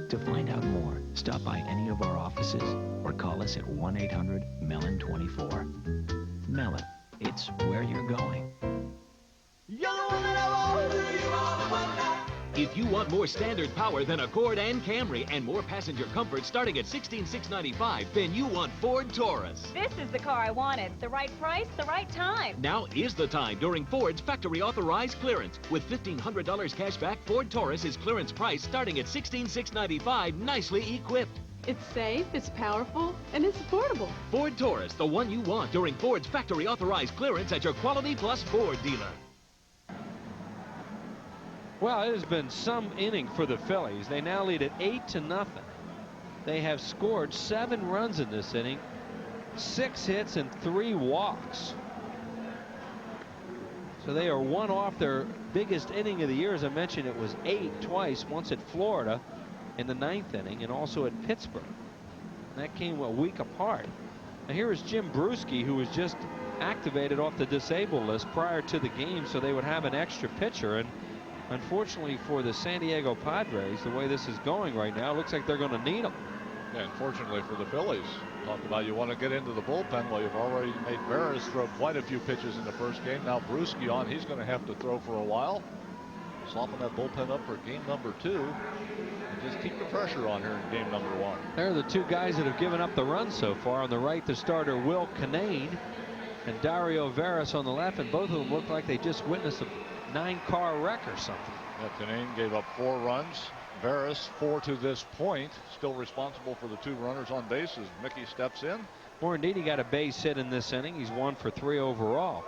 To find out more, stop by any of our offices or call us at 1-800-MELON-24. Mellon, it's where you're going.
If you want more standard power than Accord and Camry and more passenger comfort starting at $16,695, then you want Ford Taurus.
This is the car I wanted. The right price, the right time.
Now is the time during Ford's factory authorized clearance. With $1,500 cash back, Ford Taurus is clearance price starting at $16,695, nicely equipped.
It's safe, it's powerful, and it's affordable.
Ford Taurus, the one you want during Ford's factory authorized clearance at your Quality Plus Ford dealer.
Well, it has been some inning for the Phillies. They now lead at 8-0. They have scored 7 runs in this inning, 6 hits and 3 walks. So they are 1 off their biggest inning of the year. As I mentioned, it was 8 twice, once at Florida in the 9th inning and also at Pittsburgh. And that came a week apart. Now here is Jim Bruschi, who was just activated off the disabled list prior to the game, so they would have an extra pitcher. And unfortunately for the San Diego Padres, the way this is going right now, it looks like they're going to need him.
Yeah, unfortunately for the Phillies. Talked about you want to get into the bullpen. Well, you've already made Veras throw quite a few pitches in the first game. Now Bruschi on. He's going to have to throw for a while. Soften that bullpen up for game number 2. And just keep the pressure on here in game number 1.
They're the 2 guys that have given up the run so far. On the right, the starter Will Kinane and Dario Veras on the left. And both of them look like they just witnessed a 9-car wreck or something.
Yeah, Kinane gave up 4 runs. Veras 4 to this point. Still responsible for the 2 runners on base as Mickey steps in.
Morandini got a base hit in this inning. He's 1 for 3 overall.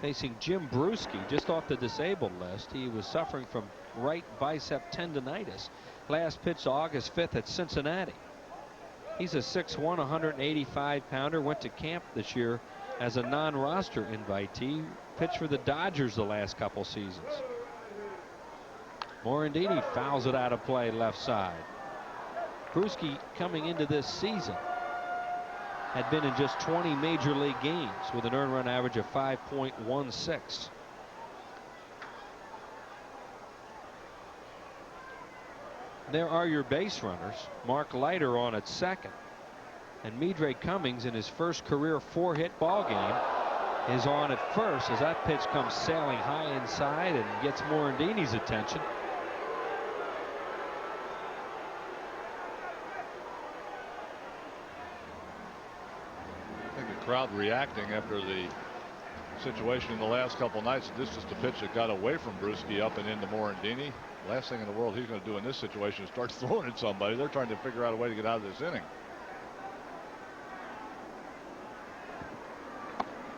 Facing Jim Bruschi, just off the disabled list. He was suffering from right bicep tendonitis. Last pitch August 5th at Cincinnati. He's a 6'1", 185-pounder. Went to camp this year as a non-roster invitee. Pitched for the Dodgers the last couple seasons. Morandini fouls it out of play left side. Bruschi, coming into this season, had been in just 20 major league games with an earned run average of 5.16. There are your base runners. Mark Leiter on at second. And Midre Cummings, in his first career 4-hit ball game, is on at first as that pitch comes sailing high inside and gets Morandini's attention.
I think the crowd reacting after the situation in the last couple nights. This is the pitch that got away from Bruschi up and into Morandini. Last thing in the world he's going to do in this situation is start throwing at somebody. They're trying to figure out a way to get out of this inning.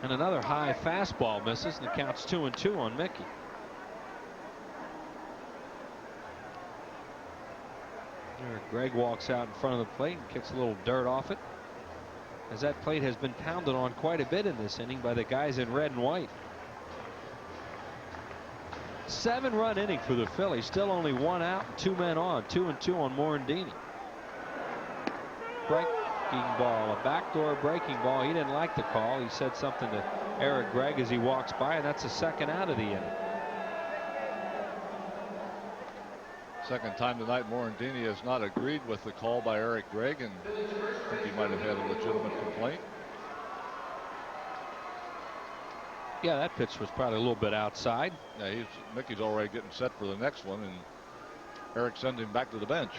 And another high fastball misses, and it counts 2-2 on Mickey. Eric Gregg walks out in front of the plate and kicks a little dirt off it, as that plate has been pounded on quite a bit in this inning by the guys in red and white. 7-run inning for the Phillies. Still only 1 out, 2 men on. 2-2 on Morandini. Breaking ball, a backdoor breaking ball. He didn't like the call. He said something to Eric Gregg as he walks by, and that's the 2nd out of the inning.
Second time tonight Morandini has not agreed with the call by Eric Gregg, and I think he might have had a legitimate complaint.
Yeah, that pitch was probably a little bit outside.
Yeah, Mickey's already getting set for the next one, and Eric sends him back to the bench.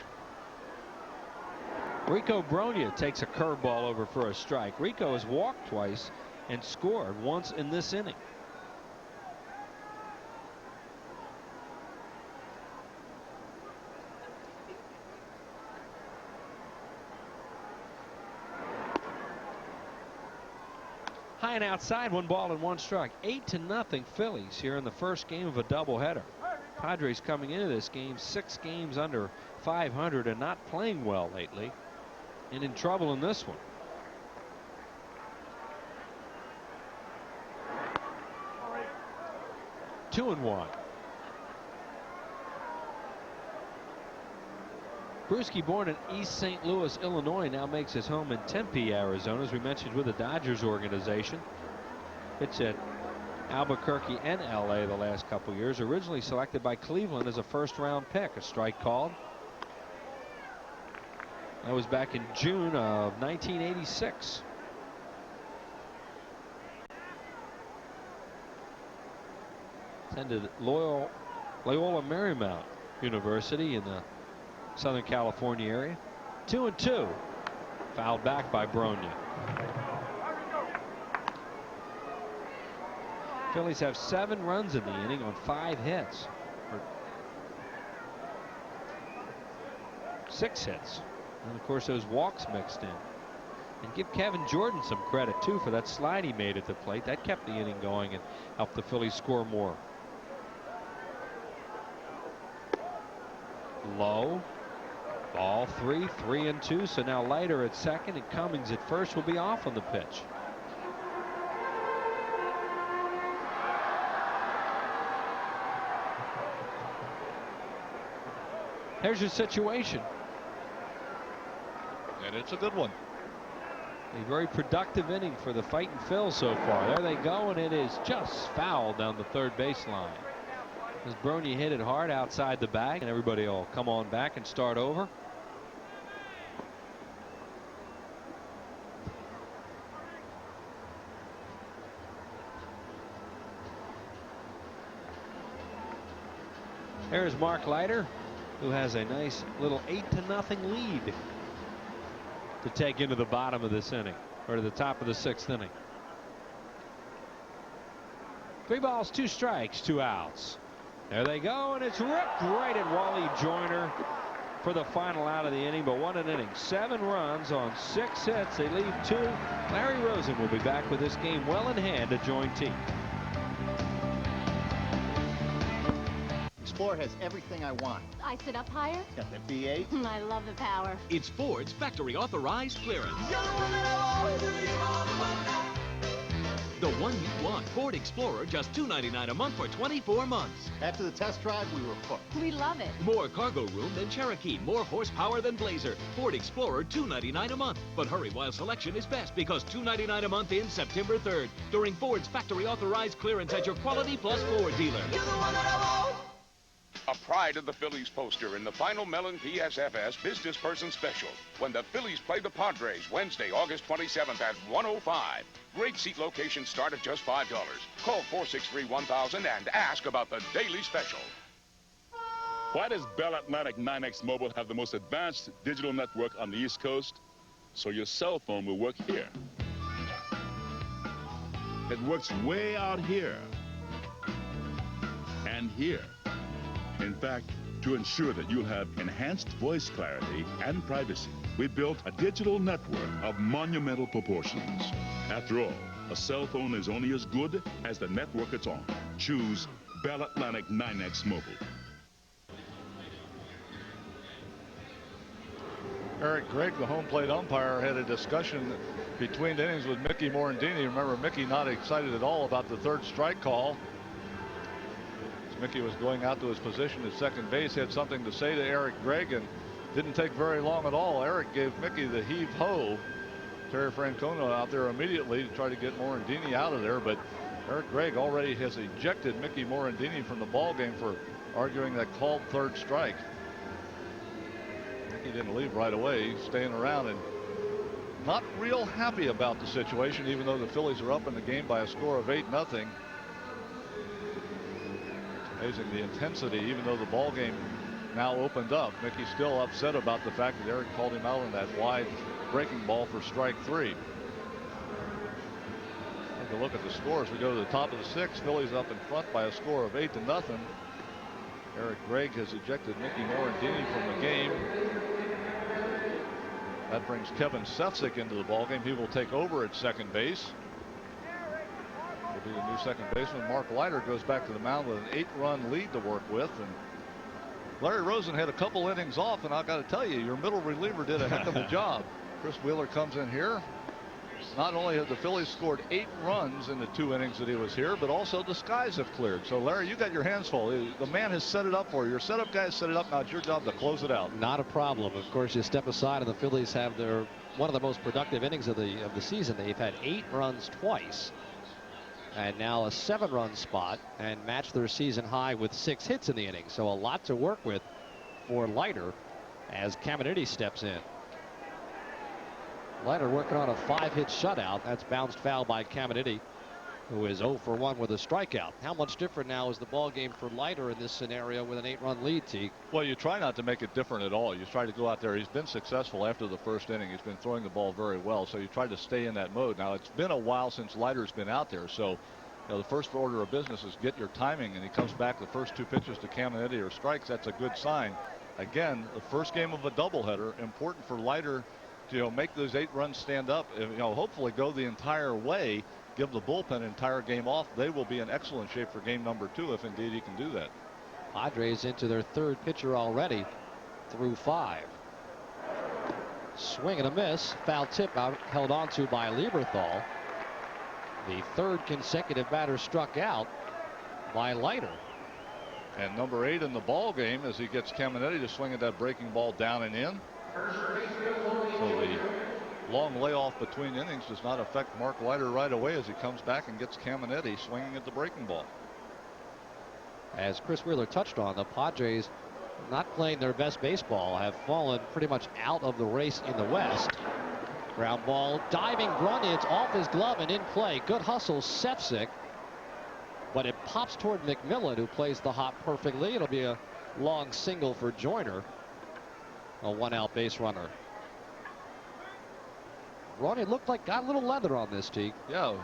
Rico Brogna takes a curveball over for a strike. Rico has walked twice and scored once in this inning. High and outside, 1 ball and 1 strike. 8-0 Phillies here in the first game of a doubleheader. Padres coming into this game 6 games under 500 and not playing well lately, and in trouble in this one. Two and 1. Bruschi, born in East St. Louis, Illinois, now makes his home in Tempe, Arizona, as we mentioned, with the Dodgers organization. Pitched at Albuquerque and LA the last couple years. Originally selected by Cleveland as a first-round pick. A strike called. That was back in June of 1986. Attended Loyola Marymount University in the Southern California area. 2-2. Fouled back by Brogna. Phillies have 7 runs in the inning on 5 hits. Or 6 hits. And of course those walks mixed in. And give Kevin Jordan some credit too for that slide he made at the plate. That kept the inning going and helped the Phillies score more. Low. Ball 3, 3-2. So now Leiter at second and Cummings at first will be off on the pitch. Here's your situation.
And it's a good one.
A very productive inning for the Fightin' Phils so far. There they go, and it is just foul down the third baseline. As Brogna hit it hard outside the bag, and everybody will come on back and start over. There's Mark Leiter, who has a nice little 8-0 lead to take into the bottom of this inning, or to the top of the 6th inning. 3 balls, 2 strikes, 2 outs. There they go, and it's ripped right at Wally Joyner for the final out of the inning. But what an inning. 7 runs on 6 hits. They leave 2. Larry Rosen will be back with this game well in hand to join team.
floor has everything I want.
I sit up higher?
Got the V8.
I love the power.
It's Ford's factory authorized clearance. The one you want. Ford Explorer, just $299 a month for 24 months.
After the test drive, we were hooked.
We love it.
More cargo room than Cherokee, more horsepower than Blazer. Ford Explorer, $299 a month. But hurry while selection is best, because $299 a month ends September 3rd during Ford's factory authorized clearance at your Quality Plus Ford dealer.
A pride of the Phillies poster in the final Mellon PSFS Business Person Special when the Phillies play the Padres Wednesday, August 27th at 1:05. Great seat locations start at just $5. Call 463-1000 and ask about the daily special.
Why does Bell Atlantic 9X Mobile have the most advanced digital network on the East Coast? So your cell phone will work here. It works way out here. And here. In fact, to ensure that you'll have enhanced voice clarity and privacy, we built a digital network of monumental proportions. After all, a cell phone is only as good as the network it's on. Choose Bell Atlantic 9X Mobile.
Eric Gregg, the home plate umpire, had a discussion between innings with Mickey Morandini. Remember, Mickey not excited at all about the third strike call. Mickey was going out to his position at second base, had something to say to Eric Gregg, and didn't take very long at all. Eric gave Mickey the heave-ho. Terry Francona out there immediately to try to get Morandini out of there, but Eric Gregg already has ejected Mickey Morandini from the ballgame for arguing that called third strike. Mickey didn't leave right away, staying around and not real happy about the situation, even though the Phillies are up in the game by a score of 8-0. Amazing the intensity, even though the ball game now opened up. Mickey's still upset about the fact that Eric called him out on that wide breaking ball for strike 3. Take a look at the scores. We go to the top of the 6th. Phillies up in front by a score of 8-0. Eric Gregg has ejected Mickey Morandini from the game. That brings Kevin Sefcik into the ball game. He will take over at second base. Will be the new second baseman. Mark Leiter goes back to the mound with an 8-run lead to work with, and Larry Rosen had a couple innings off, and I got to tell you, your middle reliever did a heck of a job. Chris Wheeler comes in here. Not only have the Phillies scored 8 runs in the 2 innings that he was here, but also the skies have cleared. So Larry, you got your hands full. The man has set it up for you. Your setup guy has set it up. Now it's your job to close it out.
Not a problem. Of course, you step aside, and the Phillies have one of the most productive innings of the season. They've had 8 runs twice. And now a 7-run spot, and match their season high with 6 hits in the inning. So a lot to work with for Leiter as Caminiti steps in. Leiter working on a 5-hit shutout. That's bounced foul by Caminiti, who is 0 for 1 with a strikeout. How much different now is the ball game for Leiter in this scenario with an 8-run lead, Teague?
Well, you try not to make it different at all. You try to go out there. He's been successful after the first inning. He's been throwing the ball very well, so you try to stay in that mode. Now, it's been a while since Leiter's been out there, so the first order of business is get your timing, and he comes back the first 2 pitches to Caminiti or strikes. That's a good sign. Again, the first game of a doubleheader, important for Leiter to make those 8 runs stand up, hopefully go the entire way, give the bullpen an entire game off. They will be in excellent shape for game number 2 if indeed he can do that.
Padres into their 3rd pitcher already through 5. Swing and a miss. Foul tip out, held on to by Lieberthal. The 3rd consecutive batter struck out by Leiter.
And number 8 in the ball game as he gets Caminiti to swing at that breaking ball down and in. So the long layoff between innings does not affect Mark Leiter right away as he comes back and gets Caminiti swinging at the breaking ball.
As Chris Wheeler touched on, the Padres, not playing their best baseball, have fallen pretty much out of the race in the West. Ground ball, diving Grunic, it's off his glove and in play. Good hustle, Sefcik. But it pops toward McMillan, who plays the hop perfectly. It'll be a long single for Joyner. A 1-out base runner. Grunic looked like got a little leather on this, Teague.
Yeah,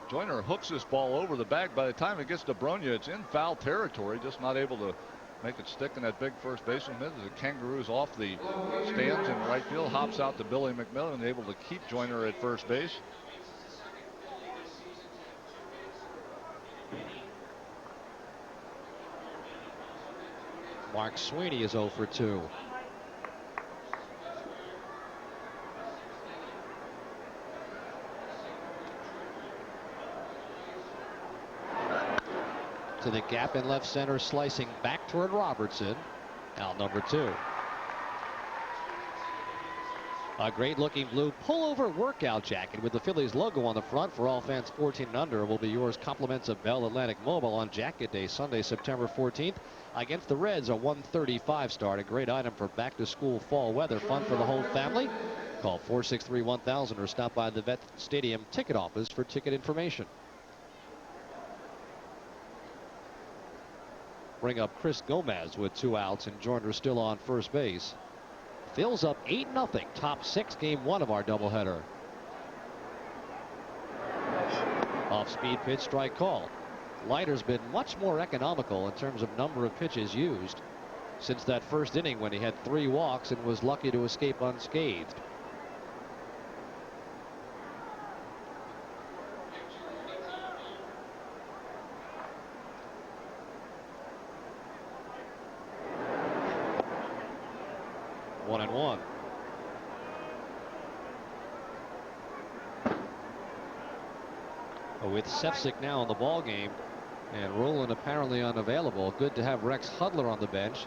Joyner hooks this ball over the bag. By the time it gets to Brogna, it's in foul territory, just not able to make it stick in that big first baseman. The Kangaroos off the stands in right field, hops out to Billy McMillan, able to keep Joyner at first base.
Mark Sweeney is 0 for 2. To the gap in left center, slicing back toward Robertson. Out number 2. A great looking blue pullover workout jacket with the Phillies logo on the front for all fans 14 and under will be yours. Compliments of Bell Atlantic Mobile on Jacket Day, Sunday, September 14th. Against the Reds, a 1:35 start. A great item for back to school fall weather. Fun for the whole family. Call 463-1000 or stop by the Vet Stadium ticket office for ticket information. Bring up Chris Gomez with 2 outs and Joyner still on first base. Phil's up 8-0. Top 6, game 1 of our doubleheader. Off-speed pitch, strike call. Leiter's been much more economical in terms of number of pitches used since that first inning when he had 3 walks and was lucky to escape unscathed. One and one. With Sefcik now in the ball game and Rolen apparently unavailable, good to have Rex Hudler on the bench.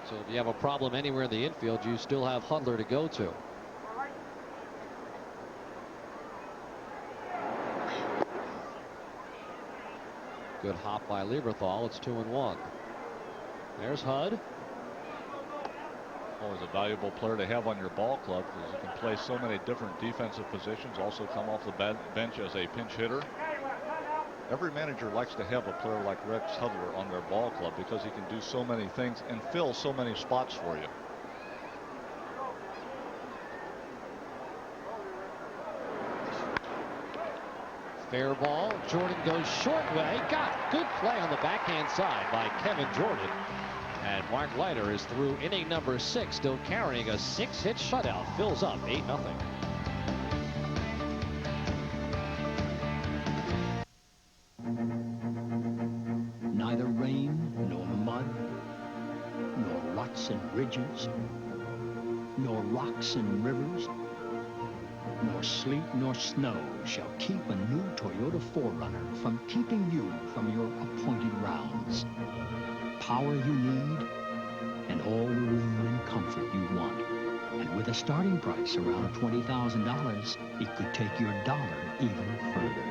So if you have a problem anywhere in the infield, you still have Hudler to go to. Good hop by Lieberthal. It's 2-1. There's Hud.
Always a valuable player to have on your ball club because he can play so many different defensive positions, also come off the bench as a pinch hitter. Every manager likes to have a player like Rex Hudler on their ball club because he can do so many things and fill so many spots for you.
Fair ball. Jordan goes short way. Got good play on the backhand side by Kevin Jordan. And Mark Leiter is through inning number 6, still carrying a 6-hit shutout. Fills up 8-0.
Neither rain nor mud, nor ruts and ridges, nor rocks and rivers, nor sleet nor snow shall keep a new Toyota 4Runner from keeping you from your appointed rounds. Power you need and all the room and comfort you want. And with a starting price around $20,000, it could take your dollar even further.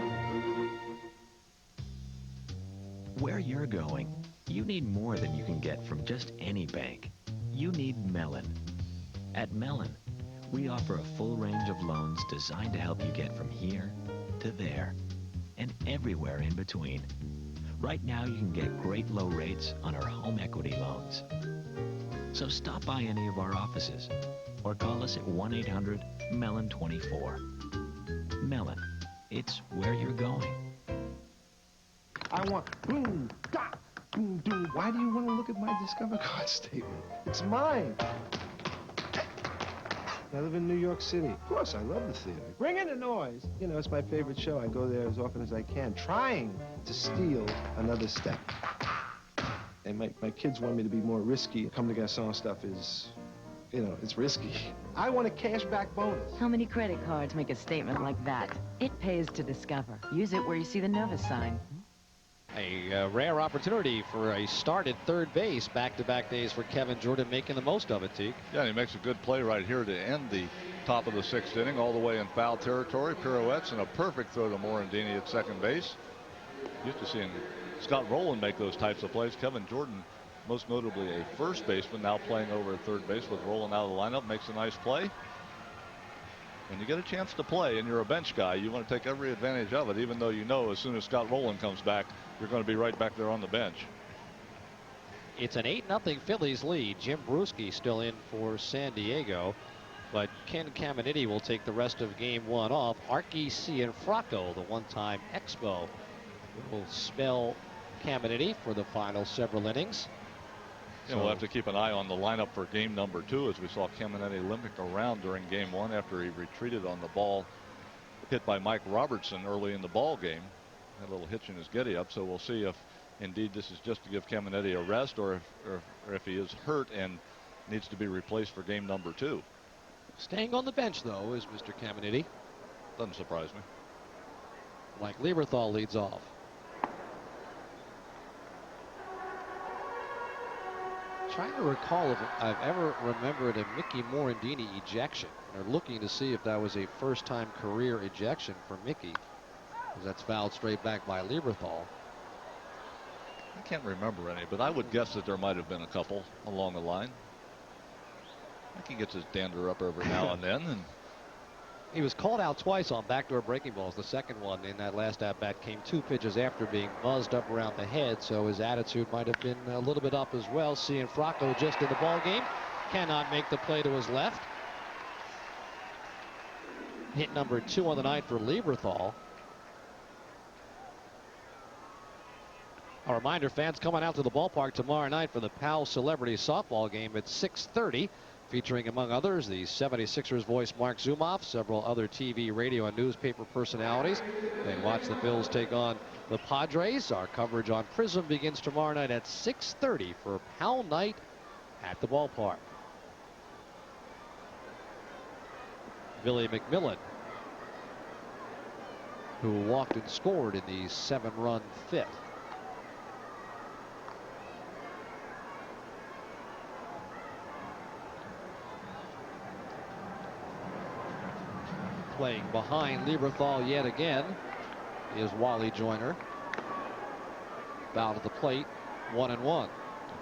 Where you're going, you need more than you can get from just any bank. You need Mellon. At Mellon, we offer a full range of loans designed to help you get from here to there and everywhere in between. Right now, you can get great low rates on our home equity loans. So stop by any of our offices or call us at 1-800-MELLON-24. Mellon, it's where you're going.
I want boom, da, boom, boom. Why do you want to look at my Discover card statement? It's mine. I live in New York City. Of course, I love the theater. Bring in the noise. You know, it's my favorite show. I go there as often as I can, trying to steal another step. And my kids want me to be more risky. Come to Garçon stuff is, you know, it's risky. I want a cashback bonus.
How many credit cards make a statement like that? It pays to Discover. Use it where you see the Nova sign.
A rare opportunity for a start at third base. Back-to-back days for Kevin Jordan, making the most of it, Teague.
Yeah, he makes a good play right here to end the top of the 6th inning, all the way in foul territory. Pirouettes and a perfect throw to Morandini at second base. Used to seeing Scott Rowland make those types of plays. Kevin Jordan, most notably a first baseman, now playing over at third base with Rowland out of the lineup, makes a nice play. When you get a chance to play and you're a bench guy, you want to take every advantage of it, even though you know as soon as Scott Rowland comes back, you're going to be right back there on the bench.
It's an 8-0 Phillies lead. Jim Bruschi still in for San Diego, but Ken Caminiti will take the rest of game 1 off. Archie Cianfrocco, the one-time Expo, will spell Caminiti for the final several innings.
Yeah, we'll have to keep an eye on the lineup for game number 2, as we saw Caminiti limping around during game 1 after he retreated on the ball hit by Mike Robertson early in the ball game. Had a little hitch in his giddy up, so we'll see if indeed this is just to give Caminetti a rest, or if he is hurt and needs to be replaced for game number 2.
Staying on the bench, though, is Mr. Caminetti.
Doesn't surprise me.
Mike Lieberthal leads off. Trying to recall if I've ever remembered a Mickey Morandini ejection. They're looking to see if that was a first-time career ejection for Mickey, because that's fouled straight back by Lieberthal.
I can't remember any, but I would guess that there might have been a couple along the line. Mickey gets his dander up every now and then. And
he was called out twice on backdoor breaking balls. The second one in that last at-bat came 2 pitches after being buzzed up around the head, so his attitude might have been a little bit up as well. Cianfrocco just in the ball game. Cannot make the play to his left. Hit number 2 on the night for Lieberthal. A reminder, fans coming out to the ballpark tomorrow night for the Powell Celebrity Softball game at 6:30. Featuring, among others, the 76ers voice Mark Zumoff, several other TV, radio, and newspaper personalities. Then watch the Phils take on the Padres. Our coverage on Prism begins tomorrow night at 6:30 for Powell night at the ballpark. Billy McMillan, who walked and scored in the 7-run fifth. Playing behind Lieberthal yet again is Wally Joyner. Foul at the plate, 1-1.
In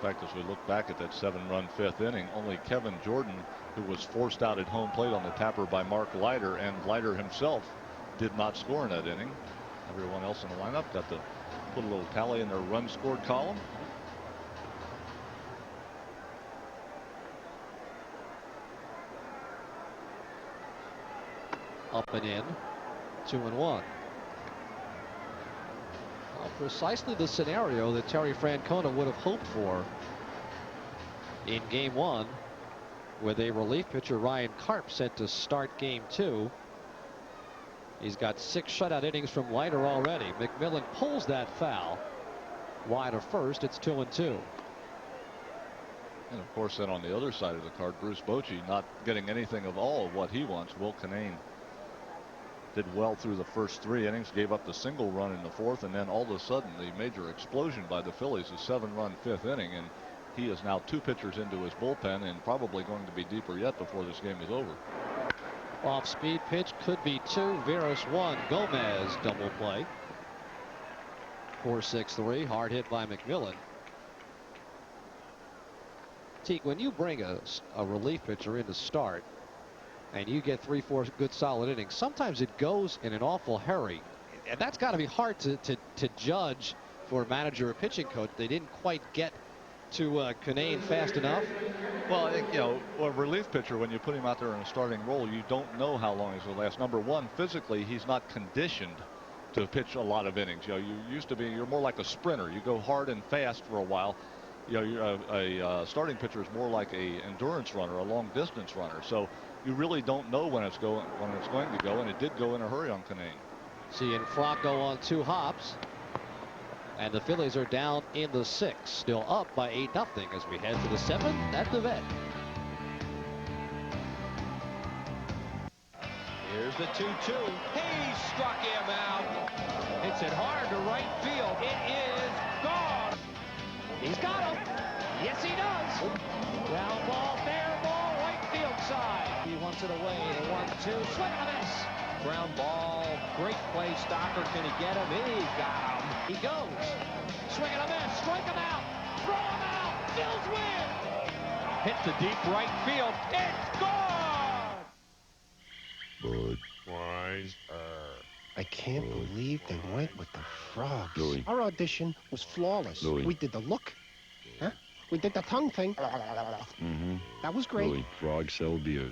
fact, as we look back at that 7-run 5th inning, only Kevin Jordan, who was forced out at home plate on the tapper by Mark Leiter, and Leiter himself did not score in that inning. Everyone else in the lineup got to put a little tally in their run scored column.
Up and in, 2-1. Precisely the scenario that Terry Francona would have hoped for in game 1, with a relief pitcher, Ryan Karp, set to start game 2. He's got 6 shutout innings from Leiter already. McMillan pulls that foul wide of first. It's 2-2.
And of course, then on the other side of the card, Bruce Bochy not getting anything of all of what he wants. Will Kinane did well through the first 3 innings, gave up the single run in the 4th, and then all of a sudden the major explosion by the Phillies, a 7-run 5th inning, and he is now 2 pitchers into his bullpen and probably going to be deeper yet before this game is over.
Off speed pitch, could be 2. Veras 1. Gomez double play. 4-6-3. Hard hit by McMillan. Teague, when you bring a relief pitcher in to start and you get 3-4 good solid innings, sometimes it goes in an awful hurry, and that's got to be hard to judge for a manager or pitching coach. They didn't quite get to Kinane fast enough.
Well, I think, you know, a relief pitcher, when you put him out there in a starting role, you don't know how long he's going to last. Number one, physically, he's not conditioned to pitch a lot of innings. You know, you're more like a sprinter. You go hard and fast for a while. You know, a starting pitcher is more like a endurance runner, a long distance runner. So you really don't know when it's going to go, and it did go in a hurry on Kinane.
Cianfrocco on 2 hops, and the Phillies are down in the 6th, still up by 8-0 as we head to the 7th at the vet.
Here's the 2-2. He struck him out. Hits it hard to right field. It is gone.
He's got him. Yes, he does. Ground ball, fair ball, right field side.
He wants it away. The 1-2. Swing and a miss. Ground ball. Great play. Stocker. Can he get him? He got him.
He goes. Swing and a miss. Strike him out. Throw him out. Phil's win.
Hit the deep right field. It's gone.
I can't believe they went with the frogs.
Louis.
Our audition was flawless.
Louis.
We did the look. Huh? We did the tongue thing.
Mm-hmm.
That was great.
Louis, frogs sell beer.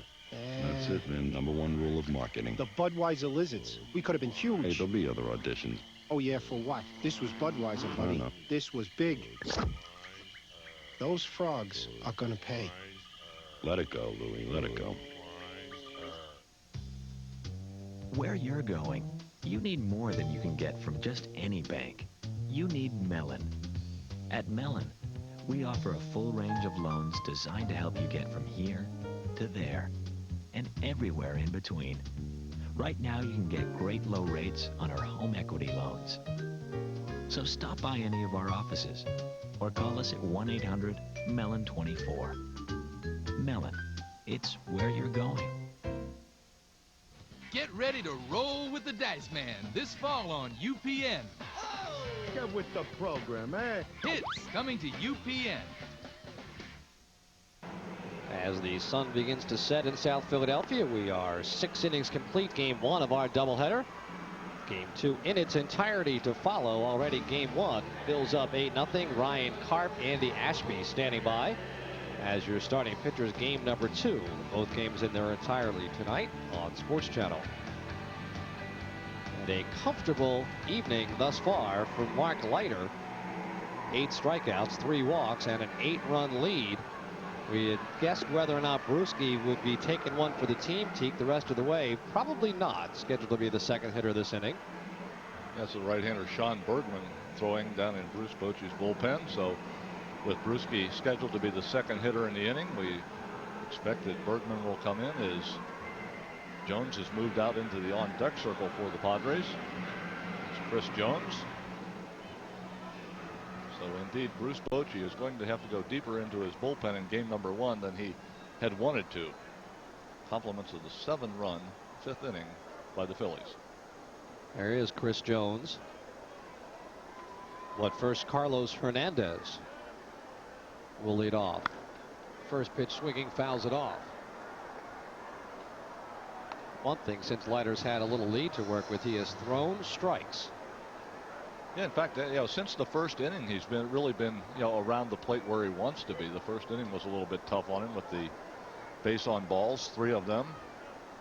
That's it, man. #1 rule of marketing.
The Budweiser Lizards. We could have been huge.
Hey, there'll be other auditions.
Oh, yeah, for what? This was Budweiser, buddy.
know.
This was big. Those frogs are gonna pay.
Let it go, Louis. Let it go.
Where you're going, you need more than you can get from just any bank. You need Mellon. At Mellon, we offer a full range of loans designed to help you get from here to there and everywhere in between. Right now, you can get great low rates on our home equity loans. So stop by any of our offices or call us at 1-800-MELLON24. Mellon, it's where you're going.
Get ready to roll with the Dice Man this fall on UPN.
Get with the program, eh?
Hits coming to UPN.
As the sun begins to set in South Philadelphia, we are 6 innings complete. Game 1 of our doubleheader. Game 2 in its entirety to follow. Already Game 1 fills up 8-0. Ryan Karp, Andy Ashby standing by as your starting pitchers. Game number 2. Both games in their entirety tonight on Sports Channel. And a comfortable evening thus far for Mark Leiter. 8 strikeouts, 3 walks, and an 8-run lead. We had guessed whether or not Bruschi would be taking one for the team. Teak the rest of the way. Probably not. Scheduled to be the second hitter this inning.
That's the right-hander Sean Bergman throwing down in Bruce Bochy's bullpen. So with Bruschi scheduled to be the second hitter in the inning, we expect that Bergman will come in as Jones has moved out into the on-deck circle for the Padres. It's Chris Jones. So indeed, Bruce Bochy is going to have to go deeper into his bullpen in game number 1 than he had wanted to. Compliments of the 7-run 5th inning by the Phillies.
There is Chris Jones. But first, Carlos Hernandez will lead off. First pitch swinging, fouls it off. One thing, since Leiter's had a little lead to work with, he has thrown strikes.
Yeah, in fact, since the first inning, he's really been around the plate where he wants to be. The first inning was a little bit tough on him with the base on balls, 3 of them.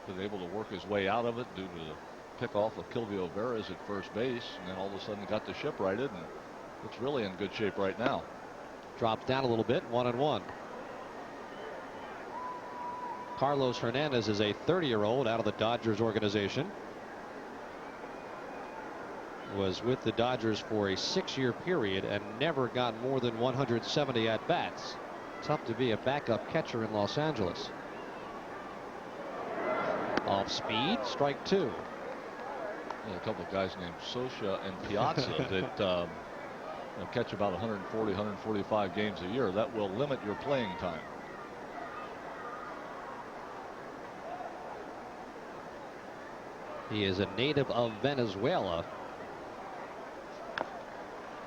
Was able to work his way out of it due to the pickoff of Kilvio Veras at first base, and then all of a sudden got the ship righted, and looks really in good shape right now.
Drops down a little bit, 1-1. Carlos Hernandez is a 30-year-old out of the Dodgers organization. Was with the Dodgers for a 6-year period and never got more than 170 at-bats. Tough to be a backup catcher in Los Angeles. Off speed, strike 2.
Yeah, a couple of guys named Scioscia and Piazza that catch about 140, 145 games a year. That will limit your playing time.
He is a native of Venezuela.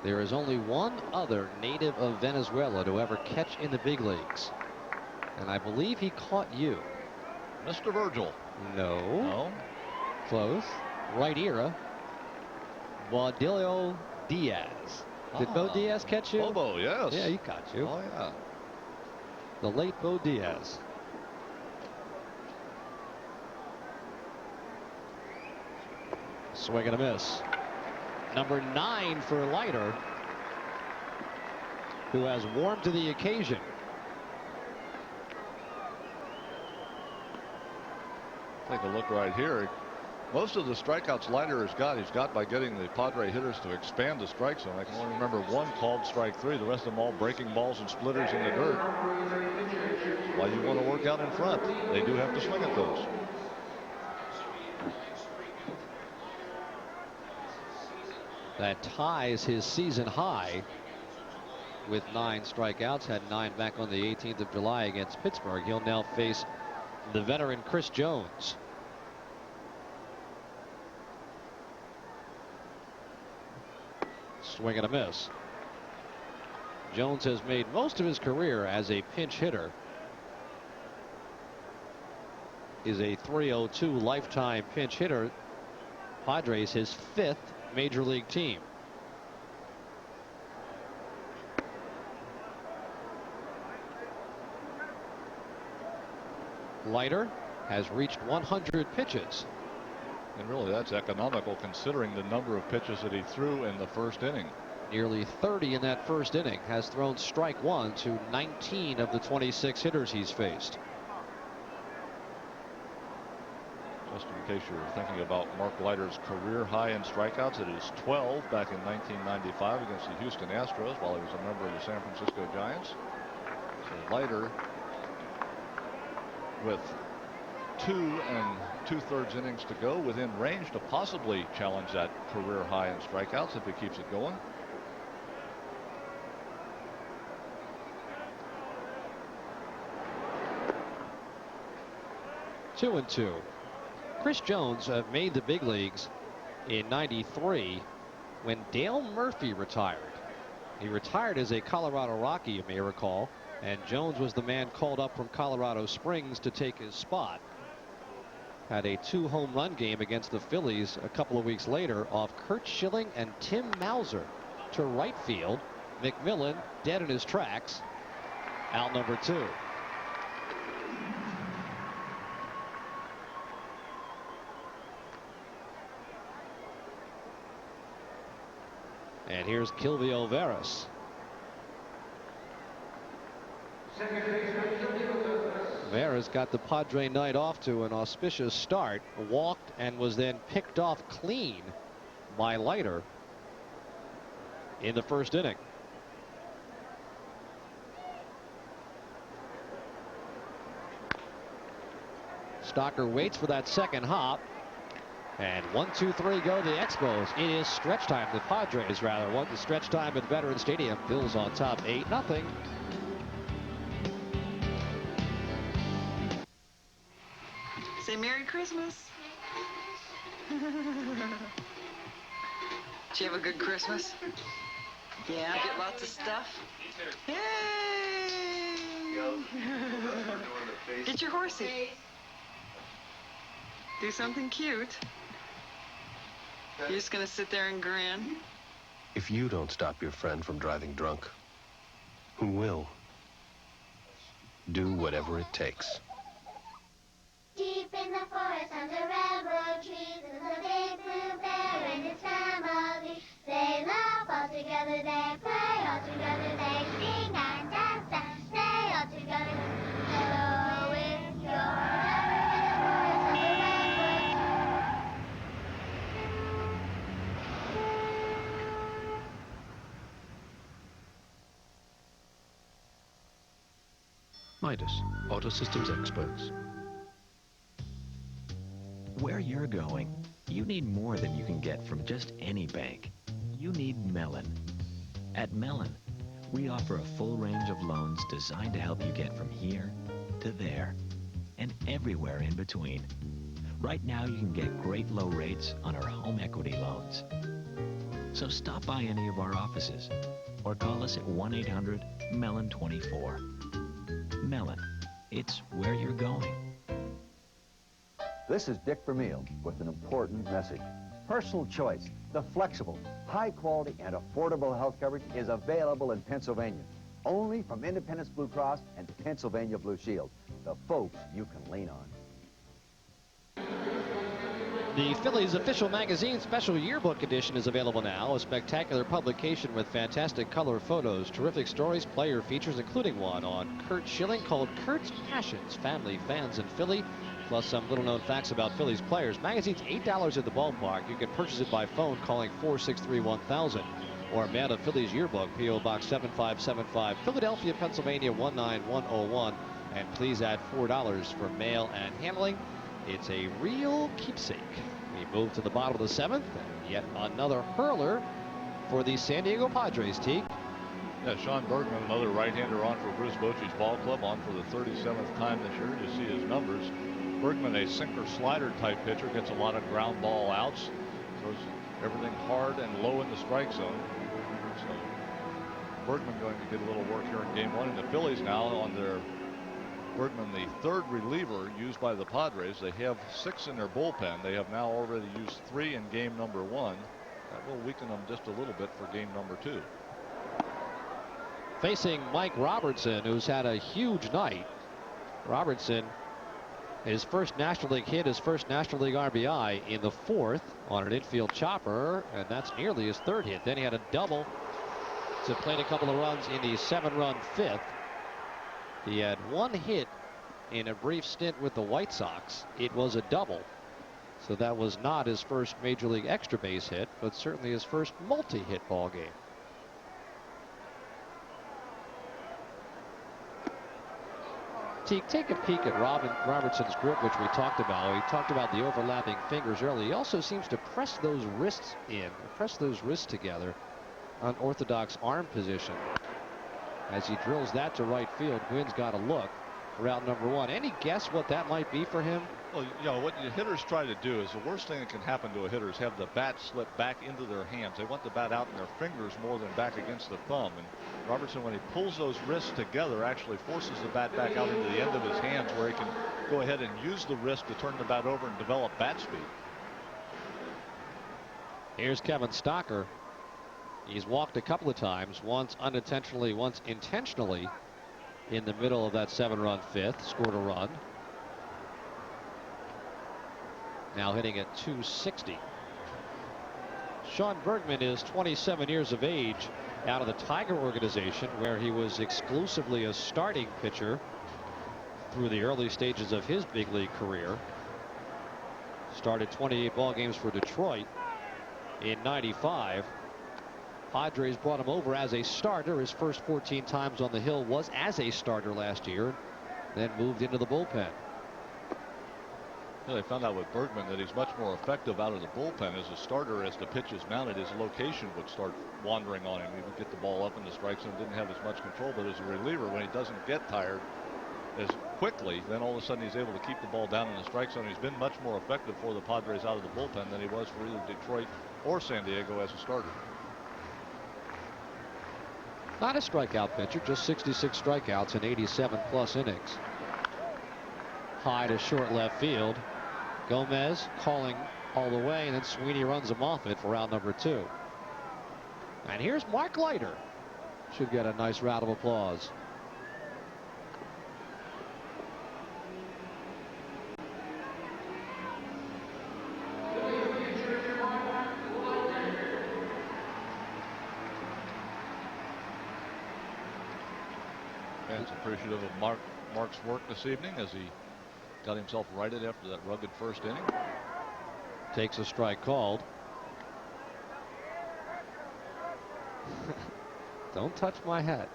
There is only one other native of Venezuela to ever catch in the big leagues. And I believe he caught you.
Mr. Virgil.
No. Close. Right era. Baudilio Diaz. Did Bo Diaz catch you?
Bobo, yes.
Yeah, he caught you.
Oh, yeah.
The late Bo Diaz. Swing and a miss. Number 9 for Leiter, who has warmed to the occasion.
Take a look right here. Most of the strikeouts Leiter has got, he's got by getting the Padre hitters to expand the strike zone. I can only remember one called strike 3. The rest of them all breaking balls and splitters in the dirt. Why you want to work out in front. They do have to swing at those.
That ties his season high with 9 strikeouts. Had 9 back on the 18th of July against Pittsburgh. He'll now face the veteran Chris Jones. Swing and a miss. Jones has made most of his career as a pinch hitter. Is a .302 lifetime pinch hitter. Padres his 5th major league team. Leiter has reached 100 pitches.
And really, that's economical considering the number of pitches that he threw in the first inning.
Nearly 30 in that first inning. Has thrown strike 1 to 19 of the 26 hitters he's faced.
Just in case you're thinking about Mark Leiter's career high in strikeouts, it is 12 back in 1995 against the Houston Astros while he was a member of the San Francisco Giants. So Leiter with 2 2/3 innings to go, within range to possibly challenge that career high in strikeouts if he keeps it going.
Two and two. Chris Jones made the big leagues in '93 when Dale Murphy retired. He retired as a Colorado Rocky, you may recall, and Jones was the man called up from Colorado Springs to take his spot. Had a 2-home run game against the Phillies a couple of weeks later off Kurt Schilling and Tim Mauser to right field. McMillan dead in his tracks. Out number 2. And here's Kilvio Veras. Veras got the Padre night off to an auspicious start, walked and was then picked off clean by Leiter in the first inning. Stocker waits for that second hop. And 1, 2, 3 go the Expos. It is stretch time. The Padres rather want the stretch time at Veterans Stadium. Bills on top 8-0.
Say Merry Christmas. Did you have a good Christmas? Yeah, get lots of stuff. Yay! Get your horsey. Do something cute. You're just gonna sit there and grin?
If you don't stop your friend from driving drunk, who will? Do whatever it takes.
Deep in the forest under railroad trees is a big blue bear and his family. They laugh all together, they play all together, they sing and dance and stay all together. So if you're ever in the forest under railroad trees.
Midas, auto systems experts. Where you're going, you need more than you can get from just any bank. You need Mellon. At Mellon, we offer a full range of loans designed to help you get from here to there and everywhere in between. Right now, you can get great low rates on our home equity loans. So stop by any of our offices or call us at 1-800-MELLON-24. Mellon, it's where you're going.
This is Dick Vermeil with an important message. Personal choice, the flexible, high quality, and affordable health coverage is available in Pennsylvania. Only from Independence Blue Cross and Pennsylvania Blue Shield. The folks you can lean on.
The Phillies official magazine special yearbook edition is available now. A spectacular publication with fantastic color photos, terrific stories, player features, including one on Kurt Schilling called Kurt's Passions, Family, Fans, and Philly, plus some little-known facts about Phillies players. Magazine's $8 at the ballpark. You can purchase it by phone calling 463-1000 or mail a Phillies yearbook, P.O. Box 7575, Philadelphia, Pennsylvania 19101. And please add $4 for mail and handling. It's a real keepsake. We move to the bottom of the 7th, and yet another hurler for the San Diego Padres, Teague.
Yeah, Sean Bergman, another right-hander on for Bruce Bochy's ball club, on for the 37th time this year. You see his numbers. Bergman, a sinker slider type pitcher, gets a lot of ground ball outs, throws everything hard and low in the strike zone. So Bergman going to get a little work here in game 1. And the Phillies now on their Bergman, the third reliever used by the Padres. They have 6 in their bullpen. They have now already used 3 in game number 1. That will weaken them just a little bit for game number 2.
Facing Mike Robertson, who's had a huge night. Robertson, his first National League hit, his first National League RBI in the 4th on an infield chopper, and that's nearly his 3rd hit. Then he had a double to play a couple of runs in the 7-run 5th. He had 1 hit in a brief stint with the White Sox. It was a double. So that was not his first Major League extra base hit, but certainly his first multi-hit ball game. Take a peek at Robertson's grip, which we talked about. We talked about the overlapping fingers earlier. He also seems to press those wrists together on orthodox arm position. As he drills that to right field, Gwynn's got a look. Route number 1. Any guess what that might be for him?
Well, you know, what the hitters try to do is the worst thing that can happen to a hitter is have the bat slip back into their hands. They want the bat out in their fingers more than back against the thumb. And Robertson, when he pulls those wrists together, actually forces the bat back out into the end of his hands where he can go ahead and use the wrist to turn the bat over and develop bat speed.
Here's Kevin Stocker. He's walked a couple of times, once unintentionally, once intentionally, in the middle of that 7-run fifth. Scored a run. Now hitting at 260. Sean Bergman is 27 years of age, out of the Tiger organization, where he was exclusively a starting pitcher through the early stages of his big league career. Started 28 ball games for Detroit in '95. Padres brought him over as a starter. His first 14 times on the hill was as a starter last year, then moved into the bullpen.
Yeah, they found out with Bergman that he's much more effective out of the bullpen as a starter. As the pitch is mounted, his location would start wandering on him. He would get the ball up in the strike zone, didn't have as much control. But as a reliever, when he doesn't get tired as quickly, then all of a sudden he's able to keep the ball down in the strike zone. He's been much more effective for the Padres out of the bullpen than he was for either Detroit or San Diego as a starter.
Not a strikeout pitcher, just 66 strikeouts in 87 plus innings. High to short left field. Gomez calling all the way, and then Sweeney runs him off it for round number 2. And here's Mark Leiter. Should get a nice round of applause.
Fans appreciative of Mark's work this evening as he got himself righted after that rugged first inning.
Takes a strike called. Don't touch my hat.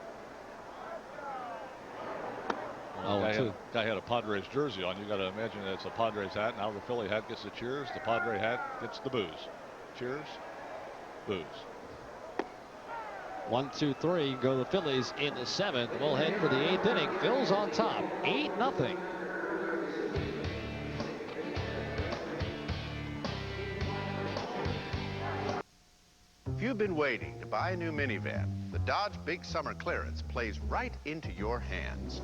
Well, guy had a Padres jersey on. You got to imagine that it's a Padres hat. Now the Philly hat gets the cheers. The Padre hat gets the boos. Cheers, boos.
1, 2, 3. Go the Phillies in the 7th. We'll head for the 8th inning. Phil's on top. 8-0.
If you've been waiting to buy a new minivan, the Dodge Big Summer Clearance plays right into your hands.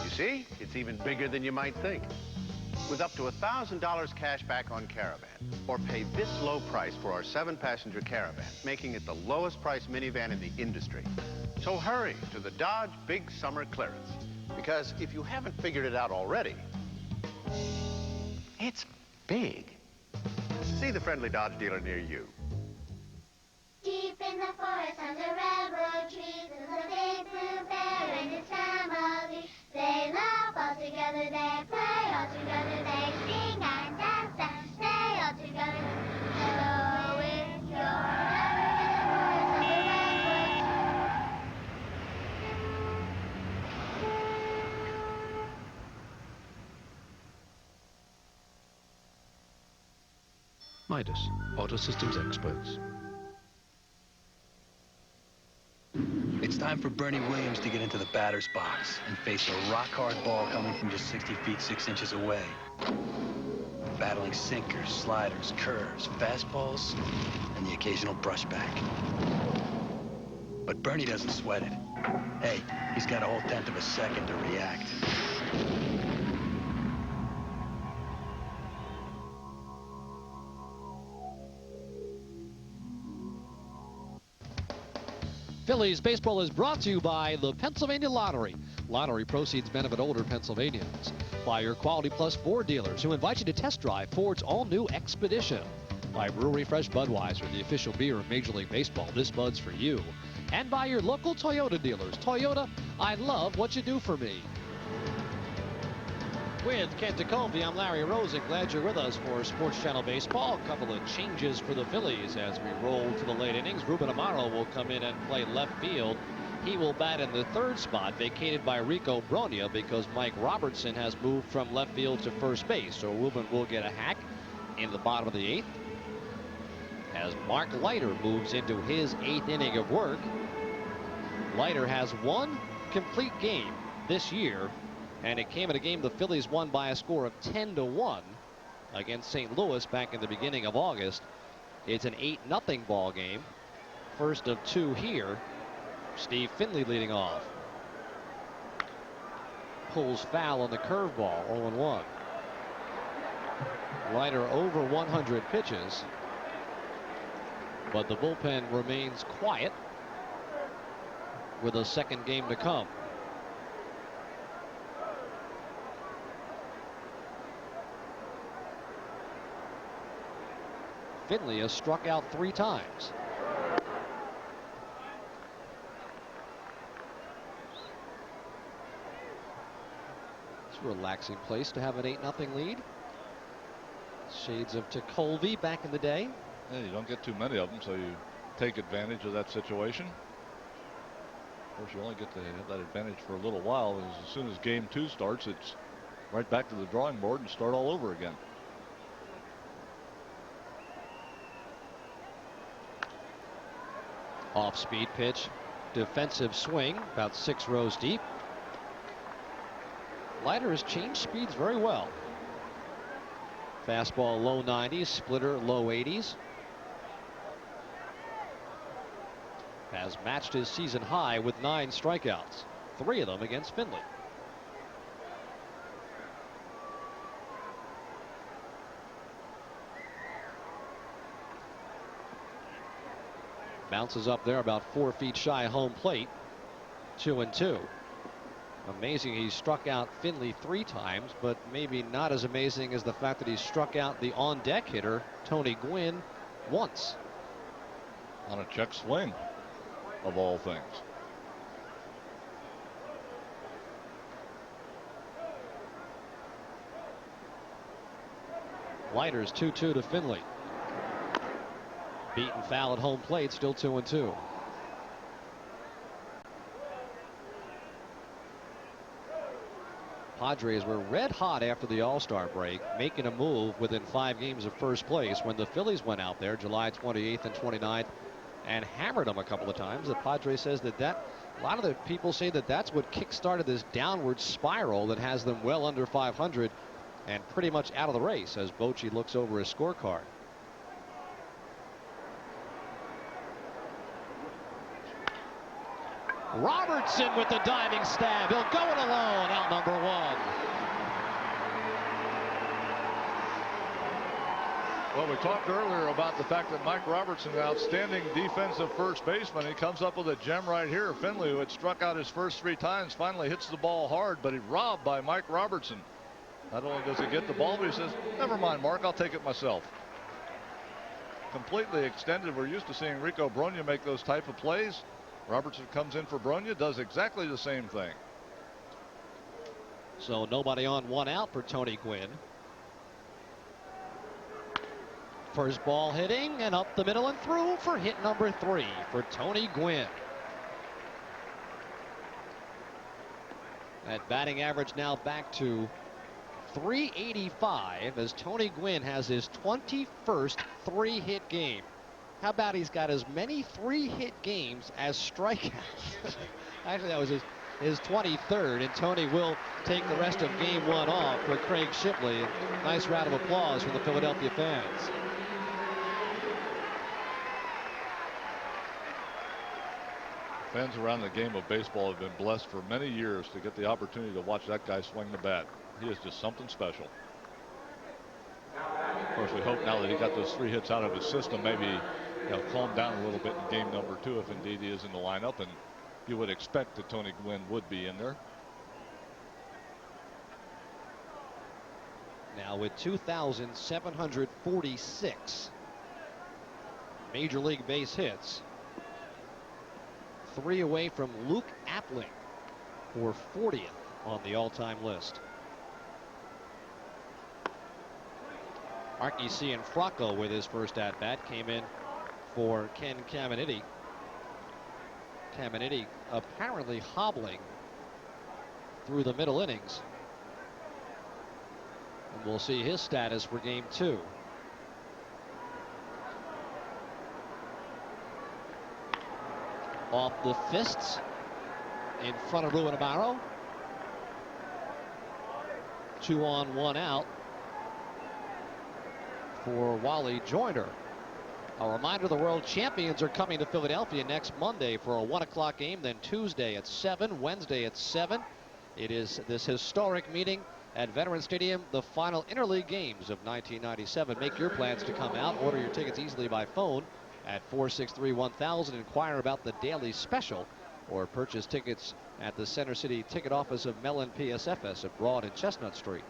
You see, it's even bigger than you might think. With up to $1,000 cash back on Caravan, or pay this low price for our 7-passenger Caravan, making it the lowest price minivan in the industry. So hurry to the Dodge Big Summer Clearance, because if you haven't figured it out already, it's big. See the friendly Dodge dealer near you.
Deep in the forest under railroad trees, there's a big blue bear and his family. They laugh all together, they play all together, they sing and dance and stay all together. So if you're ever in the forest under railroad
Midas, Auto Systems experts.
It's time for Bernie Williams to get into the batter's box and face a rock-hard ball coming from just 60 feet 6 inches away. Battling sinkers, sliders, curves, fastballs, and the occasional brushback. But Bernie doesn't sweat it. Hey, he's got a whole 1/10 of a second to react.
Phillies baseball is brought to you by the Pennsylvania Lottery. Lottery proceeds benefit older Pennsylvanians. By your Quality Plus Ford dealers who invite you to test drive Ford's all-new Expedition. By Brewery Fresh Budweiser, the official beer of Major League Baseball. This Bud's for you. And by your local Toyota dealers. Toyota, I love what you do for me. with Ken Jacoby. I'm Larry Rosen. Glad you're with us for Sports Channel Baseball. A couple of changes for the Phillies as we roll to the late innings. Ruben Amaro will come in and play left field. He will bat in the third spot, vacated by Rico Brogna, because Mike Robertson has moved from left field to first base. So Ruben will get a hack in the bottom of the 8th as Mark Leiter moves into his 8th inning of work. Leiter has one complete game this year, and it came in a game the Phillies won by a score of 10-1 against St. Louis back in the beginning of August. It's an 8-0 ball game. First of 2 here. Steve Finley leading off. Pulls foul on the curveball, 0-1. Leiter over 100 pitches, but the bullpen remains quiet with a second game to come. Finley has struck out 3 times. It's a relaxing place to have an 8-0 lead. Shades of Tekulve back in the day.
Yeah, you don't get too many of them, so you take advantage of that situation. Of course, you only get to have that advantage for a little while. As soon as game 2 starts, it's right back to the drawing board and start all over again.
Off-speed pitch, defensive swing, about 6 rows deep. Leiter has changed speeds very well. Fastball low 90s, splitter low 80s. Has matched his season high with 9 strikeouts, 3 of them against Finley. Bounces up there about 4 feet shy of home plate. 2-2. Amazing he struck out Finley 3 times, but maybe not as amazing as the fact that he struck out the on-deck hitter, Tony Gwynn, once.
On a check swing, of all things.
Leiter's 2-2 to Finley. Beaten foul at home plate, still 2-2. Padres were red hot after the All-Star break, making a move within 5 games of first place when the Phillies went out there July 28th and 29th and hammered them a couple of times. The Padres says that a lot of the people say that that's what kick-started this downward spiral that has them well under 500 and pretty much out of the race as Bochy looks over his scorecard. Robertson with the diving stab. He'll go it alone. Out number 1.
Well, we talked earlier about the fact that Mike Robertson, an outstanding defensive first baseman, he comes up with a gem right here. Finley, who had struck out his first 3 times, finally hits the ball hard, but he's robbed by Mike Robertson. Not only does he get the ball, but he says, never mind, Mark, I'll take it myself. Completely extended. We're used to seeing Rico Brogna make those type of plays. Robertson comes in for Brogna, does exactly the same thing.
So nobody on, 1 out for Tony Gwynn. First ball hitting and up the middle and through for hit number 3 for Tony Gwynn. That batting average now back to .385 as Tony Gwynn has his 21st 3-hit game. How about he's got as many 3-hit games as strikeouts? Actually, that was his 23rd, and Tony will take the rest of game 1 off for Craig Shipley. Nice round of applause from the Philadelphia fans.
Fans around the game of baseball have been blessed for many years to get the opportunity to watch that guy swing the bat. He is just something special. Of course, we hope now that he got those 3 hits out of his system, maybe he'll calm down a little bit in game number 2 if indeed he is in the lineup, and you would expect that Tony Gwynn would be in there.
Now with 2,746 major league base hits, 3 away from Luke Appling for 40th on the all-time list. Marky Cianfrocco with his first at-bat came in for Ken Caminiti. Caminiti apparently hobbling through the middle innings. And we'll see his status for game 2. Off the fists in front of Ruben Amaro. 2 on, 1 out for Wally Joyner. A reminder, the world champions are coming to Philadelphia next Monday for a 1 o'clock game, then Tuesday at 7, Wednesday at 7. It is this historic meeting at Veterans Stadium, the final interleague games of 1997. Make your plans to come out. Order your tickets easily by phone at 463-1000. Inquire about the daily special or purchase tickets at the Center City ticket office of Mellon PSFS at Broad and Chestnut Street.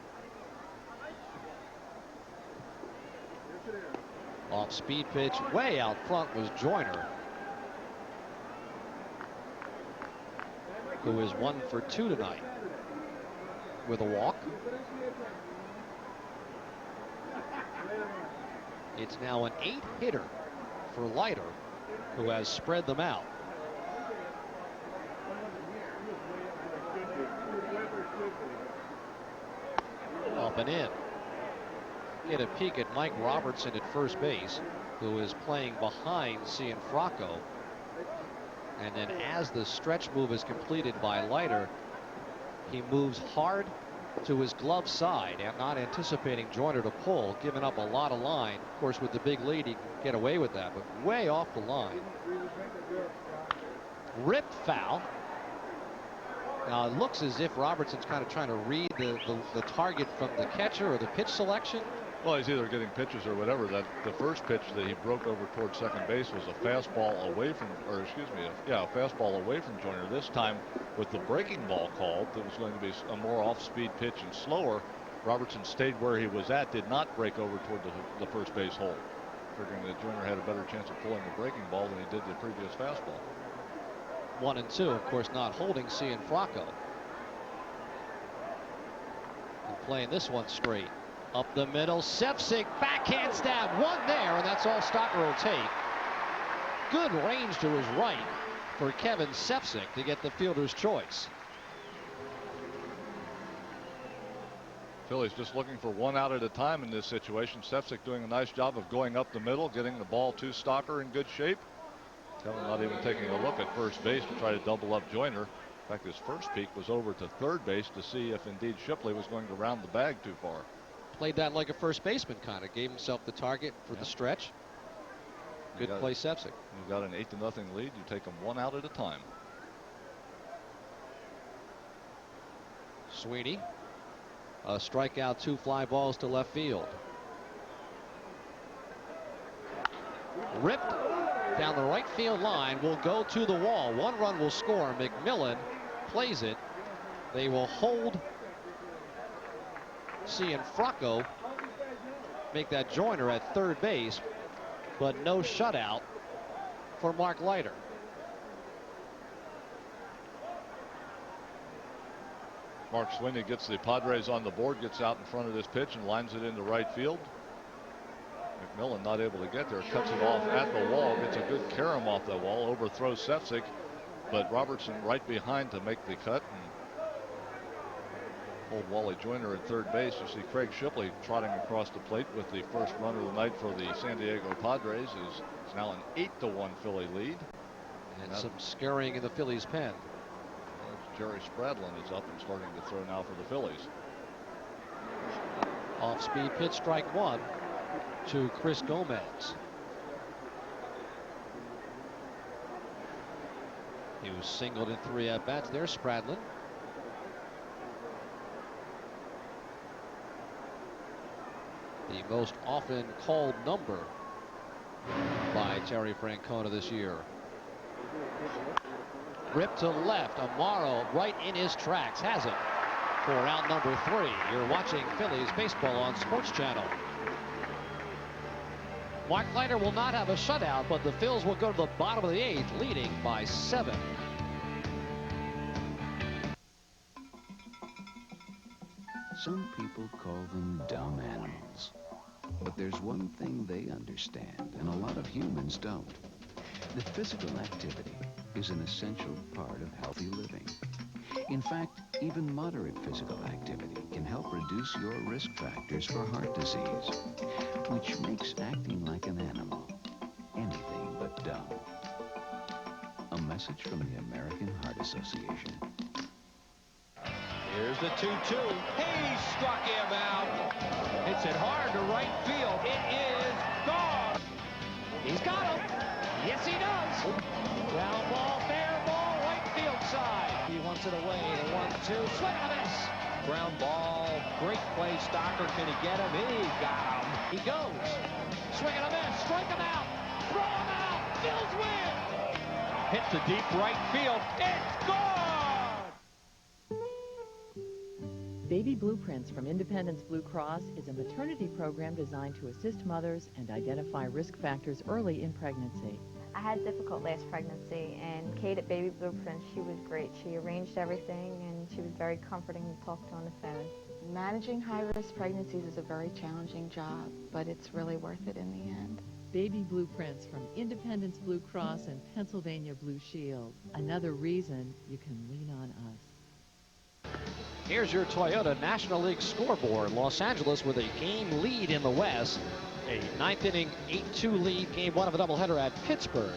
Off speed pitch way out front was Joyner, who is 1 for 2 tonight with a walk. It's now an 8-hitter for Leiter, who has spread them out. Up and in. Get a peek at Mike Robertson at first base, who is playing behind Cianfrocco. And then as the stretch move is completed by Leiter, he moves hard to his glove side, and not anticipating Joyner to pull, giving up a lot of line. Of course, with the big lead, he can get away with that, but way off the line. Ripped foul. Now, it looks as if Robertson's kind of trying to read the target from the catcher or the pitch selection.
Well, he's either getting pitches or whatever. That the first pitch that he broke over towards second base was a fastball away from, or excuse me, a fastball away from Joyner. This time, with the breaking ball called, that was going to be a more off-speed pitch and slower. Robertson stayed where he was at, did not break over toward the first base hole, figuring that Joyner had a better chance of pulling the breaking ball than he did the previous fastball.
1 and 2, of course, not holding Cianfrocco. And playing this one straight. Up the middle, Sepsic, backhand stab, 1 there, and that's all Stocker will take. Good range to his right for Kevin Sepsic to get the fielder's choice.
Phillies just looking for 1 out at a time in this situation. Sepsic doing a nice job of going up the middle, getting the ball to Stocker in good shape. Kevin not even taking a look at first base to try to double up Joyner. In fact, his first peek was over to third base to see if indeed Shipley was going to round the bag too far.
Played that like a first baseman, kind of gave himself the target for the stretch. Good play, Sepsic.
You've got an 8-0 lead. You take them 1 out at a time.
Sweeney, a strikeout, 2 fly balls to left field. Ripped down the right field line, will go to the wall. 1 run will score. McMillan plays it. They will hold Cianfrocco, make that Joyner at third base, but no shutout for Mark Leiter.
Mark Sweeney gets the Padres on the board, gets out in front of this pitch and lines it into right field. McMillan not able to get there, cuts it off at the wall, gets a good carom off the wall, overthrows Sepsic, but Robertson right behind to make the cut and hold Wally Joyner at third base. You see Craig Shipley trotting across the plate with the first run of the night for the San Diego Padres. It's now an 8-1 Philly lead.
And some scurrying in the Phillies pen.
Jerry Spradlin is up and starting to throw now for the Phillies.
Off speed pitch, strike 1 to Chris Gomez. He was singled in 3 at-bats. There's Spradlin. The most often called number by Terry Francona this year. Ripped to left. Amaro right in his tracks. Has it for out number 3. You're watching Phillies baseball on Sports Channel. Mark Leiter will not have a shutout, but the Phils will go to the bottom of the 8th, leading by 7.
Some people call them dumb animals.
But there's one thing they understand, and a lot of humans don't. The physical activity is an essential part of healthy living. In fact, even moderate physical activity can help reduce your risk factors for heart disease, which makes acting like an animal anything but dumb. A message from the American Heart Association.
Here's the 2-2. He struck him out. Hits it hard to right field. It is gone. He's got him. Yes, he does. Ground ball, fair ball, right field side. He wants it away. The 1-2. Swing and a miss. Ground ball. Great play. Stocker. Can he get him? He got him. He goes. Swing and a miss. Strike him out. Throw him out. Phillies win. Hit to deep right field. It's gone.
Baby Blueprints from Independence Blue Cross is a maternity program designed to assist mothers and identify risk factors early in pregnancy.
I had a difficult last pregnancy, and Kate at Baby Blueprints, she was great. She arranged everything, and she was very comforting to talk to on the phone.
Managing high-risk pregnancies is a very challenging job, but it's really worth it in the end.
Baby Blueprints from Independence Blue Cross and Pennsylvania Blue Shield. Another reason you can lean on us.
Here's your Toyota National League scoreboard. Los Angeles with a game lead in the West. A ninth inning 8-2 lead. Game 1 of a doubleheader at Pittsburgh.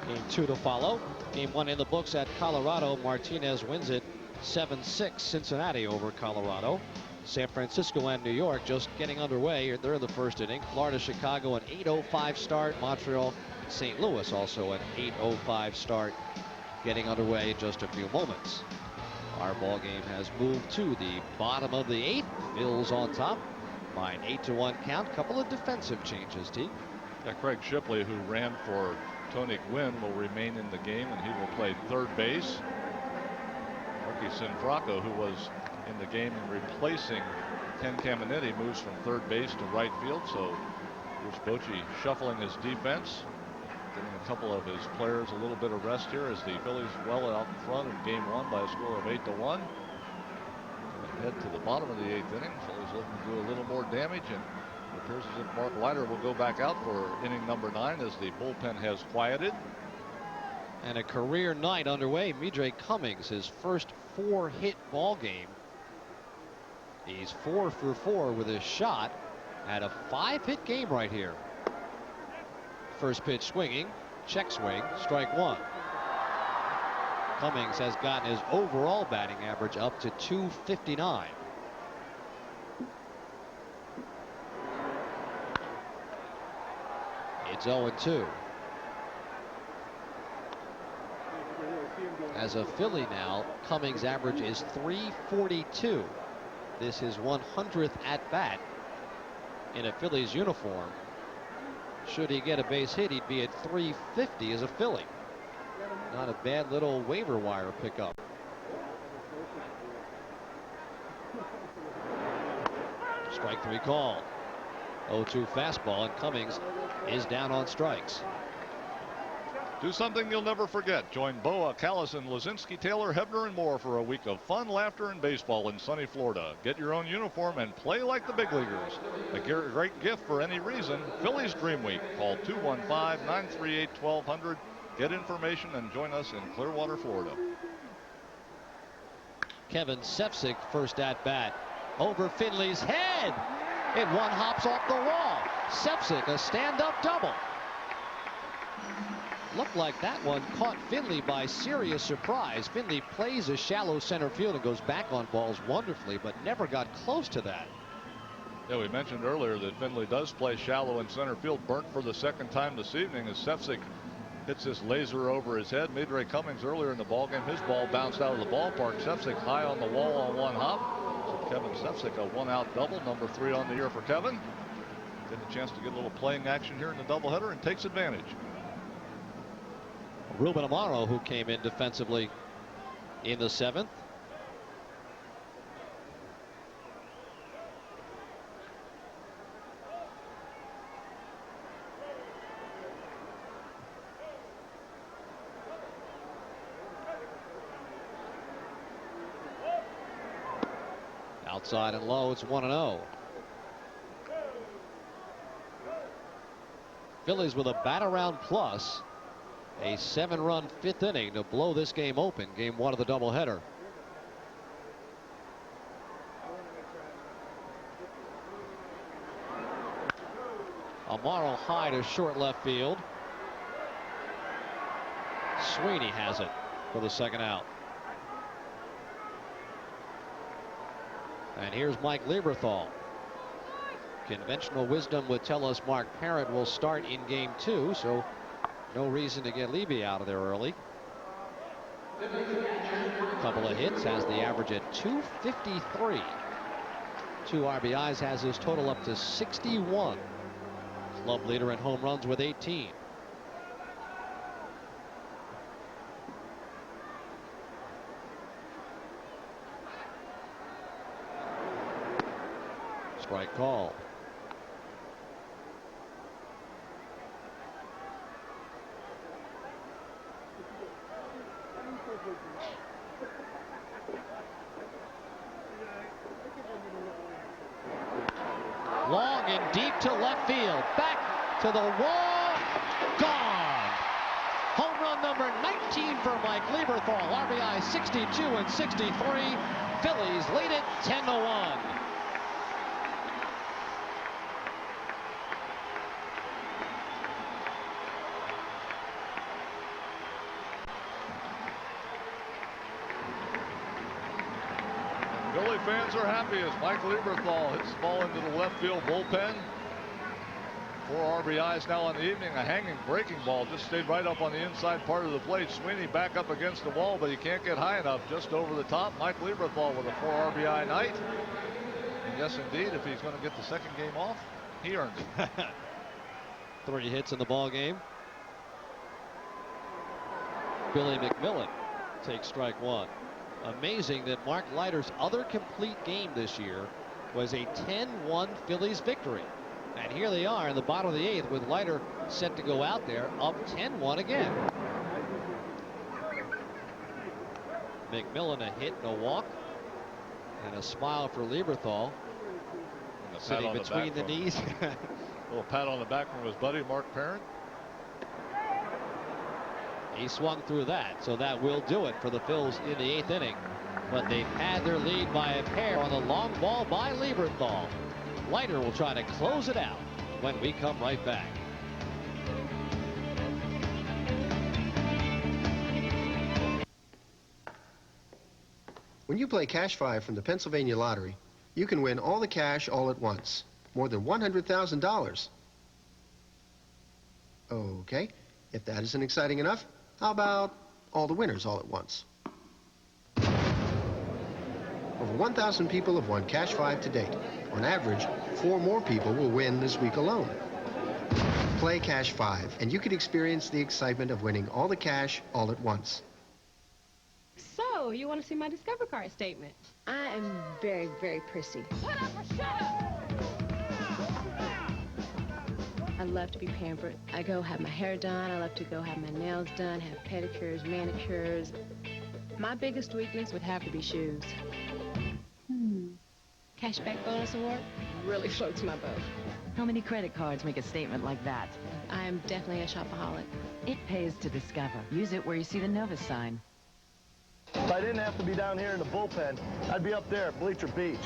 Game 2 to follow. Game 1 in the books at Colorado. Martinez wins it 7-6. Cincinnati over Colorado. San Francisco and New York just getting underway. They're in the first inning. Florida, Chicago, an 8:05 start. Montreal, St. Louis also an 8:05 start. Getting underway in just a few moments. Our ball game has moved to the bottom of the 8th. Phil's on top by an 8-1 count. Couple of defensive changes, T.
Yeah, Craig Shipley, who ran for Tony Gwynn, will remain in the game, and he will play third base. Marky Sinfraco, who was in the game and replacing Ken Caminetti, moves from third base to right field. So Bruce Bochy shuffling his defense, giving a couple of his players a little bit of rest here as the Phillies well out in front in game 1 by a score of 8-1. Head to the bottom of the 8th inning. Phillies looking to do a little more damage, and it appears as if Mark Leiter will go back out for inning number 9 as the bullpen has quieted.
And a career night underway. Midre Cummings, his first 4-hit ball game. He's 4 for 4 with his shot. Had a 5-hit game right here. First pitch swinging, check swing, strike 1. Cummings has gotten his overall batting average up to .259. It's 0-2. As a Philly now, Cummings' average is .342. This is 100th at bat in a Phillies uniform. Should he get a base hit, he'd be at .350 as a Philly. Not a bad little waiver wire pickup. Strike 3 call. 0-2 fastball, and Cummings is down on strikes.
Do something you'll never forget. Join Boa, Callison, Lazinski, Taylor, Hebner, and more for a week of fun, laughter, and baseball in sunny Florida. Get your own uniform and play like the big leaguers. A great gift for any reason. Phillies Dream Week. Call 215-938-1200. Get information and join us in Clearwater, Florida.
Kevin Sefcik, first at bat. Over Finley's head. It one hops off the wall. Sefcik, a stand-up double. Looked like that one caught Finley by serious surprise. Finley plays a shallow center field and goes back on balls wonderfully, but never got close to that.
Yeah, we mentioned earlier that Finley does play shallow in center field. Burnt for the second time this evening as Sefcik hits this laser over his head. Midre Cummings earlier in the ballgame, his ball bounced out of the ballpark. Sefcik high on the wall on one hop. So Kevin Sefcik, a one-out double, number 3 on the year for Kevin. Getting a chance to get a little playing action here in the doubleheader and takes advantage.
Ruben Amaro, who came in defensively in the 7th. Outside and low, it's 1-0. Phillies with a bat around plus. A 7-run 5th inning to blow this game open. Game 1 of the doubleheader. Amaro high to short left field. Sweeney has it for the second out. And here's Mike Lieberthal. Conventional wisdom would tell us Mark Parent will start in game 2, so no reason to get Levy out of there early. Couple of hits, has the average at 253. 2 RBIs, has his total up to 61. Club leader in home runs with 18. Strike call. Long and deep to left field. Back to the wall. Gone. Home run number 19 for Mike Lieberthal. RBI 62 and 63. Phillies lead it 10-1.
Philly fans are happy as Mike Lieberthal hits the ball into the left field bullpen. 4 RBIs now on the evening. A hanging breaking ball just stayed right up on the inside part of the plate. Sweeney back up against the wall, but he can't get high enough. Just over the top. Mike Lieberthal with a 4 RBI night. And yes, indeed, if he's going to get the second game off, he earned it.
3 hits in the ball game. Billy McMillan takes strike 1. Amazing that Mark Leiter's other complete game this year was a 10-1 Phillies victory. And here they are in the bottom of the 8th with Leiter set to go out there up 10-1 again. McMillan a hit and a walk. And a smile for Lieberthal. Sitting between the knees.
A little pat on the back from his buddy Mark Parent.
He swung through that, so that will do it for the Phils in the 8th inning. But they've had their lead by a pair on the long ball by Lieberthal. Leiter will try to close it out when we come right back.
When you play Cash 5 from the Pennsylvania Lottery, you can win all the cash all at once. More than $100,000. Okay, if that isn't exciting enough, how about all the winners all at once? Over 1,000 people have won Cash 5 to date. On average, 4 more people will win this week alone. Play Cash 5, and you can experience the excitement of winning all the cash all at once.
So, you want to see my Discover Card statement?
I am very, very prissy.
Put up or shut up!
I love to be pampered. I go have my hair done. I love to go have my nails done, have pedicures, manicures. My biggest weakness would have to be shoes.
Cashback bonus award really floats my boat.
How many credit cards make a statement like that?
I am definitely a shopaholic.
It pays to Discover. Use it where you see the Novus sign.
If I didn't have to be down here in the bullpen, I'd be up there at Bleacher Beach.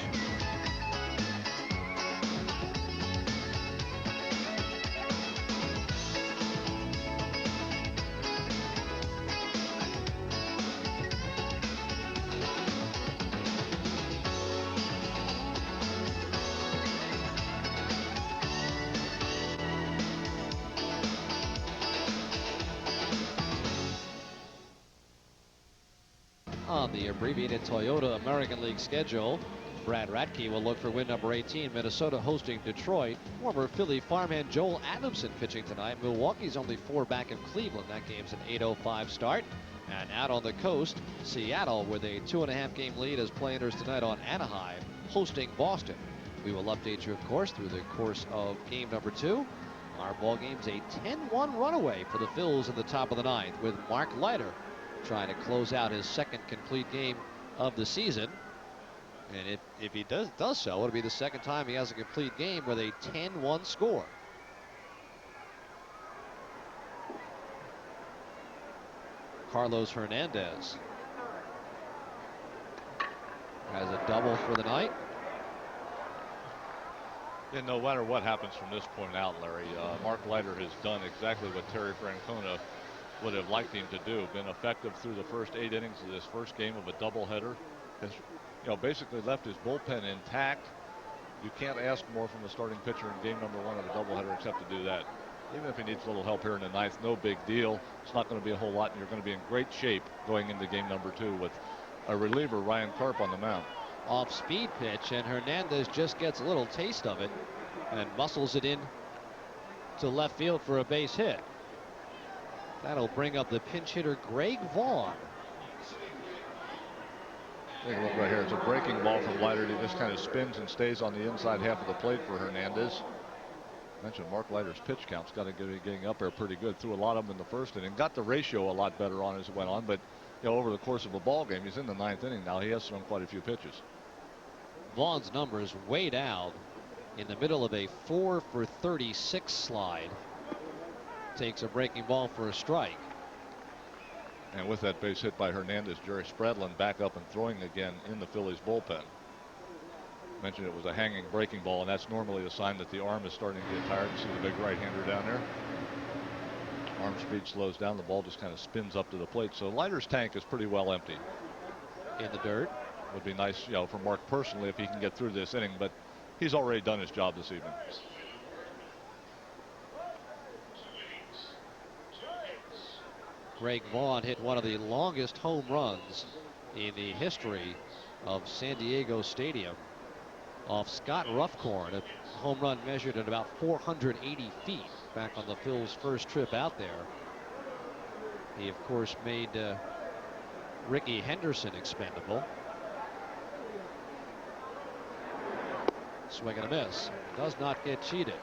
On the abbreviated Toyota American League schedule, Brad Radke will look for win number 18. Minnesota hosting Detroit. Former Philly farmhand Joel Adamson pitching tonight. Milwaukee's only 4 back in Cleveland. That game's an 8:05 start. And out on the coast, Seattle with a 2.5 game lead as players tonight on Anaheim hosting Boston. We will update you, of course, through the course of game number 2. Our ball game's a 10-1 runaway for the Phils in the top of the 9th with Mark Leiter trying to close out his second complete game of the season. And if he does so, it'll be the second time he has a complete game with a 10-1 score. Carlos Hernandez has a double for the night.
And no matter what happens from this point out, Larry, Mark Leiter has done exactly what Terry Francona would have liked him to do. Been effective through the first 8 innings of this first game of a doubleheader. Has, basically left his bullpen intact. You can't ask more from the starting pitcher in game number 1 of a doubleheader except to do that. Even if he needs a little help here in the 9th, no big deal. It's not going to be a whole lot, and you're going to be in great shape going into game number 2 with a reliever, Ryan Karp, on the mound.
Off speed pitch, and Hernandez just gets a little taste of it and muscles it in to left field for a base hit. That'll bring up the pinch hitter Greg Vaughn.
Take a look right here. It's a breaking ball from Leiter. He just kind of spins and stays on the inside half of the plate for Hernandez. I mentioned Mark Leiter's pitch count's got to get getting up there pretty good. Threw a lot of them in the first inning. Got the ratio a lot better on as it went on, but over the course of a ball game, he's in the 9th inning now. He has thrown quite a few pitches.
Vaughn's numbers way down in the middle of a 4 for 36 slide. Takes a breaking ball for a strike.
And with that base hit by Hernandez, Jerry Spradlin back up and throwing again in the Phillies bullpen. Mentioned it was a hanging breaking ball, and that's normally a sign that the arm is starting to get tired. You see the big right-hander down there. Arm speed slows down. The ball just kind of spins up to the plate. So Leiter's tank is pretty well empty.
In the dirt.
Would be nice, for Mark personally if he can get through this inning, but he's already done his job this evening.
Greg Vaughn hit one of the longest home runs in the history of San Diego Stadium off Scott Ruffcorn. A home run measured at about 480 feet back on the Phil's first trip out there. He, of course, made Ricky Henderson expendable. Swing and a miss. Does not get cheated.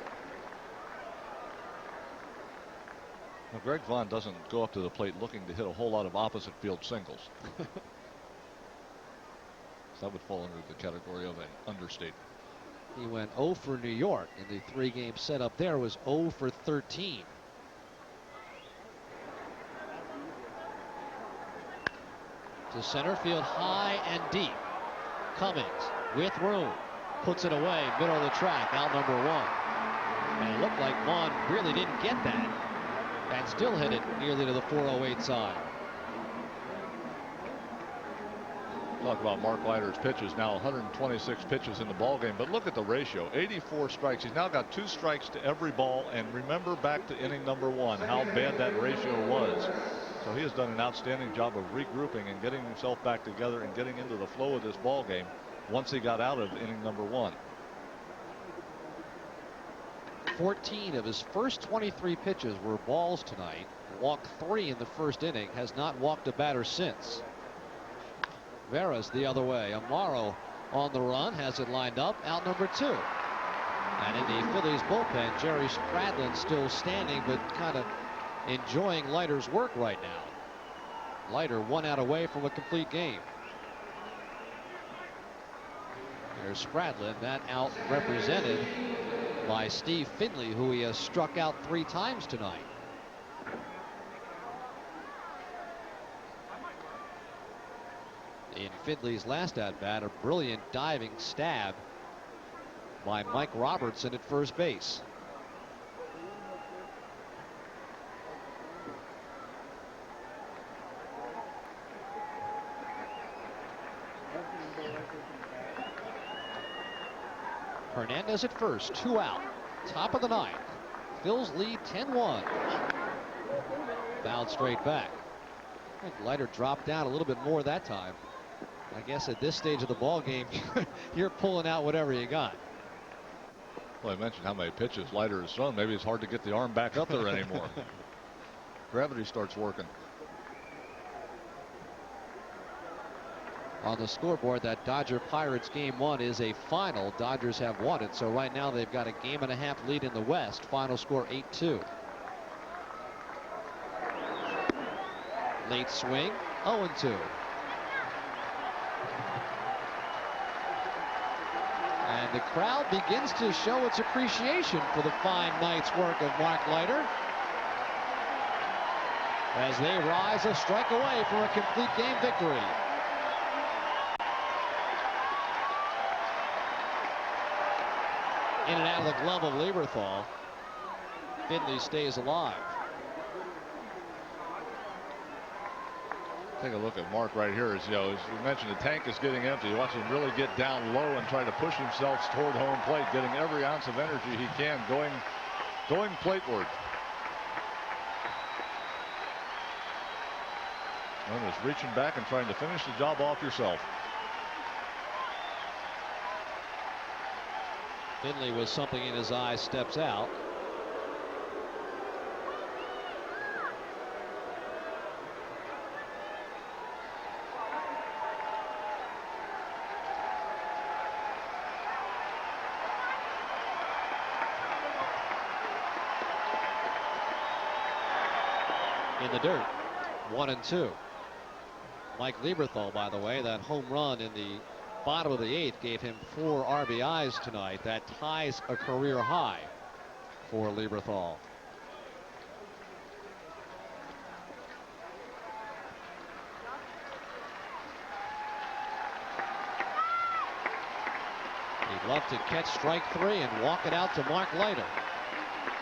Well, Greg Vaughn doesn't go up to the plate looking to hit a whole lot of opposite field singles. So that would fall under the category of an understatement.
He went 0 for New York in the 3-game setup. There was 0 for 13. To center field, high and deep. Cummings with room. Puts it away, middle of the track, out number 1. And it looked like Vaughn really didn't get that. And still hit it nearly to the 408 side.
Talk about Mark Leiter's pitches. Now 126 pitches in the ball game, but look at the ratio. 84 strikes. He's now got 2 strikes to every ball. And remember back to inning number 1 how bad that ratio was. So he has done an outstanding job of regrouping and getting himself back together and getting into the flow of this ball game once he got out of inning number 1.
14 of his first 23 pitches were balls tonight. Walked 3 in the first inning. Has not walked a batter since. Veras the other way. Amaro on the run. Has it lined up. Out number 2. And in the Phillies bullpen, Jerry Spradlin still standing, but kind of enjoying Leiter's work right now. Leiter 1 out away from a complete game. There's Spradlin. That out represented by Steve Finley, who he has struck out 3 times tonight. In Finley's last at bat, a brilliant diving stab by Mike Robertson at first base. Hernandez at first, 2 out. Top of the 9th. Phil's lead 10-1. Fouled straight back. I think Leiter dropped down a little bit more that time. I guess at this stage of the ball game, you're pulling out whatever you got.
Well, I mentioned how many pitches Leiter has thrown. Maybe it's hard to get the arm back up there anymore. Gravity starts working.
On the scoreboard, that Dodger Pirates game 1 is a final. Dodgers have won it, so right now they've got a 1.5 lead in the West. Final score 8-2. Late swing, 0-2. And the crowd begins to show its appreciation for the fine night's work of Mark Leiter. as they rise a strike away from a complete game victory. In and out of the glove of Lieberthal. Finley stays alive.
Take a look at Mark right here. As you mentioned, the tank is getting empty. Watch him really get down low and try to push himself toward home plate, getting every ounce of energy he can, going plateward. And is reaching back and trying to finish the job off yourself.
Finley, with something in his eye, steps out. In the dirt, 1-2. Mike Lieberthal, by the way, that home run in the bottom of the 8th gave him 4 RBIs tonight. That ties a career high for Lieberthal. He'd love to catch strike 3 and walk it out to Mark Leiter.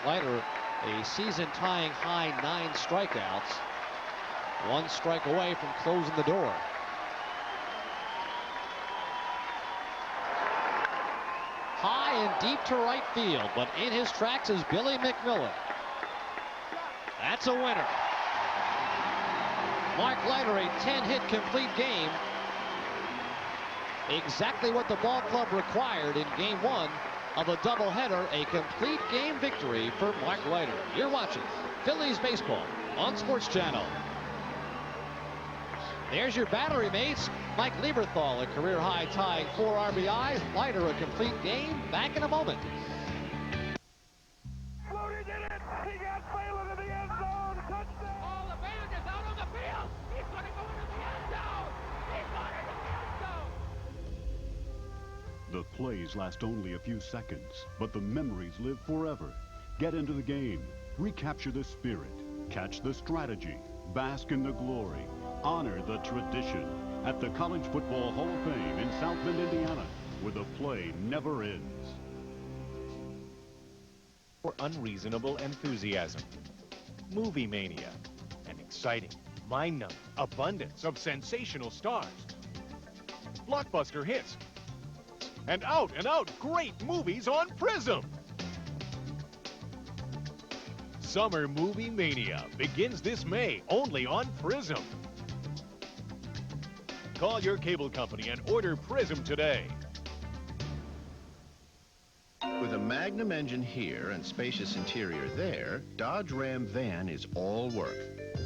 Leiter, a season-tying high 9 strikeouts. 1 strike away from closing the door. High and deep to right field, but in his tracks is Billy McMillan. That's a winner. Mark Leiter, a 10-hit complete game. Exactly what the ball club required in game 1 of a doubleheader, a complete game victory for Mark Leiter. You're watching Phillies baseball on Sports Channel. There's your battery mates. Mike Lieberthal, a career high tying 4 RBIs. Leiter, a complete game. Back in a moment.
Flutie did it. He got Phelan in the end zone. Touchdown. Oh, the band is out on the field. He's going to go into the end zone. He's going into the end zone.
The plays last only a few seconds, but the memories live forever. Get into the game. Recapture the spirit. Catch the strategy. Bask in the glory. Honor the tradition at the College Football Hall of Fame in South Bend, Indiana, where the play never ends.
For unreasonable enthusiasm. Movie mania. An exciting, mind-numbing abundance of sensational stars. Blockbuster hits. And out great movies on Prism. Summer Movie Mania begins this May only on Prism. Call your cable company and order Prism today.
With a Magnum engine here and spacious interior there, Dodge Ram van is all work.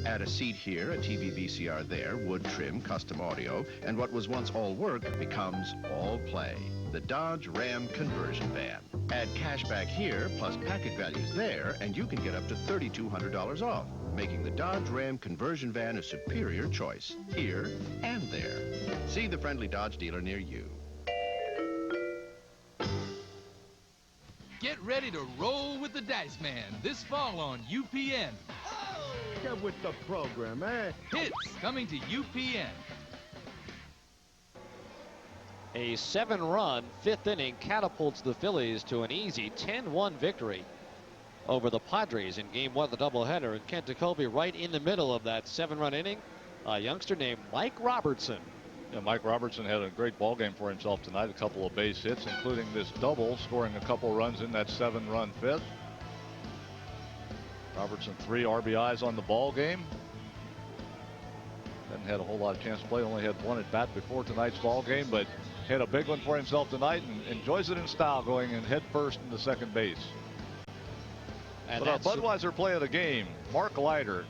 Add a seat here, a TV VCR there, wood trim, custom audio, and what was once all work becomes all play. The Dodge Ram conversion van. Add cash back here, plus packet values there, and you can get up to $3,200 off, making the Dodge Ram conversion van a superior choice, here and there. See the friendly Dodge dealer near you.
Get ready to roll with the Dice Man this fall on UPN.
Get with the program, eh?
Hits coming to UPN.
A 7-run 5th inning catapults the Phillies to an easy 10-1 victory over the Padres in game 1 of the doubleheader. And Kent Jacoby right in the middle of that 7-run inning, a youngster named Mike Robertson.
Yeah, Mike Robertson had a great ball game for himself tonight. A couple of base hits, including this double, scoring a couple runs in that 7-run 5th. Robertson 3 RBIs on the ball game. Hadn't had a whole lot of chance to play. Only had 1 at bat before tonight's ball game, but had a big one for himself tonight and enjoys it in style, going in head first into second base.
And
but our Budweiser play of the game, Mark Leiter,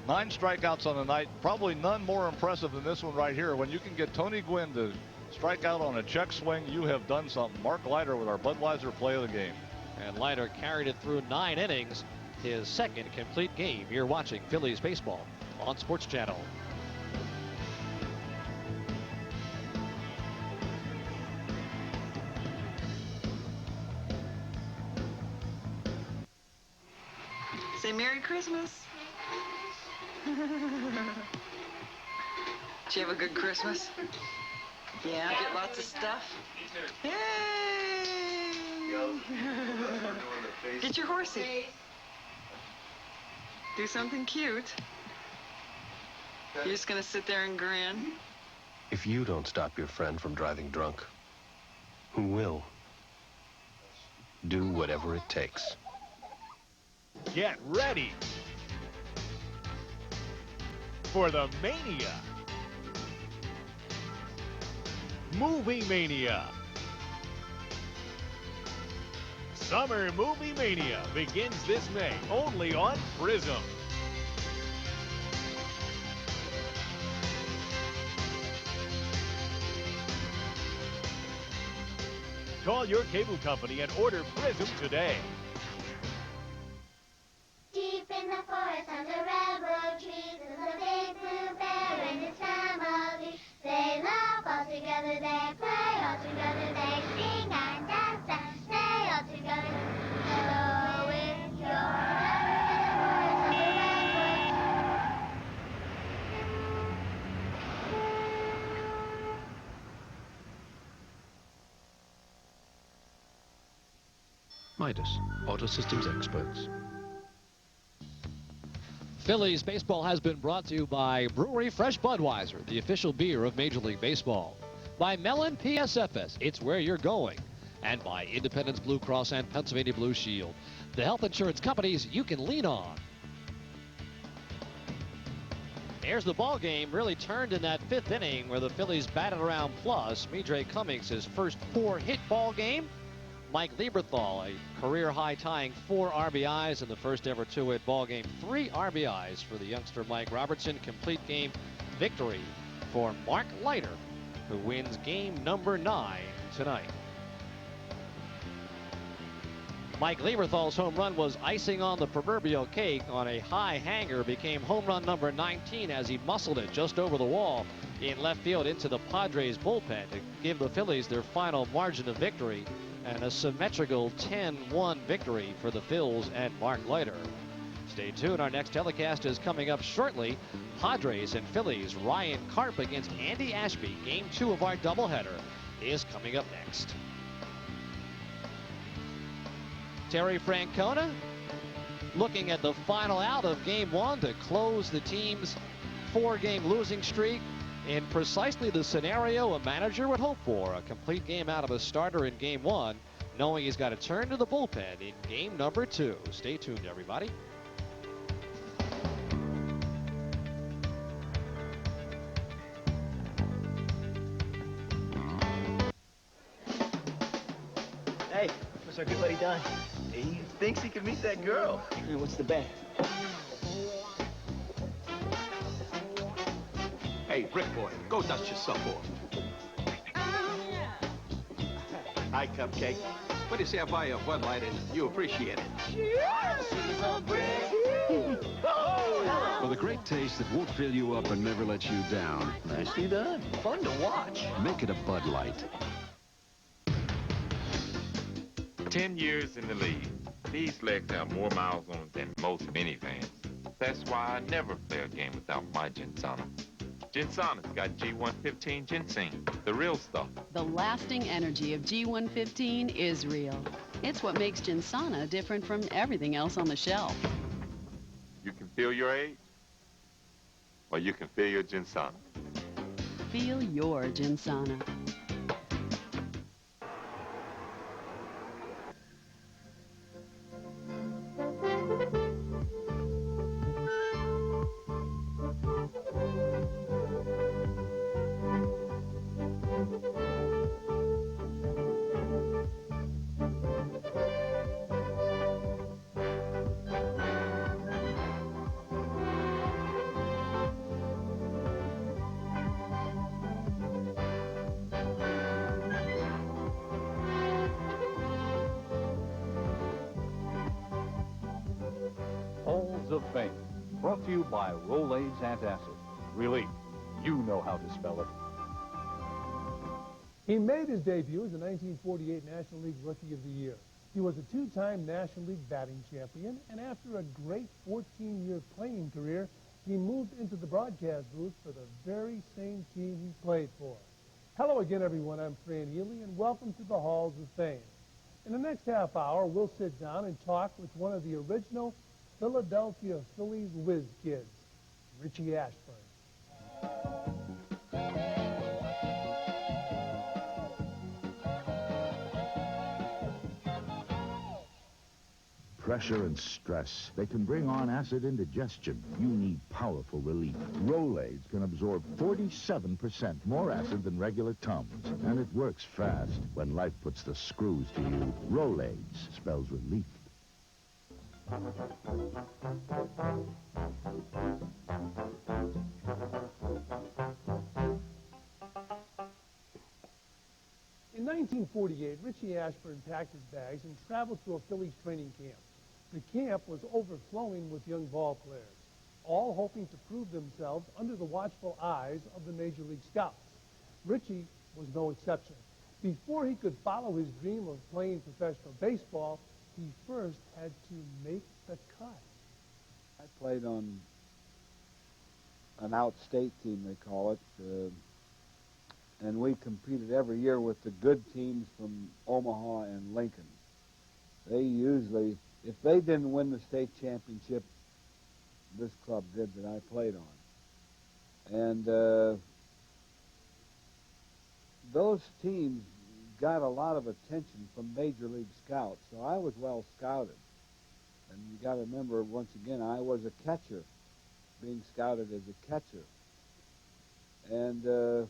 9 strikeouts on the night. Probably none more impressive than this one right here. When you can get Tony Gwynn to strike out on a check swing, you have done something. Mark Leiter with our Budweiser play of the game.
And Leiter carried it through 9 innings, his second complete game. You're watching Phillies baseball on Sports Channel.
Say Merry Christmas. Did you have a good Christmas? Yeah, get lots of stuff. Yay! Get your horsey. Do something cute. You're just gonna sit there and grin?
If you don't stop your friend from driving drunk, who will? Do whatever it takes.
Get ready for the Mania. Movie Mania. Summer Movie Mania begins this May only on Prism. Call your cable company and order Prism today.
Deep in the forest under redwood trees is a big blue bear and his family. They laugh all together, they play all together, they sing and dance and stay all together. So if you're ever in the forest under redwood.
Midas, auto systems experts.
Phillies baseball has been brought to you by Brewery Fresh Budweiser, the official beer of Major League Baseball. By Mellon PSFS, it's where you're going. And by Independence Blue Cross and Pennsylvania Blue Shield, the health insurance companies you can lean on. Here's the ball game, really turned in that fifth inning where the Phillies batted around plus. Midre Cummings, his first 4-hit ball game. Mike Lieberthal, a career-high tying 4 RBIs in the first ever 2-hit ball game. 3 RBIs for the youngster Mike Robertson. Complete game victory for Mark Leiter, who wins game number 9 tonight. Mike Lieberthal's home run was icing on the proverbial cake on a high hanger. Became home run number 19 as he muscled it just over the wall in left field into the Padres bullpen to give the Phillies their final margin of victory and a symmetrical 10-1 victory for the Phils and Mark Leiter. Stay tuned. Our next telecast is coming up shortly. Padres and Phillies. Ryan Karp against Andy Ashby. Game 2 of our doubleheader is coming up next. Terry Francona looking at the final out of Game 1 to close the team's 4-game losing streak in precisely the scenario a manager would hope for. A complete game out of a starter in Game 1, knowing he's got to turn to the bullpen in Game number 2. Stay tuned, everybody.
Hey, what's our good buddy Don? He thinks he can meet that girl. Hey, what's the bet?
Hey, Brick Boy, go dust yourself off. Hi, Cupcake. What do you say I buy you a Bud Light and you appreciate it?
For the great taste that won't fill you up and never let you down.
Nicely done. Fun to watch.
Make it a Bud Light.
10 years in the league. These legs have more miles on them than most minivans. That's why I never play a game without my Gensana. Gensana's got G115 ginseng, the real stuff.
The lasting energy of G115 is real. It's what makes Gensana different from everything else on the shelf.
You can feel your age, or you can feel your Gensana.
Feel your Gensana.
Halls of Fame, brought to you by Rolaids Antacid. Relief. You know how to spell it.
He made his debut as the 1948 National League Rookie of the Year. He was a 2-time National League batting champion, and after a great 14-year playing career, he moved into the broadcast booth for the very same team he played for. Hello again, everyone. I'm Fran Healy, and welcome to the Halls of Fame. In the next half hour, we'll sit down and talk with one of the original Philadelphia Phillies whiz kids, Richie Ashburn.
Pressure and stress, they can bring on acid indigestion. You need powerful relief. Rolaids can absorb 47% more acid than regular Tums, and it works fast. When life puts the screws to you, Rolaids spells relief.
In 1948, Richie Ashburn packed his bags and traveled to a Phillies training camp. The camp was overflowing with young ball players, all hoping to prove themselves under the watchful eyes of the Major League scouts. Richie was no exception. Before he could follow his dream of playing professional baseball, he first had to make the cut.
I played on an outstate team, they call it, and we competed every year with the good teams from Omaha and Lincoln. They usually, if they didn't win the state championship, this club did that I played on. And those teams got a lot of attention from Major League scouts, so I was well scouted. And you got to remember, once again, I was a catcher, being scouted as a catcher. And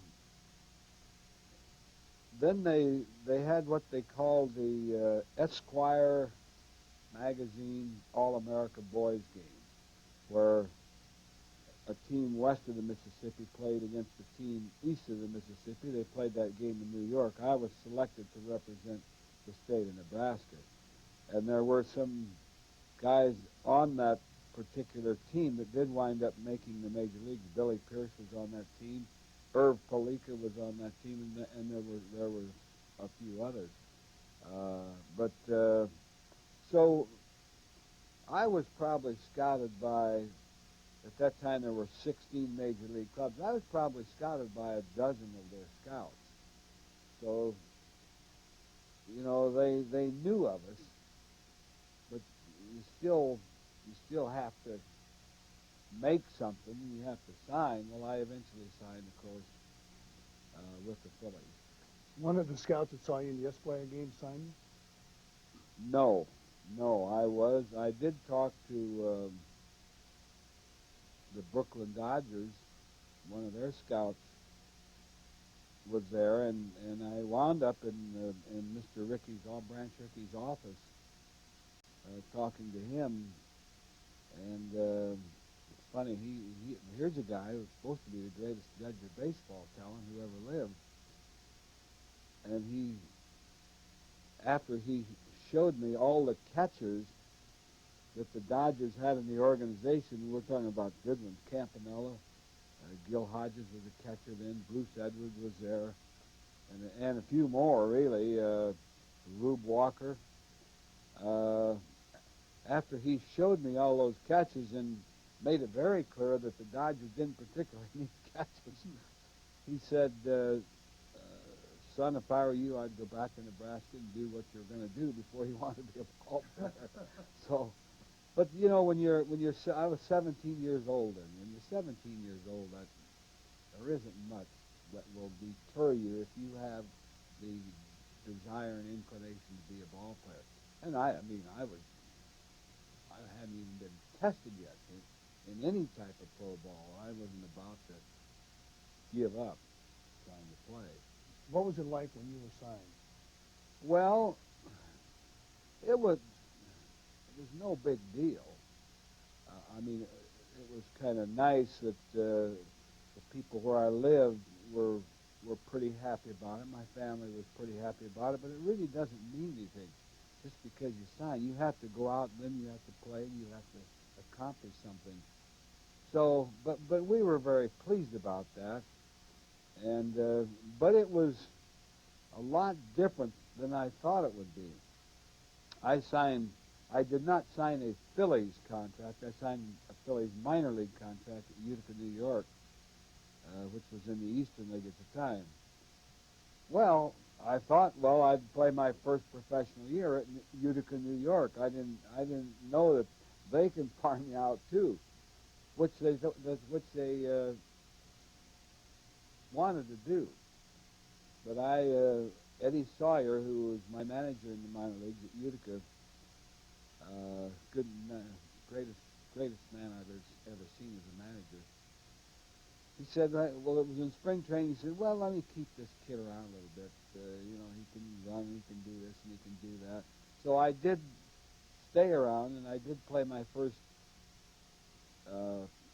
then they had what they called the Esquire magazine All-America Boys game, where a team west of the Mississippi played against a team east of the Mississippi. They played that game in New York. I was selected to represent the state of Nebraska. And there were some guys on that particular team that did wind up making the major leagues. Billy Pierce was on that team. Irv Palika was on that team, and there were a few others. So I was probably scouted by, at that time there were 16 major league clubs. I was probably scouted by a dozen of their scouts. So, you know, they knew of us, but you still have to make something. You have to sign. Well, I eventually signed, of course, with the Phillies.
One of the scouts that saw you in the Esquire game signed you?
No, I did talk to the Brooklyn Dodgers. One of their scouts was there, and I wound up in Mr. Branch Ricky's office talking to him. And it's funny, here's a guy who's supposed to be the greatest judge of baseball talent who ever lived. And after he showed me all the catchers that the Dodgers had in the organization, we're talking about good ones, Campanella, Gil Hodges was a catcher then, Bruce Edwards was there, and a few more, really, Rube Walker. After he showed me all those catches and made it very clear that the Dodgers didn't particularly need catchers, he said, son, if I were you, I'd go back to Nebraska and do what you're going to do before you want to be a ball player. So, but you know, I was 17 years old, and when you're 17 years old, there isn't much that will deter you if you have the desire and inclination to be a ball player. And I hadn't even been tested yet in any type of pro ball. I wasn't about to give up trying to play.
What was it like when you were signed?
Well, it was no big deal. It was kind of nice that the people where I lived were pretty happy about it. My family was pretty happy about it, but it really doesn't mean anything. Just because you sign, you have to go out and then you have to play and you have to accomplish something. So, but we were very pleased about that. And but it was a lot different than I thought it would be. I signed I did not sign a Phillies contract. I signed a Phillies minor league contract at Utica, New York, which was in the Eastern League at the time. Well, I thought, well, I'd play my first professional year at Utica, New York. I didn't know that they can farm me out too, which they wanted to do. But Eddie Sawyer, who was my manager in the minor leagues at Utica, greatest man I've ever seen as a manager. He said, well, it was in spring training. He said, well, let me keep this kid around a little bit. You know, he can run, he can do this, and he can do that. So I did stay around, and I did play my first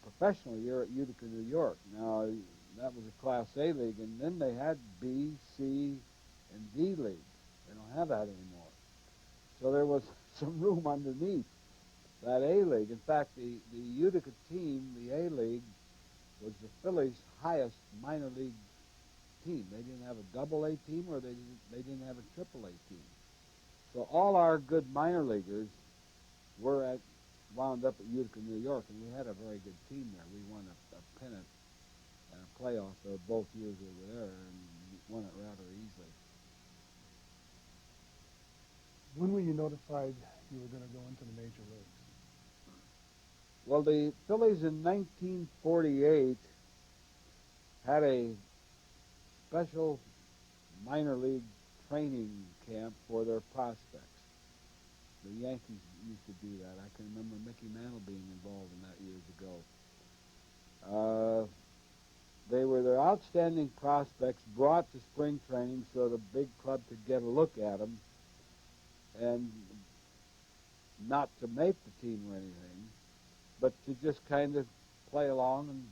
professional year at Utica, New York. Now, that was a Class A league, and then they had B, C, and D leagues. They don't have that anymore. So there was some room underneath that A league. In fact, the Utica team, the A league, was the Phillies' highest minor league team. They didn't have a double A team, or they didn't have a triple A team. So all our good minor leaguers wound up at Utica, New York, and we had a very good team there. We won a pennant and a playoff both years we were there, and won it rather easily.
When were you notified you were going to go into the major leagues?
Well, the Phillies in 1948 had a special minor league training camp for their prospects. The Yankees used to do that. I can remember Mickey Mantle being involved in that years ago. They were their outstanding prospects brought to spring training so the big club could get a look at them, and not to make the team or anything, but to just kind of play along and,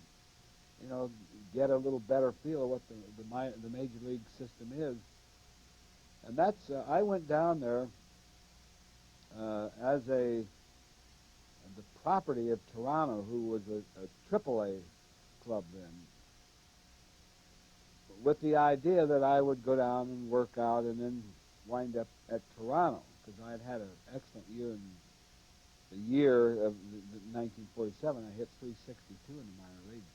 you know, get a little better feel of what the major league system is. And that's I went down there as the property of Toronto, who was a AAA club then, with the idea that I would go down and work out and then wind up at Toronto, because I had an excellent year in the year of 1947. I hit 362 in the minor leagues.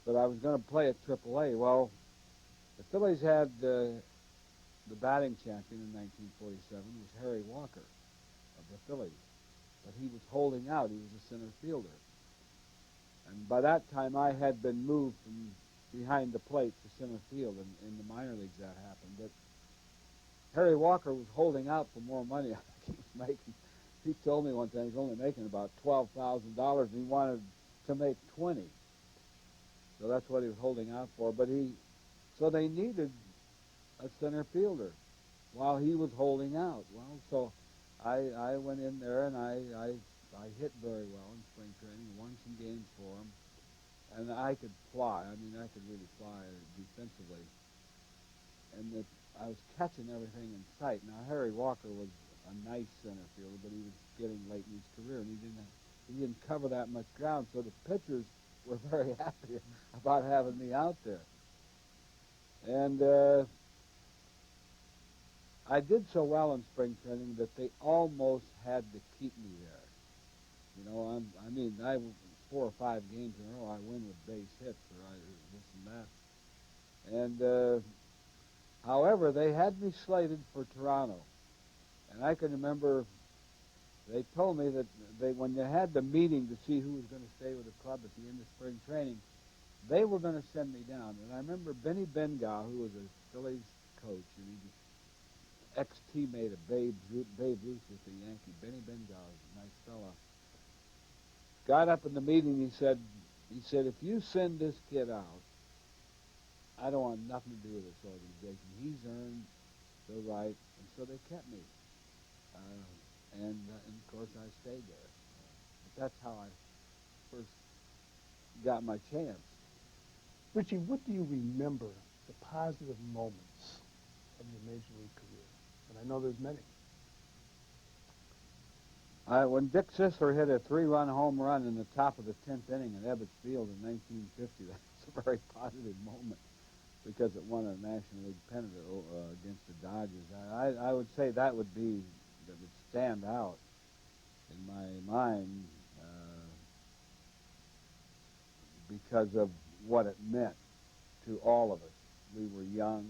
But I was going to play at AAA. Well, the Phillies had the batting champion in 1947 was Harry Walker of the Phillies. But he was holding out. He was a center fielder. And by that time, I had been moved from behind the plate to center field. In the minor leagues, that happened. But Harry Walker was holding out for more money. He was making. He told me one time he was only making about $12,000, and he wanted to make 20. So that's what he was holding out for. But so they needed a center fielder while he was holding out. Well, so I went in there, and I hit very well in spring training, won some games for him, and I could fly. I mean, I could really fly defensively. And I was catching everything in sight. Now, Harry Walker was a nice center fielder, but he was getting late in his career, and he didn't cover that much ground, so the pitchers were very happy about having me out there. And I did so well in spring training that they almost had to keep me there. You know, I 4 or 5 games in a row, I win with base hits, or this and that. And however, they had me slated for Toronto. And I can remember they told me that when they had the meeting to see who was going to stay with the club at the end of spring training, they were going to send me down. And I remember Benny Bengow, who was a Phillies coach, and he was ex-teammate of Babe Ruth with the Yankee. Benny Bengow was a nice fella. Got up in the meeting, he said, if you send this kid out, I don't want nothing to do with this organization. He's earned the right, and so they kept me. And of course, I stayed there. But that's how I first got my chance.
Richie, what do you remember the positive moments of your major league career? And I know there's many.
When Dick Sisler hit a 3-run home run in the top of the 10th inning at Ebbets Field in 1950, that's a very positive moment because it won a National League pennant against the Dodgers. I would say that would stand out in my mind because of what it meant to all of us. We were young,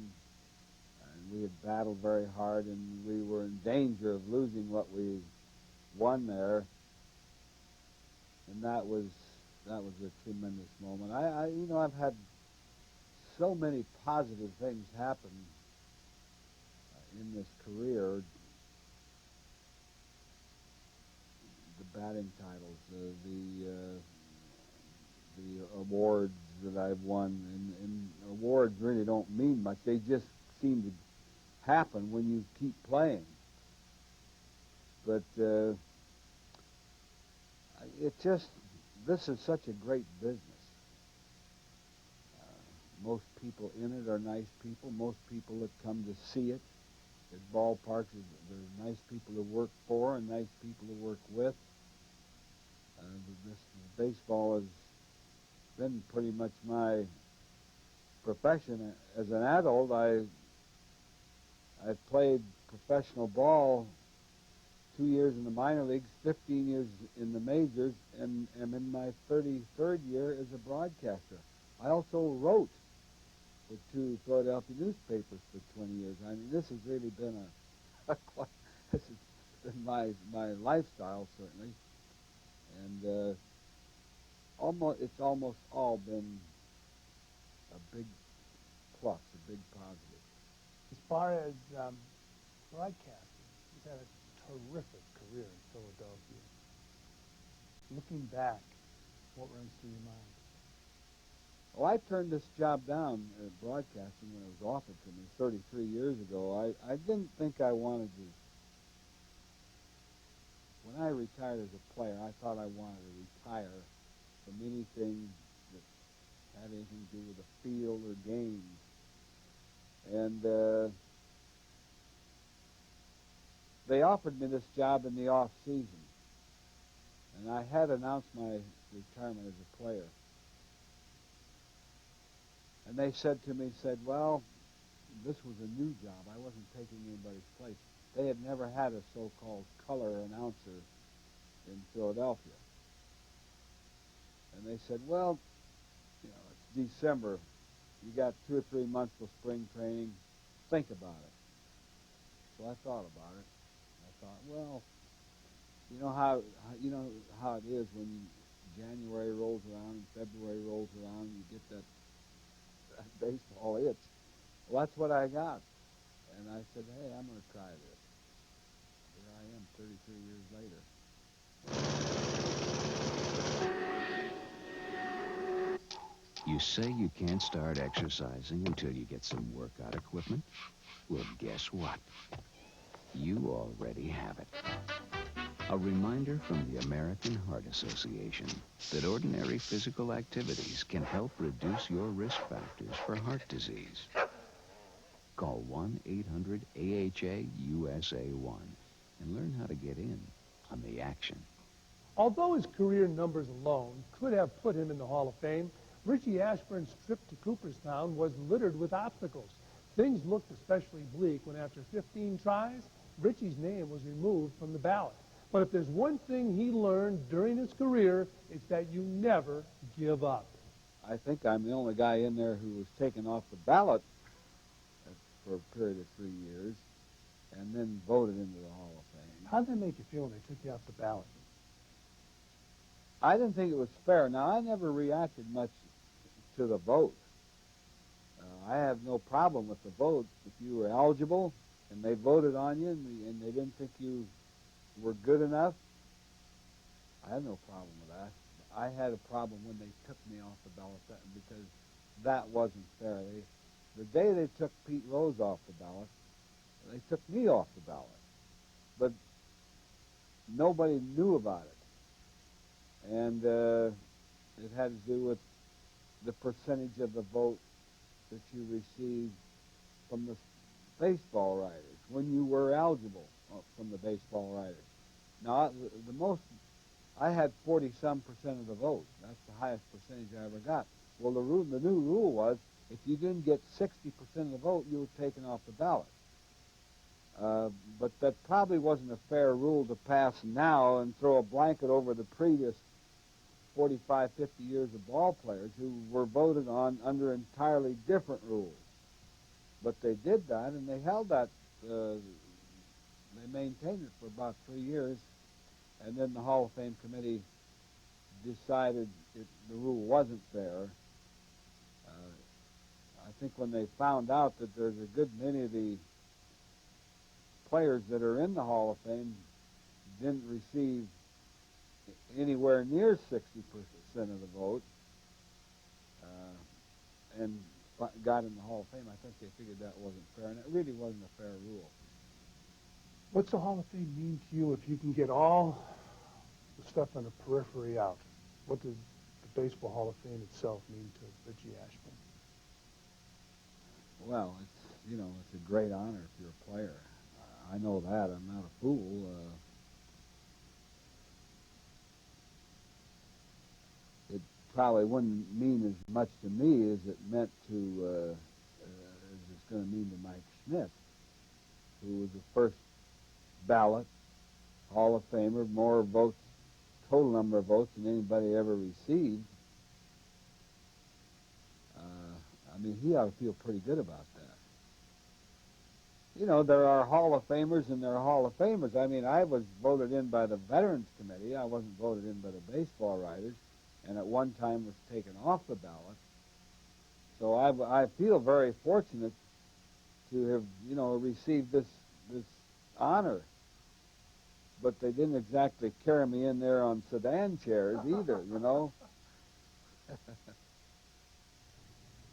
and we had battled very hard, and we were in danger of losing what we won there. And that was a tremendous moment. I've had so many positive things happen in this career. The batting titles, the awards that I've won, and awards really don't mean much. They just seem to happen when you keep playing. But this is such a great business. Most people in it are nice people. Most people that come to see it at ballparks, they're nice people to work for and nice people to work with. This baseball has been pretty much my profession. As an adult, I played professional ball 2 years in the minor leagues, 15 years in the majors, and am in my 33rd year as a broadcaster. I also wrote for 2 Philadelphia newspapers for 20 years. I mean, this has really been this has been my lifestyle, certainly. And it's almost all been a big plus, a big positive.
As far as broadcasting, he's had a terrific career in Philadelphia. Looking back, what runs through your mind?
Well, I turned this job down at broadcasting when it was offered to me 33 years ago. I didn't think I wanted to. When I retired as a player, I thought I wanted to retire from anything that had anything to do with the field or games. And they offered me this job in the off season, and I had announced my retirement as a player. And they said to me, well, this was a new job. I wasn't taking anybody's place. They had never had a so-called color announcer in Philadelphia. And they said, well, it's December. You got 2 or 3 months for spring training. Think about it. So I thought about it. I thought, well, you know how it is when January rolls around and February rolls around, and you get that baseball itch. Well, that's what I got. And I said, hey, I'm going to try this. Here I am 33 years later.
You say you can't start exercising until you get some workout equipment? Well, guess what? You already have it. A reminder from the American Heart Association that ordinary physical activities can help reduce your risk factors for heart disease. Call 1-800-AHA-USA1 and learn how to get in on the action.
Although his career numbers alone could have put him in the Hall of Fame, Richie Ashburn's trip to Cooperstown was littered with obstacles. Things looked especially bleak when after 15 tries, Richie's name was removed from the ballot. But if there's one thing he learned during his career, it's that you never give up.
I think I'm the only guy in there who was taken off the ballot for a period of 3 years and then voted into the Hall of Fame.
How did that make you feel when they took you off the ballot?
I didn't think it was fair. Now, I never reacted much to the vote. I have no problem with the vote. If you were eligible and they voted on you and they didn't think you were good enough, I had no problem with that. I had a problem when they took me off the ballot because that wasn't fair. The day they took Pete Rose off the ballot, they took me off the ballot. But nobody knew about it. And it had to do with the percentage of the vote that you received from the baseball writers when you were eligible from the baseball writers. Now, the most, I had 40-some% of the vote. That's the highest percentage I ever got. Well, the new rule was if you didn't get 60% of the vote, you were taken off the ballot. But that probably wasn't a fair rule to pass now and throw a blanket over the previous 45, 50 years of ball players who were voted on under entirely different rules. But they did that, and they held that. They maintained it for about 3 years, and then the Hall of Fame committee decided the rule wasn't fair. I think when they found out that there's a good many of the players that are in the Hall of Fame didn't receive anywhere near 60% of the vote and got in the Hall of Fame, I think they figured that wasn't fair, and it really wasn't a fair rule.
What's the Hall of Fame mean to you if you can get all the stuff on the periphery out? What does the Baseball Hall of Fame itself mean to Richie Ashburn?
Well, it's a great honor if you're a player. I know that. I'm not a fool. It probably wouldn't mean as much to me as it meant to, as it's going to mean to Mike Schmidt, who was the first ballot Hall of Famer, more votes, total number of votes than anybody ever received. I mean, he ought to feel pretty good about that. You know, there are Hall of Famers and there are Hall of Famers. I mean, I was voted in by the Veterans Committee. I wasn't voted in by the baseball writers, and at one time was taken off the ballot. So I feel very fortunate to have, received this honor. But they didn't exactly carry me in there on sedan chairs either,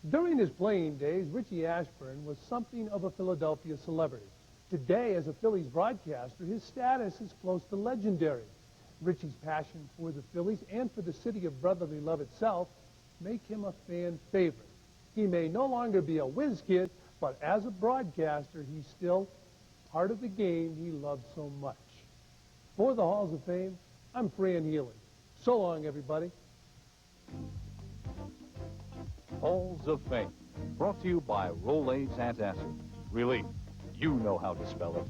During his playing days, Richie Ashburn was something of a Philadelphia celebrity. Today, as a Phillies broadcaster, his status is close to legendary. Richie's passion for the Phillies and for the city of brotherly love itself make him a fan favorite. He may no longer be a whiz kid, but as a broadcaster, he's still part of the game he loves so much. For the Halls of Fame, I'm Fran Healy. So long, everybody.
Halls of Fame, brought to you by Rolaids Antacid. Relief. You know how to spell it.